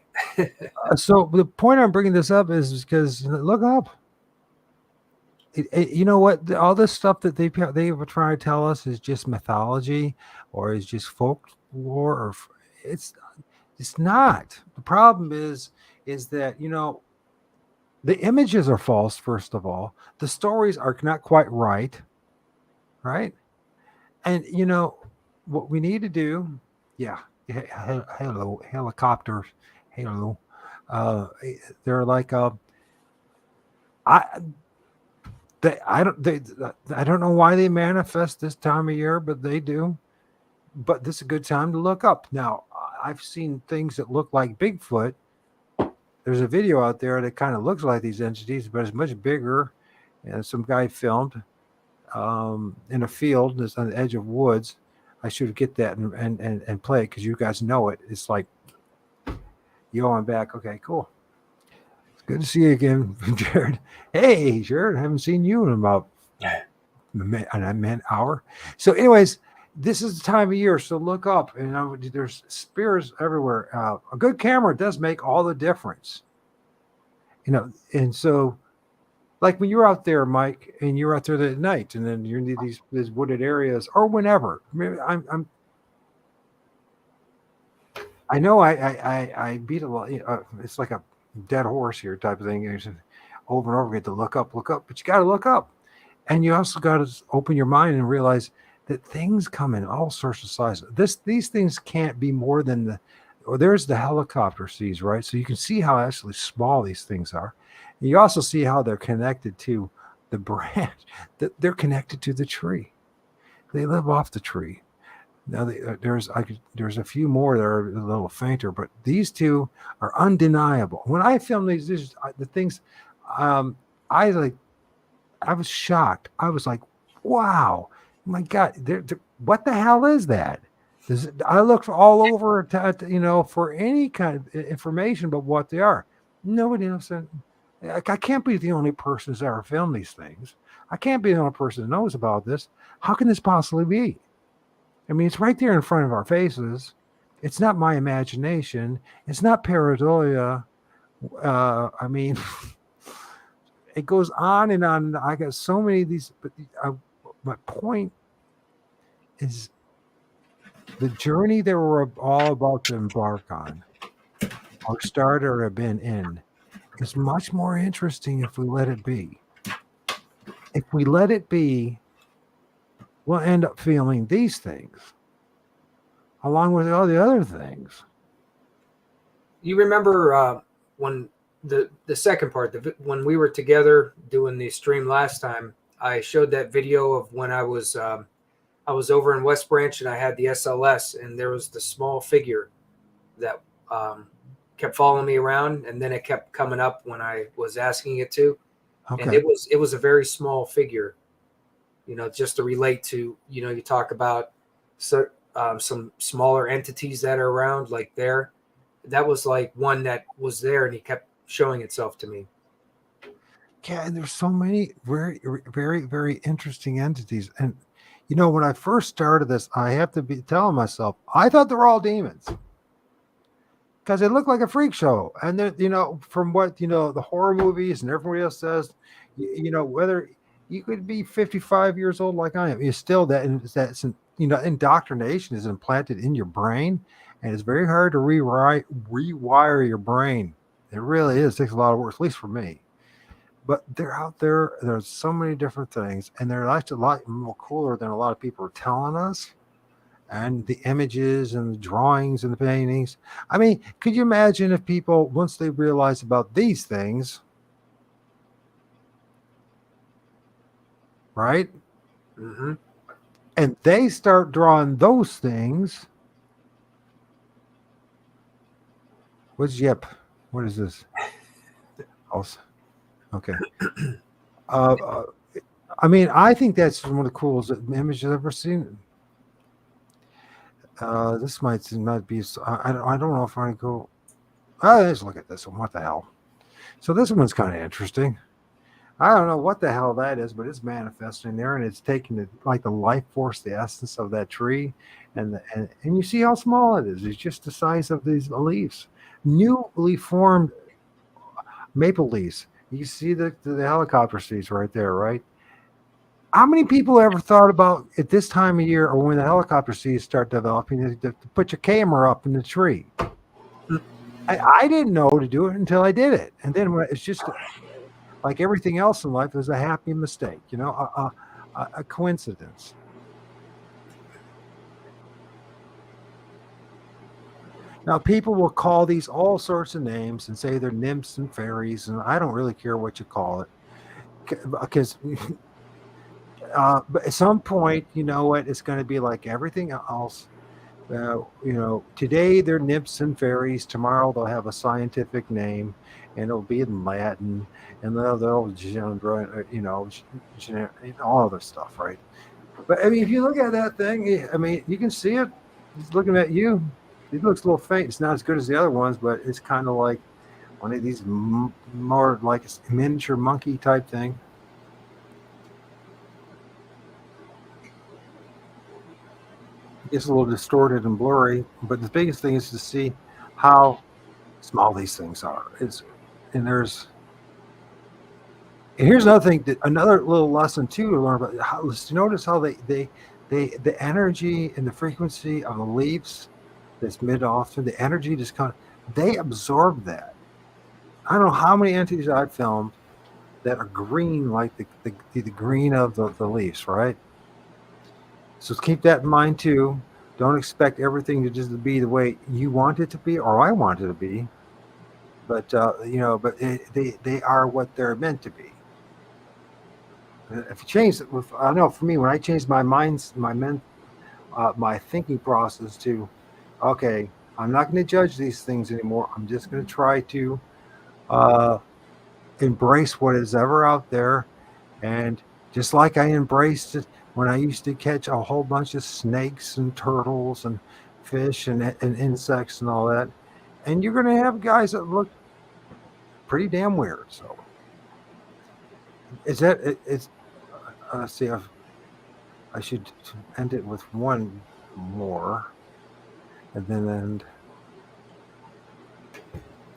So the point I'm bringing this up is because look up. You know what? All this stuff that they were trying to tell us is just mythology, or is just folklore, or it's not. The problem is that the images are false. First of all, the stories are not quite right, and what we need to do. Yeah, hello helicopters, hello. They're like I I don't know why they manifest this time of year, but they do. But this is a good time to look up. Now, I've seen things that look like Bigfoot. There's a video out there that kind of looks like these entities, but it's much bigger. And some guy filmed in a field that's on the edge of woods. I should get that and play it because you guys know it. It's like, yo, I'm back. Okay, cool. Good to see you again, Jared. Hey, Jared, I haven't seen you in about an hour. So, anyways, this is the time of year, so look up. There's spirits everywhere. A good camera does make all the difference. And so, like when you're out there, Mike, and you're out there at night, and then you're in these wooded areas, or whenever. I know I beat a lot. It's like a dead horse here type of thing. Over and over again to look up, but you got to look up, and you also got to open your mind and realize that things come in all sorts of sizes. These things can't be more than there's the helicopter seas, right? So you can see how actually small these things are. And you also see how they're connected to the branch, that they're connected to the tree. They live off the tree. Now there's a few more that are a little fainter, but these two are undeniable. When I film these the things, I was shocked. I was like, wow, my God, what the hell is that? I looked all over for any kind of information about what they are. Nobody else said. I can't be the only person who's ever filmed these things. I can't be the only person who knows about this. How can this possibly be? I mean, it's right there in front of our faces. It's not my imagination. It's not pareidolia. I mean, it goes on and on. I got so many of these, but my point is the journey that we're all about to embark on, or start or have been in, is much more interesting if we let it be. If we let it be, we'll end up feeling these things along with all the other things. You remember when the second part, when we were together doing the stream last time, I showed that video of when I was over in West Branch and I had the SLS, and there was the small figure that kept following me around, and then it kept coming up when I was asking it to. Okay. And it was a very small figure, just to relate to, you talk about some smaller entities that are around, like there. That was like one that was there, and he kept showing itself to me. Yeah, and there's so many very, very, very interesting entities. And when I first started this, I have to be telling myself, I thought they were all demons because it looked like a freak show. And then, from what the horror movies and everybody else says, whether you could be 55 years old like I am, it's still that indoctrination is implanted in your brain, and it's very hard to rewire your brain. It really is. It takes a lot of work, at least for me. But they're out there. There's so many different things, and they're actually a lot more cooler than a lot of people are telling us. And the images and the drawings and the paintings. I mean, could you imagine if people, once they realize about these things, right? Mm-hmm. And they start drawing those things. What's yep? What is this? Also, okay. I mean, I think that's one of the coolest images I've ever seen. This might be. I don't know if I go. Let's look at this one. What the hell? So this one's kind of interesting. I don't know what the hell that is, but it's manifesting there, and it's taking the life force, the essence of that tree, and you see how small it is. It's just the size of these leaves, newly formed maple leaves. You see the helicopter seeds right there, right? How many people ever thought about at this time of year or when the helicopter seeds start developing to put your camera up in the tree? I didn't know to do it until I did it, and then it's just like everything else in life, it was a happy mistake, a coincidence. Now, people will call these all sorts of names and say they're nymphs and fairies, and I don't really care what you call it, because but at some point, you know what, it's going to be like everything else. Today they're nymphs and fairies. Tomorrow they'll have a scientific name, and it'll be in Latin, and they'll all other stuff, right? But I mean, if you look at that thing, I mean, you can see it. It's looking at you. It looks a little faint. It's not as good as the other ones, but it's kind of like one of these more like a miniature monkey type thing. It's a little distorted and blurry, but the biggest thing is to see how small these things are. And here's another thing, another little lesson too to learn about. Notice how the energy and the frequency of the leaves that's mid off, the energy just they absorb that. I don't know how many entities I've filmed that are green, like the green of the leaves, right? So keep that in mind too. Don't expect everything to just be the way you want it to be or I want it to be. But they are what they're meant to be. If you change it, I know for me, when I changed my thinking process to, okay, I'm not going to judge these things anymore. I'm just going to try to embrace what is ever out there, and just like I embraced it when I used to catch a whole bunch of snakes and turtles and fish and insects and all that. And you're going to have guys that look pretty damn weird. So let's see if I should end it with one more and then end.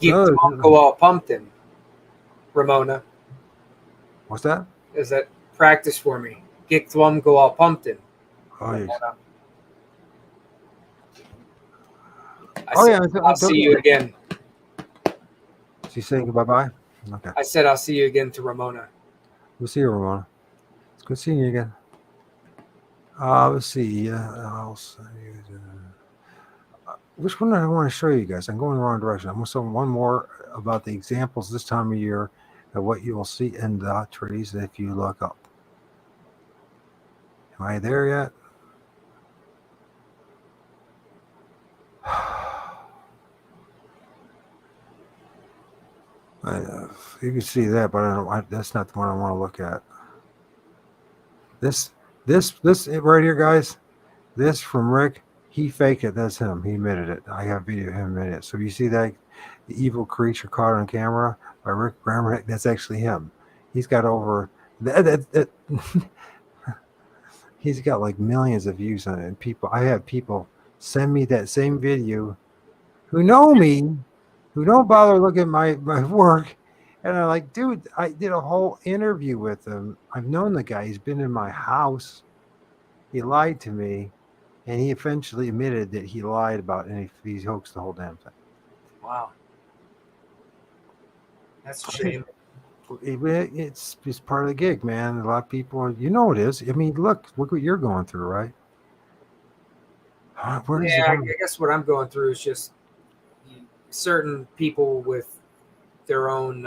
Go all pumpkin, Ramona. What's that? Is that practice for me? Get thwum go all pumpkin. Oh, yes. I'll see you again. She's saying bye-bye? Okay. I said I'll see you again to Ramona. We'll see you, Ramona. It's good seeing you again. Let's see. Which one do I want to show you guys? I'm going in the wrong direction. I'm going to show one more about the examples this time of year of what you will see in the trees if you look up. Am I there yet? You can see that, but I don't. That's not the one I want to look at. This right here, guys. This from Rick. He faked it. That's him. He admitted it. I have video of him admitting it. So you see that the evil creature caught on camera by Rick Brammer? That's actually him. He's got over that. He's got like millions of views on it. And I have people send me that same video who know me, who don't bother looking at my work. And I'm like, dude, I did a whole interview with him. I've known the guy. He's been in my house. He lied to me. And he eventually admitted that he lied about any he hoaxed the whole damn thing. Wow. That's a shame. It's part of the gig, man. A lot of people, it is. I mean, look what you're going through, right? I guess what I'm going through is just certain people with their own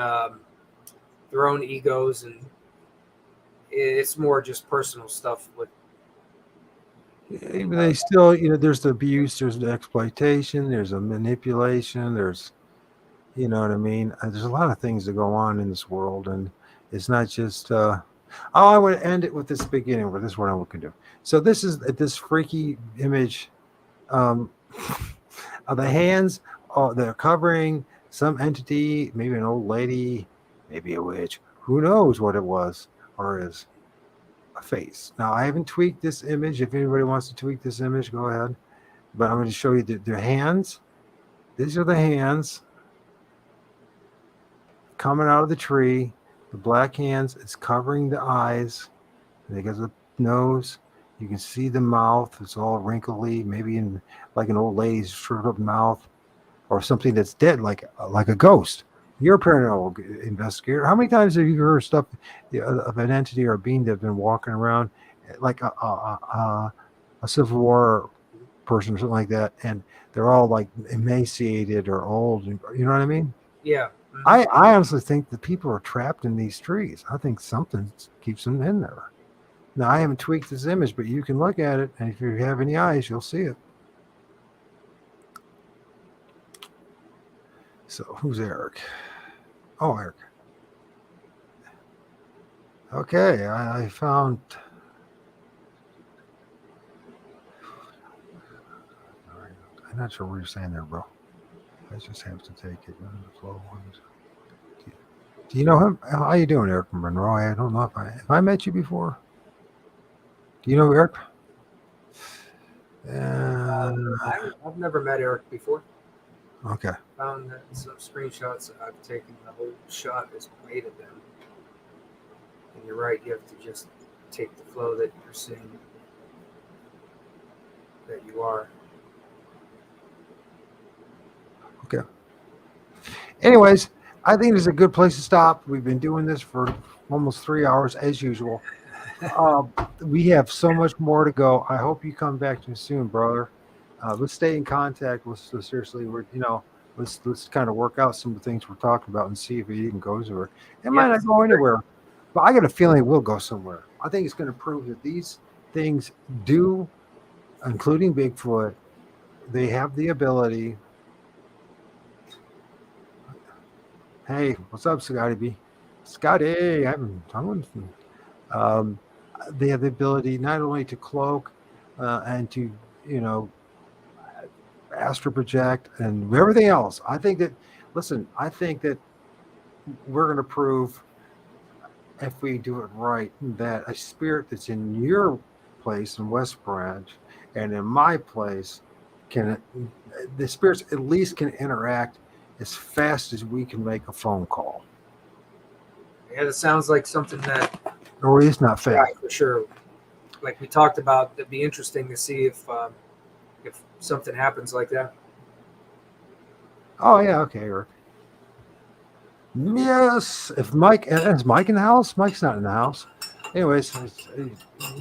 egos, and it's more just personal stuff with. They still, there's the abuse, there's the exploitation, there's a manipulation, there's, you know what I mean? There's a lot of things that go on in this world, and it's not just. I would end it with this beginning, where this is what I'm looking to do. So this is this freaky image of the hands. They're covering some entity, maybe an old lady, maybe a witch. who knows what it was or is. A face. Now, I haven't tweaked this image. If anybody wants to tweak this image, go ahead. But I'm going to show you their hands. These are the hands coming out of the tree. The black hands. It's covering the eyes. They got the nose. You can see the mouth. It's all wrinkly, maybe in like an old lady's shriveled up mouth, or something that's dead, like a ghost. You're a paranormal investigator. How many times have you heard stuff of an entity or a being that's been walking around like a Civil War person or something like that, and they're all like emaciated or old? You know what I mean? Yeah. I honestly think that people are trapped in these trees. I think something keeps them in there. Now, I haven't tweaked this image, but you can look at it, and if you have any eyes, you'll see it. So, who's Eric? Oh, Eric. Okay, I found. All right, I'm not sure what you're saying there, bro. I just have to take it. The flow ones. Do you know him? How you doing, Eric Monroe? I don't know if I met you before. Do you know Eric? I've never met Eric before. Okay. Found that some screenshots I've taken. The whole shot is made of them. And you're right. You have to just take the flow that you're seeing. That you are. Okay. Anyways, I think it's a good place to stop. We've been doing this for almost 3 hours as usual. We have so much more to go. I hope you come back to me soon, brother. Let's stay in contact. Seriously, let's kind of work out some of the things we're talking about and see if it even goes anywhere. It might not go anywhere, but I got a feeling it will go somewhere. I think it's going to prove that these things do, including Bigfoot, they have the ability. Hey, what's up, Scotty B? Scotty, they have the ability not only to cloak and to, astral project and everything else. I think that we're going to prove, if we do it right, that a spirit that's in your place in West Branch and in my place the spirits at least can interact as fast as we can make a phone call. Yeah, that sounds like something that. Or it's not fast. Yeah, for sure. Like we talked about, it'd be interesting to see if something happens like that. Oh yeah, okay, Eric. Yes, if Mike is Mike in the house? Mike's not in the house. Anyways,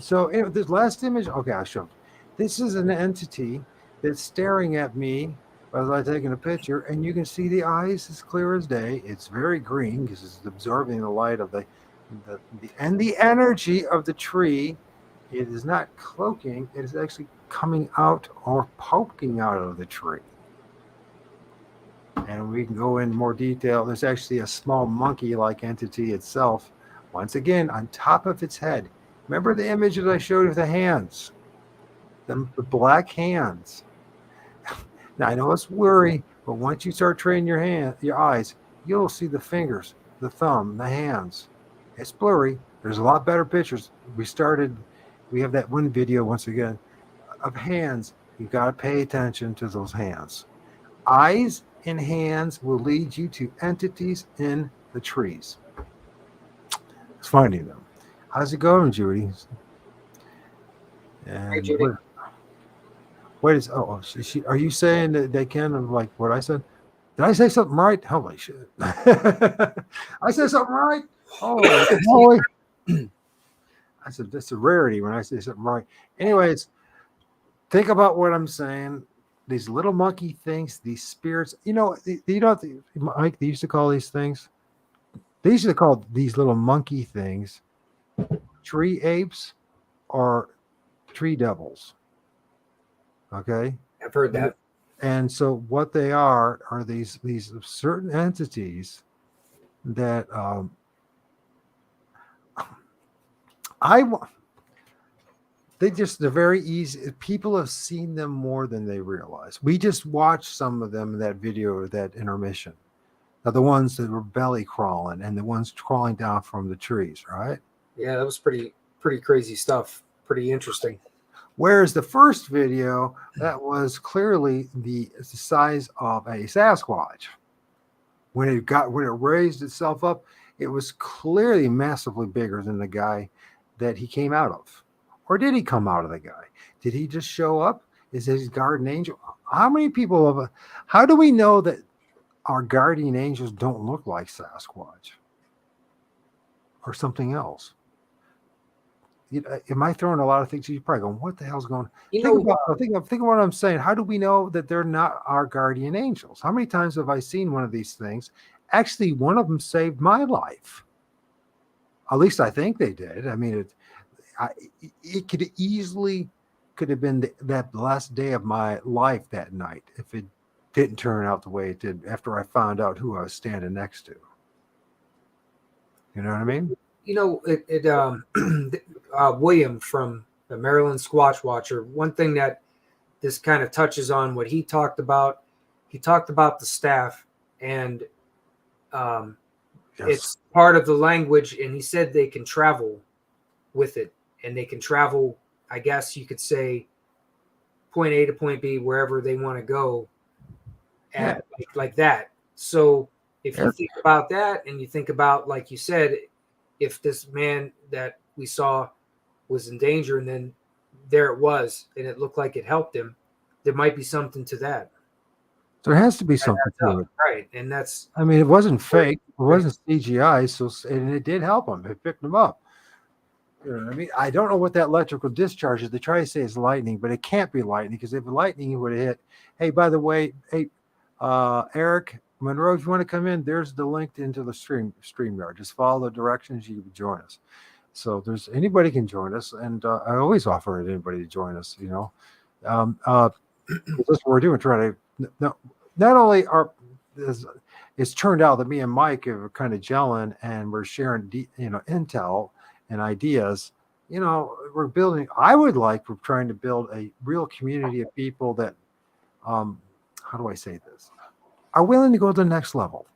so this last image. Okay, I'll show. This is an entity that's staring at me as I'm taking a picture, and you can see the eyes as clear as day. It's very green because it's absorbing the light of the energy of the tree. It is not cloaking. It is actually coming out or poking out of the tree. And we can go in more detail. There's actually a small monkey-like entity itself, once again, on top of its head. Remember the image that I showed of the hands? The black hands. Now, I know it's blurry, but once you start training your eyes, you'll see the fingers, the thumb, the hands. It's blurry. There's a lot better pictures. We have that one video, once again, of hands. You've got to pay attention to those hands. Eyes and hands will lead you to entities in the trees. It's finding them. How's it going, Judy? And hey, Judy. Are you saying that they can, like what I said? Did I say something right? Holy shit. I said something right? Oh, holy. I said, that's a rarity when I say something right. Anyways, think about what I'm saying. These little monkey things, these spirits, Mike, they used to call these things. They used to call these little monkey things tree apes or tree devils. Okay. I've heard that. And so what they are these certain entities that they're very easy. People have seen them more than they realize. We just watched some of them in that video, that intermission. are the ones that were belly crawling and the ones crawling down from the trees, right? Yeah, that was pretty crazy stuff. Pretty interesting. Whereas the first video, that was clearly the size of a Sasquatch. When it raised itself up, it was clearly massively bigger than the guy that he came out of. Or did he come out of the guy? Did he just show up? Is his guardian angel? How many people how do we know that our guardian angels don't look like Sasquatch or something else? Am I throwing a lot of things? You're probably going, what the hell's going on? Think of what I'm saying. How do we know that they're not our guardian angels? How many times have I seen one of these things? Actually, one of them saved my life. At least I think they did. I mean, it could have been that last day of my life that night if it didn't turn out the way it did after I found out who I was standing next to. You know what I mean? William from the Maryland Squatch Watcher, one thing that this kind of touches on what he talked about the staff, and it's part of the language, and he said they can travel with it, and they can travel, I guess you could say, point A to point B, wherever they want to go like that. So if you think about that, and you think about, like you said, if this man that we saw was in danger and then there it was and it looked like it helped him, there might be something to that. There has to be something to it. Right. And that's, I mean, it wasn't fake. It wasn't CGI. And it did help him. It picked him up. You know what I mean? I don't know what that electrical discharge is. They try to say it's lightning, but it can't be lightning, because if lightning, he would have hit. Hey, by the way, Eric Monroe, if you want to come in, there's the link into the StreamYard. Just follow the directions, you can join us. So anybody can join us, and I always offer anybody to join us. That's what we're doing. Trying to not only it's turned out that me and Mike are kind of gelling, and we're sharing intel and ideas. We're trying to build a real community of people that how do I say this, are willing to go to the next level.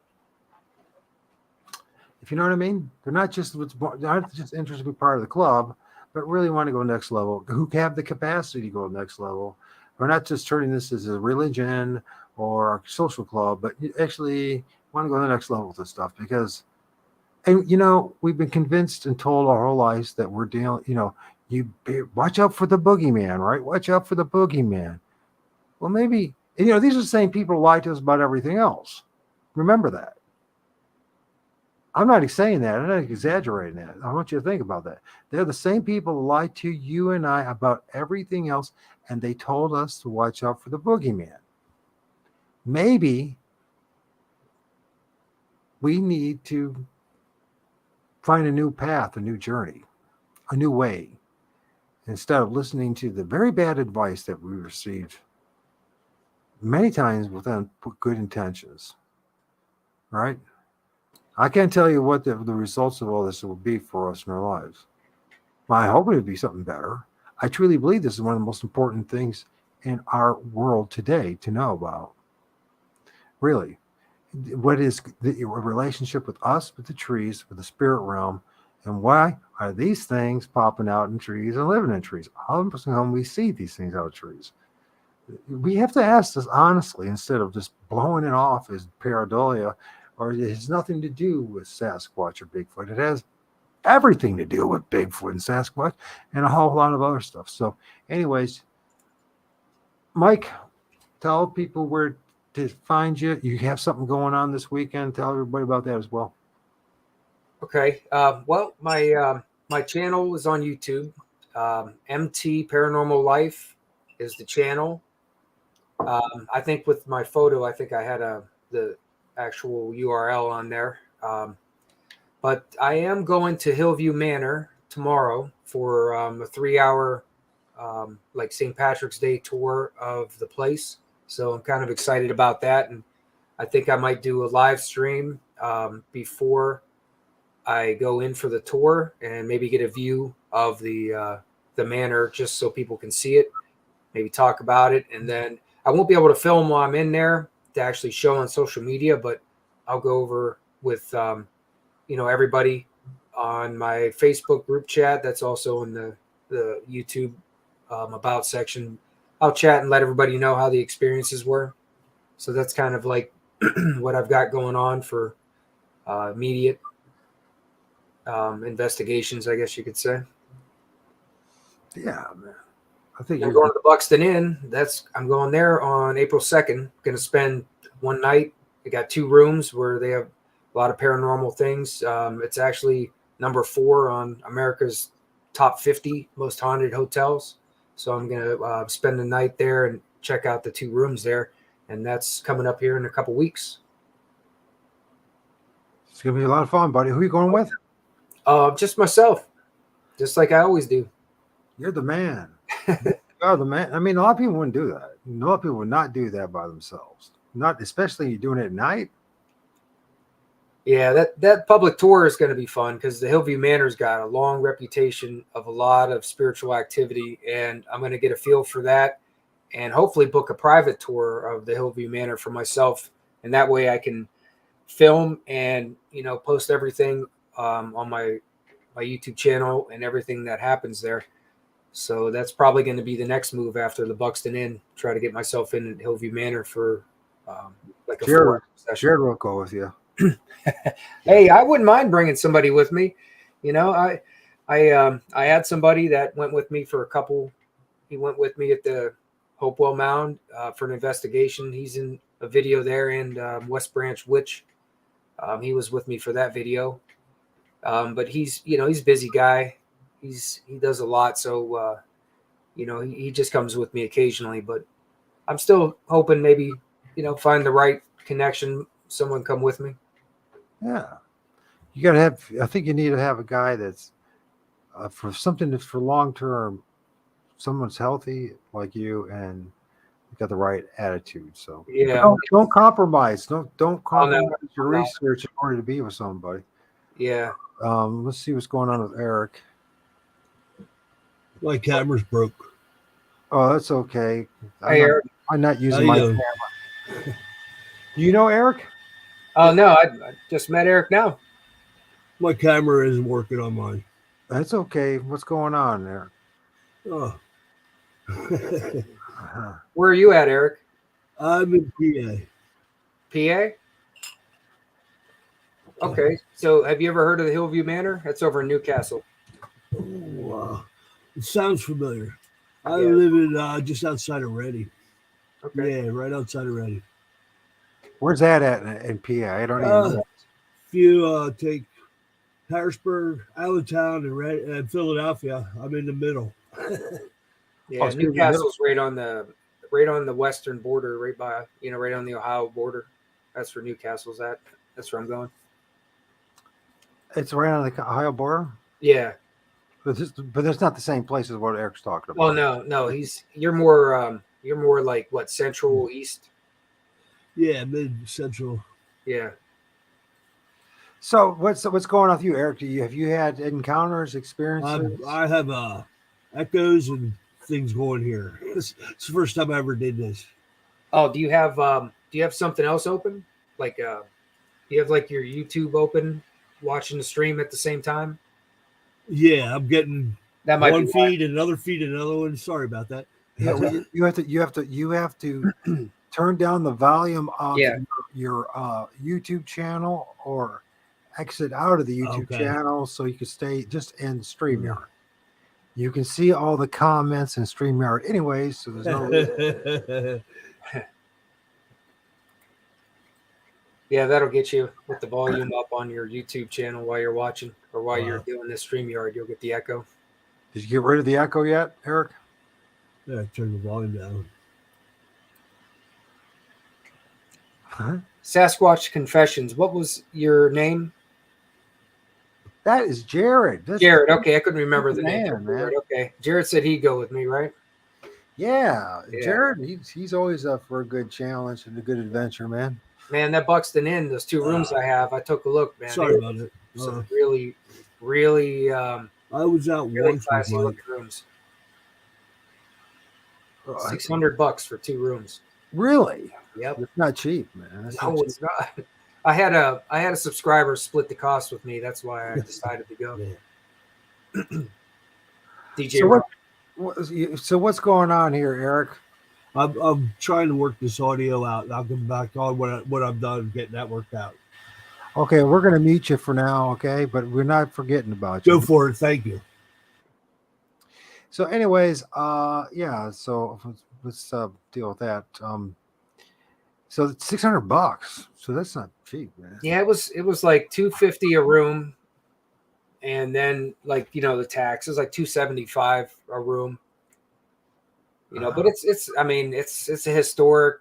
If you know what I mean, they're not just interested to be part of the club, but really want to go next level, who have the capacity to go to the next level. We're not just turning this as a religion or a social club, but you actually want to go to the next level with this stuff, because, and we've been convinced and told our whole lives that we're dealing, watch out for the boogeyman, right? Watch out for the boogeyman. Well, maybe, these are the same people who lie to us about everything else. Remember that. I'm not saying that. I'm not exaggerating that. I want you to think about that. They're the same people who lie to you and I about everything else, and they told us to watch out for the boogeyman. Maybe we need to find a new path, a new journey, a new way, instead of listening to the very bad advice that we received many times without good intentions, right? I can't tell you what the results of all this will be for us in our lives. I hope it would be something better. I truly believe this is one of the most important things in our world today to know about. Really, what is the relationship with us, with the trees, with the spirit realm, and why are these things popping out in trees and living in trees? All of a sudden, we see these things out of trees. We have to ask this honestly, instead of just blowing it off as pareidolia, or it has nothing to do with Sasquatch or Bigfoot. It has everything to do with Bigfoot and Sasquatch and a whole lot of other stuff. So anyways, Mike, tell people where to find you. You have something going on this weekend. Tell everybody about that as well. Okay. Well, my channel is on YouTube. MT Paranormal Life is the channel. I think with my photo, I think I had the actual URL on there. But I am going to Hillview Manor tomorrow for a 3-hour like St. Patrick's Day tour of the place. So I'm kind of excited about that. And I think I might do a live stream before I go in for the tour, and maybe get a view of the manor just so people can see it, maybe talk about it. And then I won't be able to film while I'm in there to actually show on social media, but I'll go over with everybody on my Facebook group chat. That's also in the YouTube about section. I'll chat and let everybody know how the experiences were. So that's kind of like what I've got going on for immediate investigations, I guess you could say. Yeah, man. I think I'm going to the Buxton Inn. I'm going there on April 2nd. Going to spend one night. They got 2 rooms where they have a lot of paranormal things. It's actually number 4 on America's top 50 most haunted hotels. So I'm going to spend the night there and check out the 2 rooms there. And that's coming up here in a couple weeks. It's going to be a lot of fun, buddy. Who are you going with? Just myself, just like I always do. You're the man. You're the man. I mean, a lot of people wouldn't do that. A lot of people would not do that by themselves. Not especially you're doing it at night. Yeah, that public tour is going to be fun because the Hillview Manor's got a long reputation of a lot of spiritual activity, and I'm going to get a feel for that and hopefully book a private tour of the Hillview Manor for myself. And that way I can film and, post everything on my YouTube channel and everything that happens there. So that's probably going to be the next move after the Buxton Inn. Try to get myself in at Hillview Manor for like a Jared, 4 session. Jared will go with you. Hey, I wouldn't mind bringing somebody with me. I had somebody that went with me for a couple. He went with me at the Hopewell Mound for an investigation. He's in a video there, and West Branch Witch. He was with me for that video. But he's a busy guy. He does a lot, so he just comes with me occasionally. But I'm still hoping maybe find the right connection. Someone come with me. Yeah, you got to have. I think you need to have a guy that's for something that's for long term. Someone's healthy like you and you got the right attitude. So yeah, don't compromise. Don't compromise your no. research in order to be with somebody. Yeah. Let's see what's going on with Eric. My camera's broke. Oh, that's okay. Eric. I'm not using my camera. Do you know Eric? Oh, no, I just met Eric now. My camera isn't working on mine. That's okay. What's going on there? Oh. Where are you at, Eric? I'm in PA. PA? Okay. So have you ever heard of the Hillview Manor? That's over in Newcastle. Oh, wow. It sounds familiar. I live in just outside of Reading. Okay. Yeah, right outside of Reading. Where's that at in PA? I don't even know. If you take Harrisburg, Allentown, and Philadelphia, I'm in the middle. Yeah, Newcastle's right on the western border, right by right on the Ohio border. That's where Newcastle's at. That's where I'm going. It's right on the Ohio border. Yeah, but it's not the same place as what Eric's talking about. Oh no, you're more like what, central east? Yeah, mid central. Yeah. So what's going on with you, Eric? Have you had encounters, experiences? I have echoes and things going here. It's the first time I ever did this. Oh, do you have something else open? Like do you have like your YouTube open, watching the stream at the same time? Yeah, I'm getting that might one be feed, another feed, another one. Sorry about that. Yeah, well, you have to turn down the volume of your YouTube channel or exit out of the YouTube channel so you can stay just in StreamYard. You can see all the comments in StreamYard anyways, so there's no reason. Yeah, that'll get you with the volume up on your YouTube channel while you're watching or while you're doing this StreamYard. You'll get the echo. Did you get rid of the echo yet, Eric? Yeah, turn the volume down. Sasquatch Confessions. What was your name? That is Jared. Jared. Okay, I couldn't remember the man, name. Man. Okay, Jared said he'd go with me, right? Yeah, Jared. He's always up for a good challenge and a good adventure, man. Man, that Buxton Inn, those 2 rooms I have, I took a look, man. Sorry about it. Really, really. I was out really classy looking rooms. $600 for 2 rooms. Really? Yep. It's not cheap, man. No, it's not. I had a subscriber split the cost with me. That's why I decided to go. DJ So Rock. so what's going on here, Eric? I'm trying to work this audio out. I'll come back on when I'm done getting that worked out. Okay, we're going to mute you for now, okay? But we're not forgetting about you. Go for it. Thank you. So anyways, yeah, so let's deal with that. So it's $600. So that's not cheap, man. Yeah, it was like $250 a room, and then like the tax is like $275 a room. But it's I mean it's a historic,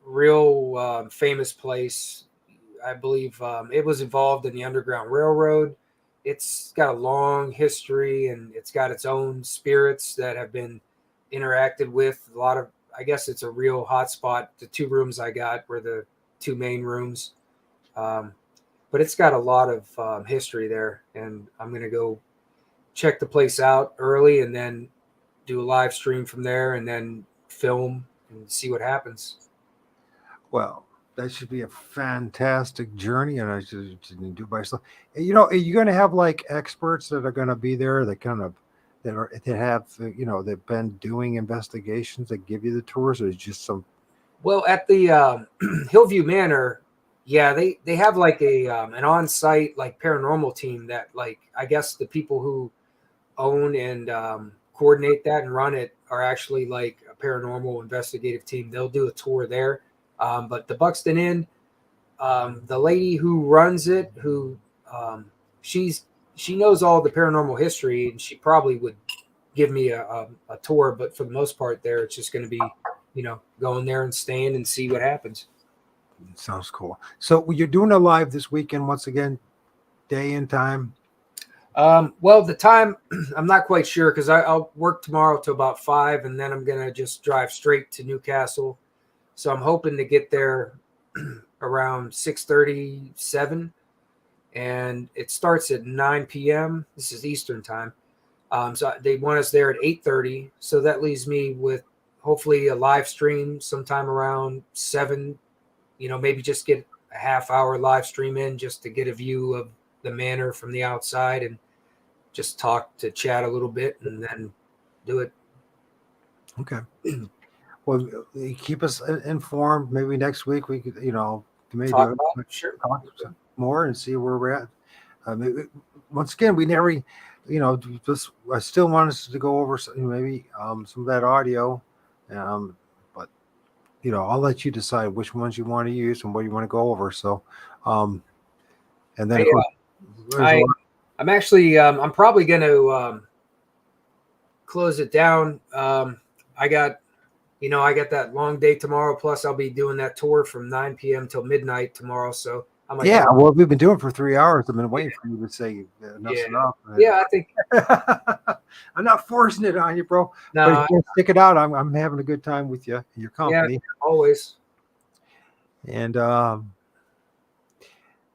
real famous place. I believe it was involved in the Underground Railroad. It's got a long history, and it's got its own spirits that have been interacted with. A lot of, I guess it's a real hot spot. The 2 rooms I got were the 2 main rooms. But it's got a lot of history there, and I'm going to go check the place out early and then do a live stream from there and then film and see what happens. Well, that should be a fantastic journey, and I should do by yourself. Are you going to have like experts that are going to be there that have they've been doing investigations that give you the tours, or is it just some? Well, at the Hillview Manor, yeah, they have like an on-site like paranormal team that, like, I guess the people who own and coordinate that and run it are actually like a paranormal investigative team. They'll do a tour there. But the Buxton Inn, the lady who runs it, she knows all the paranormal history, and she probably would give me a tour. But for the most part, there it's just going to be, going there and staying and see what happens. Sounds cool. So you're doing a live this weekend once again, day and time. Well, the time I'm not quite sure because I'll work tomorrow till about 5, and then I'm gonna just drive straight to Newcastle. So I'm hoping to get there around 6:37, and it starts at 9 p.m. This is Eastern time. So they want us there at 8:30. So that leaves me with hopefully a live stream sometime around 7. Maybe just get a half-hour live stream in just to get a view of the manor from the outside and just chat a little bit and then do it. Okay. Well, keep us informed. Maybe next week we could, maybe Talk more and see where we're at. Once again, we never, I still want us to go over maybe some of that audio, but I'll let you decide which ones you want to use and what you want to go over. So, and then I'm actually I'm probably going to close it down. I got that long day tomorrow. Plus, I'll be doing that tour from 9 p.m. till midnight tomorrow. So I'm like, well, we've been doing it for 3 hours. I've been waiting for you to say enough's enough. Yeah, I think I'm not forcing it on you, bro. No, but if you stick it out. I'm having a good time with you and your company. Yeah, always. And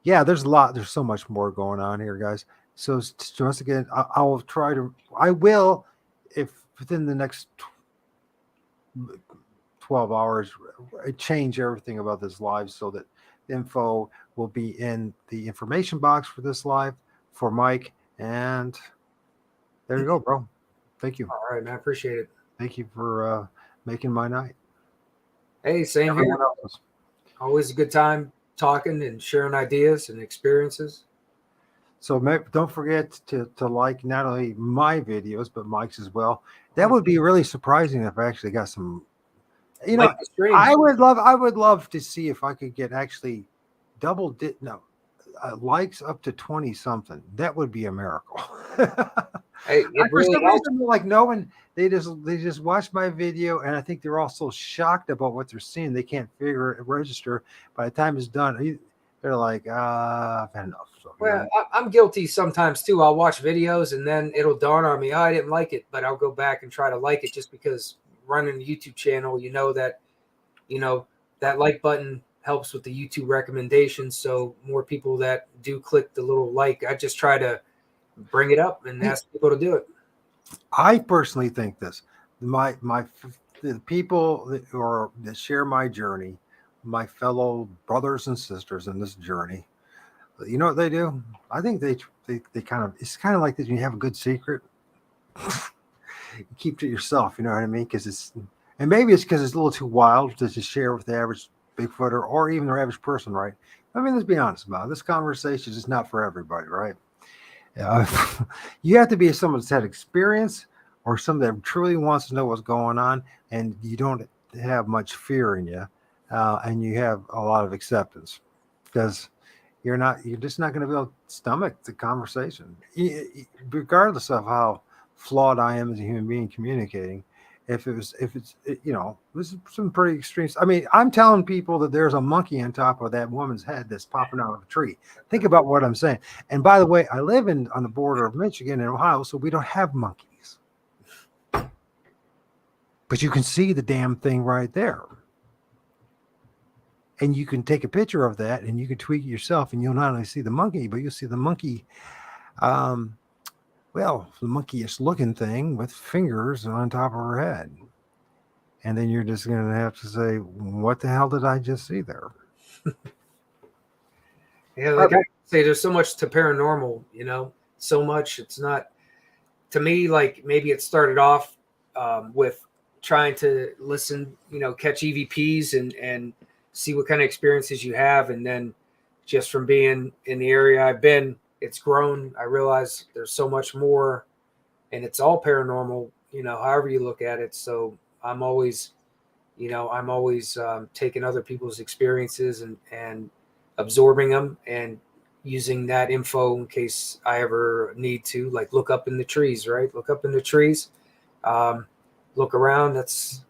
there's so much more going on here, guys. So once again, I will, if within the next 12 hours, change everything about this live so that the info will be in the information box for this live for Mike. And there you go, bro. Thank you. All right, man. I appreciate it. Thank you for making my night. Hey, same here. Always a good time talking and sharing ideas and experiences. So don't forget to like not only my videos, but Mike's as well. That would be really surprising if I actually got some, I would love to see if I could get actually likes up to 20 something. That would be a miracle. Hey, For some reason, like knowing they just watch my video, and I think they're all so shocked about what they're seeing they can't register. By the time it's done, they're like, I've had enough. So, well, I'm guilty sometimes too. I'll watch videos and then it'll dawn on me, I didn't like it, but I'll go back and try to like it just because running a YouTube channel, that like button helps with the YouTube recommendations. So more people that do click the little like, I just try to bring it up and ask people to do it. I personally think this, the people that share my journey my fellow brothers and sisters in this journey, you know what they do? I think they kind of, it's kind of like that. You have a good secret, you keep to yourself. You know what I mean? Because and maybe it's because it's a little too wild to just share with the average Bigfooter or even the average person, right? I mean, let's be honest about it. This conversation is not for everybody, right? You have to be someone that's had experience or someone that truly wants to know what's going on, and you don't have much fear in you, and you have a lot of acceptance, because you're just not going to be able to stomach the conversation, regardless of how flawed I am as a human being communicating. If it's this is some pretty extreme. I mean, I'm telling people that there's a monkey on top of that woman's head that's popping out of a tree. Think about what I'm saying. And by the way, I live on the border of Michigan and Ohio, so we don't have monkeys. But you can see the damn thing right there. And you can take a picture of that and you can tweak it yourself, and you'll not only see the monkey, but you'll see the monkey, the monkeyish looking thing with fingers on top of her head. And then you're just going to have to say, what the hell did I just see there? Yeah, like I say, there's so much to paranormal, so much. It's not, to me, like maybe it started off with trying to listen, catch EVPs and see what kind of experiences you have. And then just from being in the area I've been, it's grown. I realize there's so much more, and it's all paranormal, however you look at it. So I'm always taking other people's experiences and absorbing them and using that info in case I ever need to, like, look up in the trees, right? Look up in the trees, look around. That's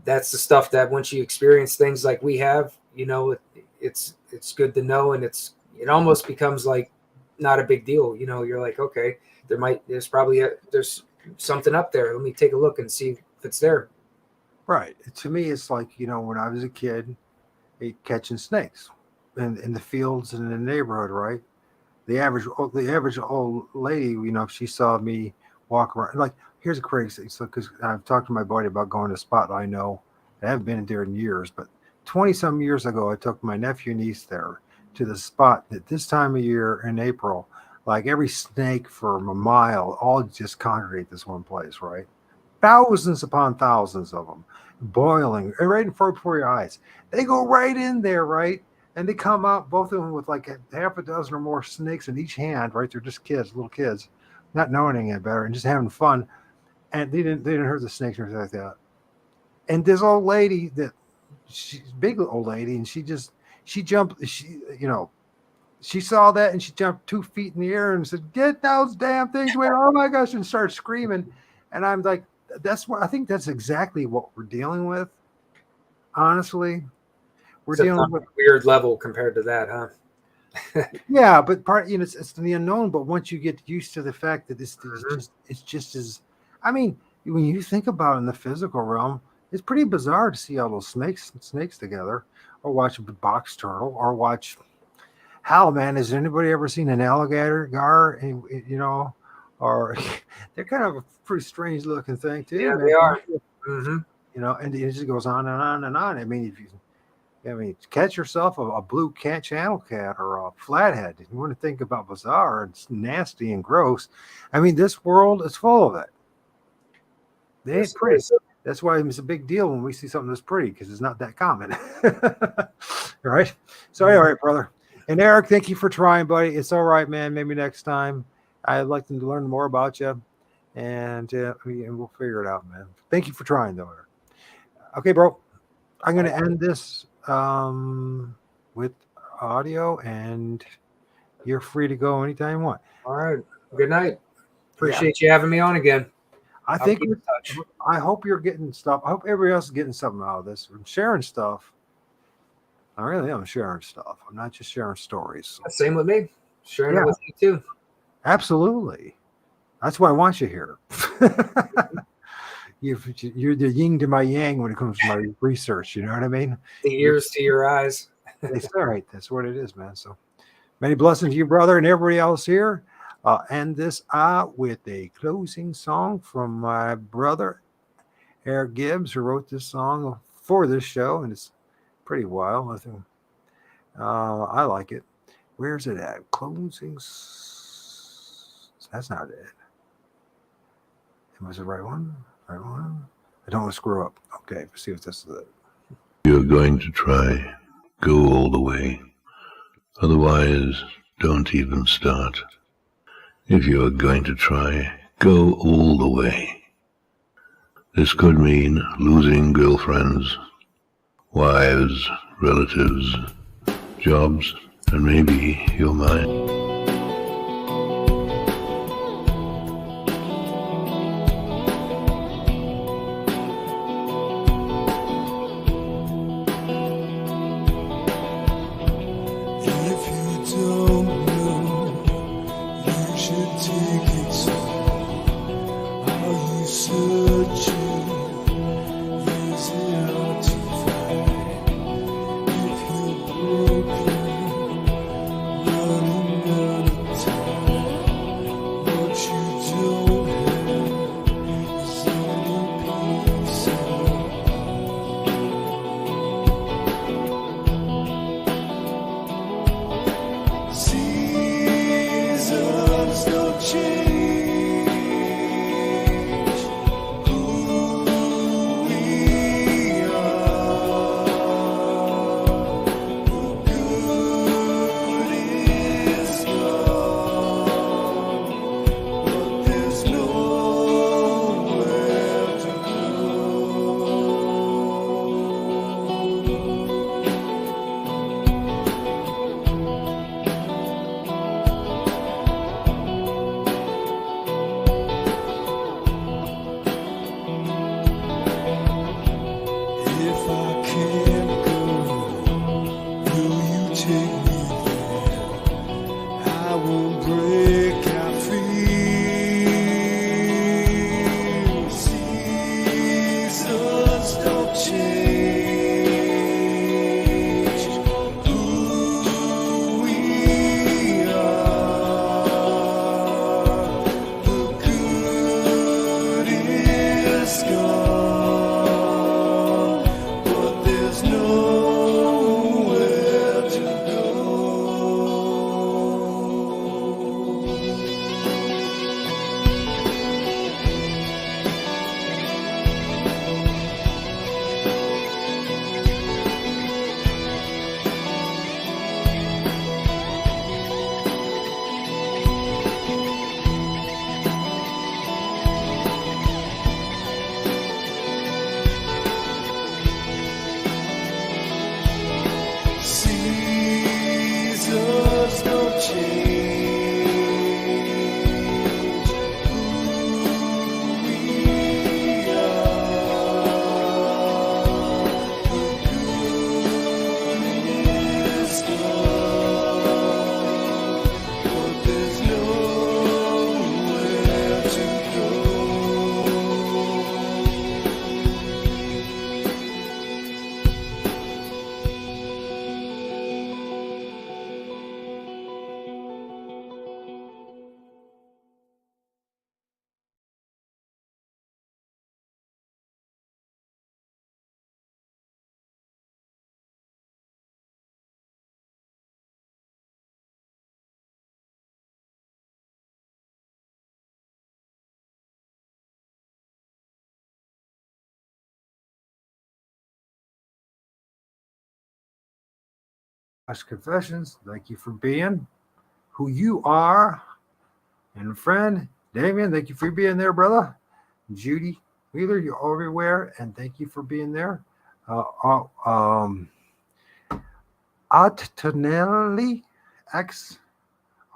the stuff that once you experience things like we have, it's good to know. And it almost becomes like not a big deal. You're like, okay, there's something up there. Let me take a look and see if it's there. Right. To me, it's like, when I was a kid, catching snakes in the fields and in the neighborhood, right? The average old lady, if she saw me walk around, like, here's a crazy thing. So, because I've talked to my buddy about going to a spot I know. I haven't been there in years, but 20 some years ago, I took my nephew and niece there to the spot that this time of year in April, like every snake for a mile, all just congregate this one place, right? Thousands upon thousands of them, boiling right in front before your eyes. They go right in there, right? And they come out, both of them with like half a dozen or more snakes in each hand, right? They're just kids, little kids, not knowing any better and just having fun. And they didn't hurt the snakes or anything like that. And this old lady, she's a big old lady, and she jumped, she saw that and she jumped 2 feet in the air and said, "Get those damn things away." Oh my gosh, and started screaming. And I'm like, I think that's exactly what we're dealing with. Honestly, we're dealing with a weird level compared to that, huh? Yeah, but it's the unknown. But once you get used to the fact that it's just as, I mean, when you think about it in the physical realm, it's pretty bizarre to see all those snakes together, or watch a box turtle, or watch. Hell, man, has anybody ever seen an alligator, Gar? Or they're kind of a pretty strange looking thing too. Yeah, man. they are. And it just goes on and on and on. I mean, catch yourself a blue channel cat or a flathead. If you want to think about bizarre and nasty and gross, I mean, this world is full of it. They ain't pretty. That's why it's a big deal when we see something that's pretty, because it's not that common. Right? So, all right, brother. And Eric, thank you for trying, buddy. It's all right, man. Maybe next time. I'd like to learn more about you, and we'll figure it out, man. Thank you for trying, though. Okay, bro. I'm going to end this with audio, and you're free to go anytime you want. All right. Good night. Appreciate you having me on again. I hope you're getting stuff. I hope everybody else is getting something out of this. I'm sharing stuff. I really am sharing stuff. I'm not just sharing stories. Same with me. Sharing it with you too. Absolutely. That's why I want you here. You're the yin to my yang when it comes to my research. You know what I mean? The ears to your eyes. It's all right. That's what it is, man. So many blessings to you, brother, and everybody else here. End this with a closing song from my brother, Eric Gibbs, who wrote this song for this show. And it's pretty wild. I think I like it. Where's it at? Closing. That's not it. Was it the right one? Right one? I don't want to screw up. Okay, let's see if this is it. You're going to try, go all the way. Otherwise, don't even start. If you're going to try, go all the way. This could mean losing girlfriends, wives, relatives, jobs, and maybe your mind. Confessions, thank you for being who you are. And friend, Damien, thank you for being there, brother. Judy Wheeler, you're everywhere, and thank you for being there. Antonelli X,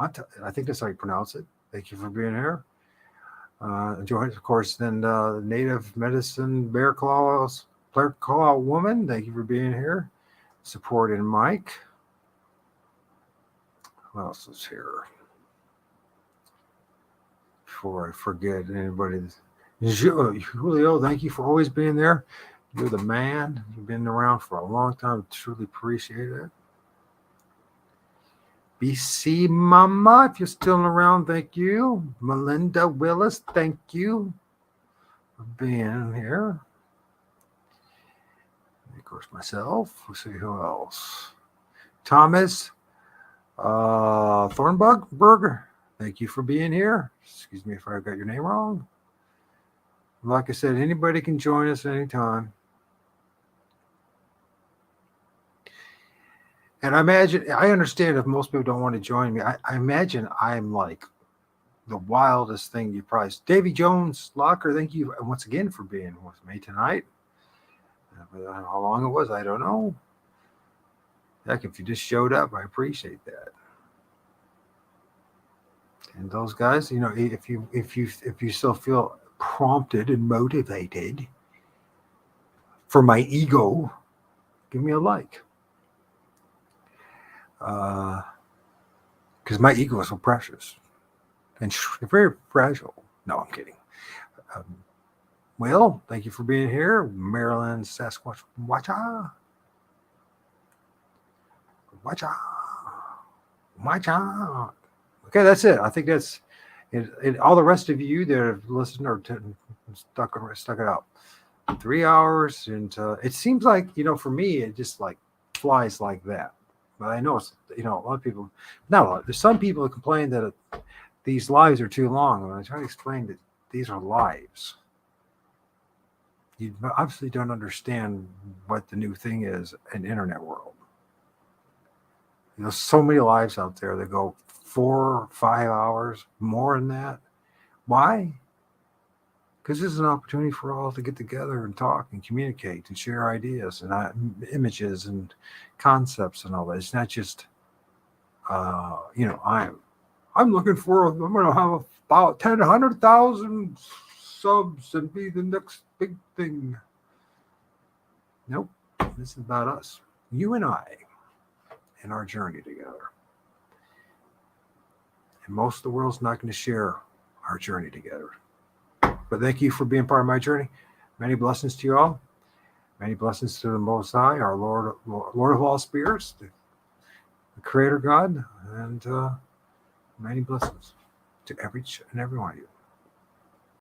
I think that's how you pronounce it. Thank you for being here. Enjoy, of course, then Native Medicine Bear Claw Woman, thank you for being here. Supporting Mike. Who else is here? Before I forget anybody. Julio, thank you for always being there. You're the man. You've been around for a long time. Truly appreciate it. BC Mama, if you're still around, thank you. Melinda Willis, thank you for being here. course, myself. Let's see who else. Thomas Thornburger. Thank you for being here. Excuse me if I got your name wrong. Like I said, anybody can join us anytime. And I understand if most people don't want to join me. I imagine I'm like the wildest thing you probably. Davy Jones Locker, thank you once again for being with me tonight. How long it was, I don't know. Heck, if you just showed up, I appreciate that. And those guys, if you still feel prompted and motivated for my ego, give me a like. Because my ego is so precious and very fragile. No, I'm kidding. Well, thank you for being here, Maryland, Sasquatch. Watcha. Okay, that's it. I think that's it. All the rest of you that have listened or stuck it out. 3 hours, and it seems like for me, it just like flies like that. But I know it's a lot of people. Not a lot. There's some people that complain that these lives are too long, and I try to explain that these are lives. You obviously don't understand what the new thing is in the internet world. So many lives out there that go 4 or 5 hours, more than that. Why? Because this is an opportunity for all to get together and talk and communicate and share ideas and images and concepts and all that. It's not just, I'm looking for, I'm going to have about 100,000 subs and be the next big thing. Nope. This is about us, you and I, and our journey together. And most of the world's not going to share our journey together. But thank you for being part of my journey. Many blessings to you all. Many blessings to the Most High, our Lord of all spirits, the Creator God, and many blessings to every and every one of you.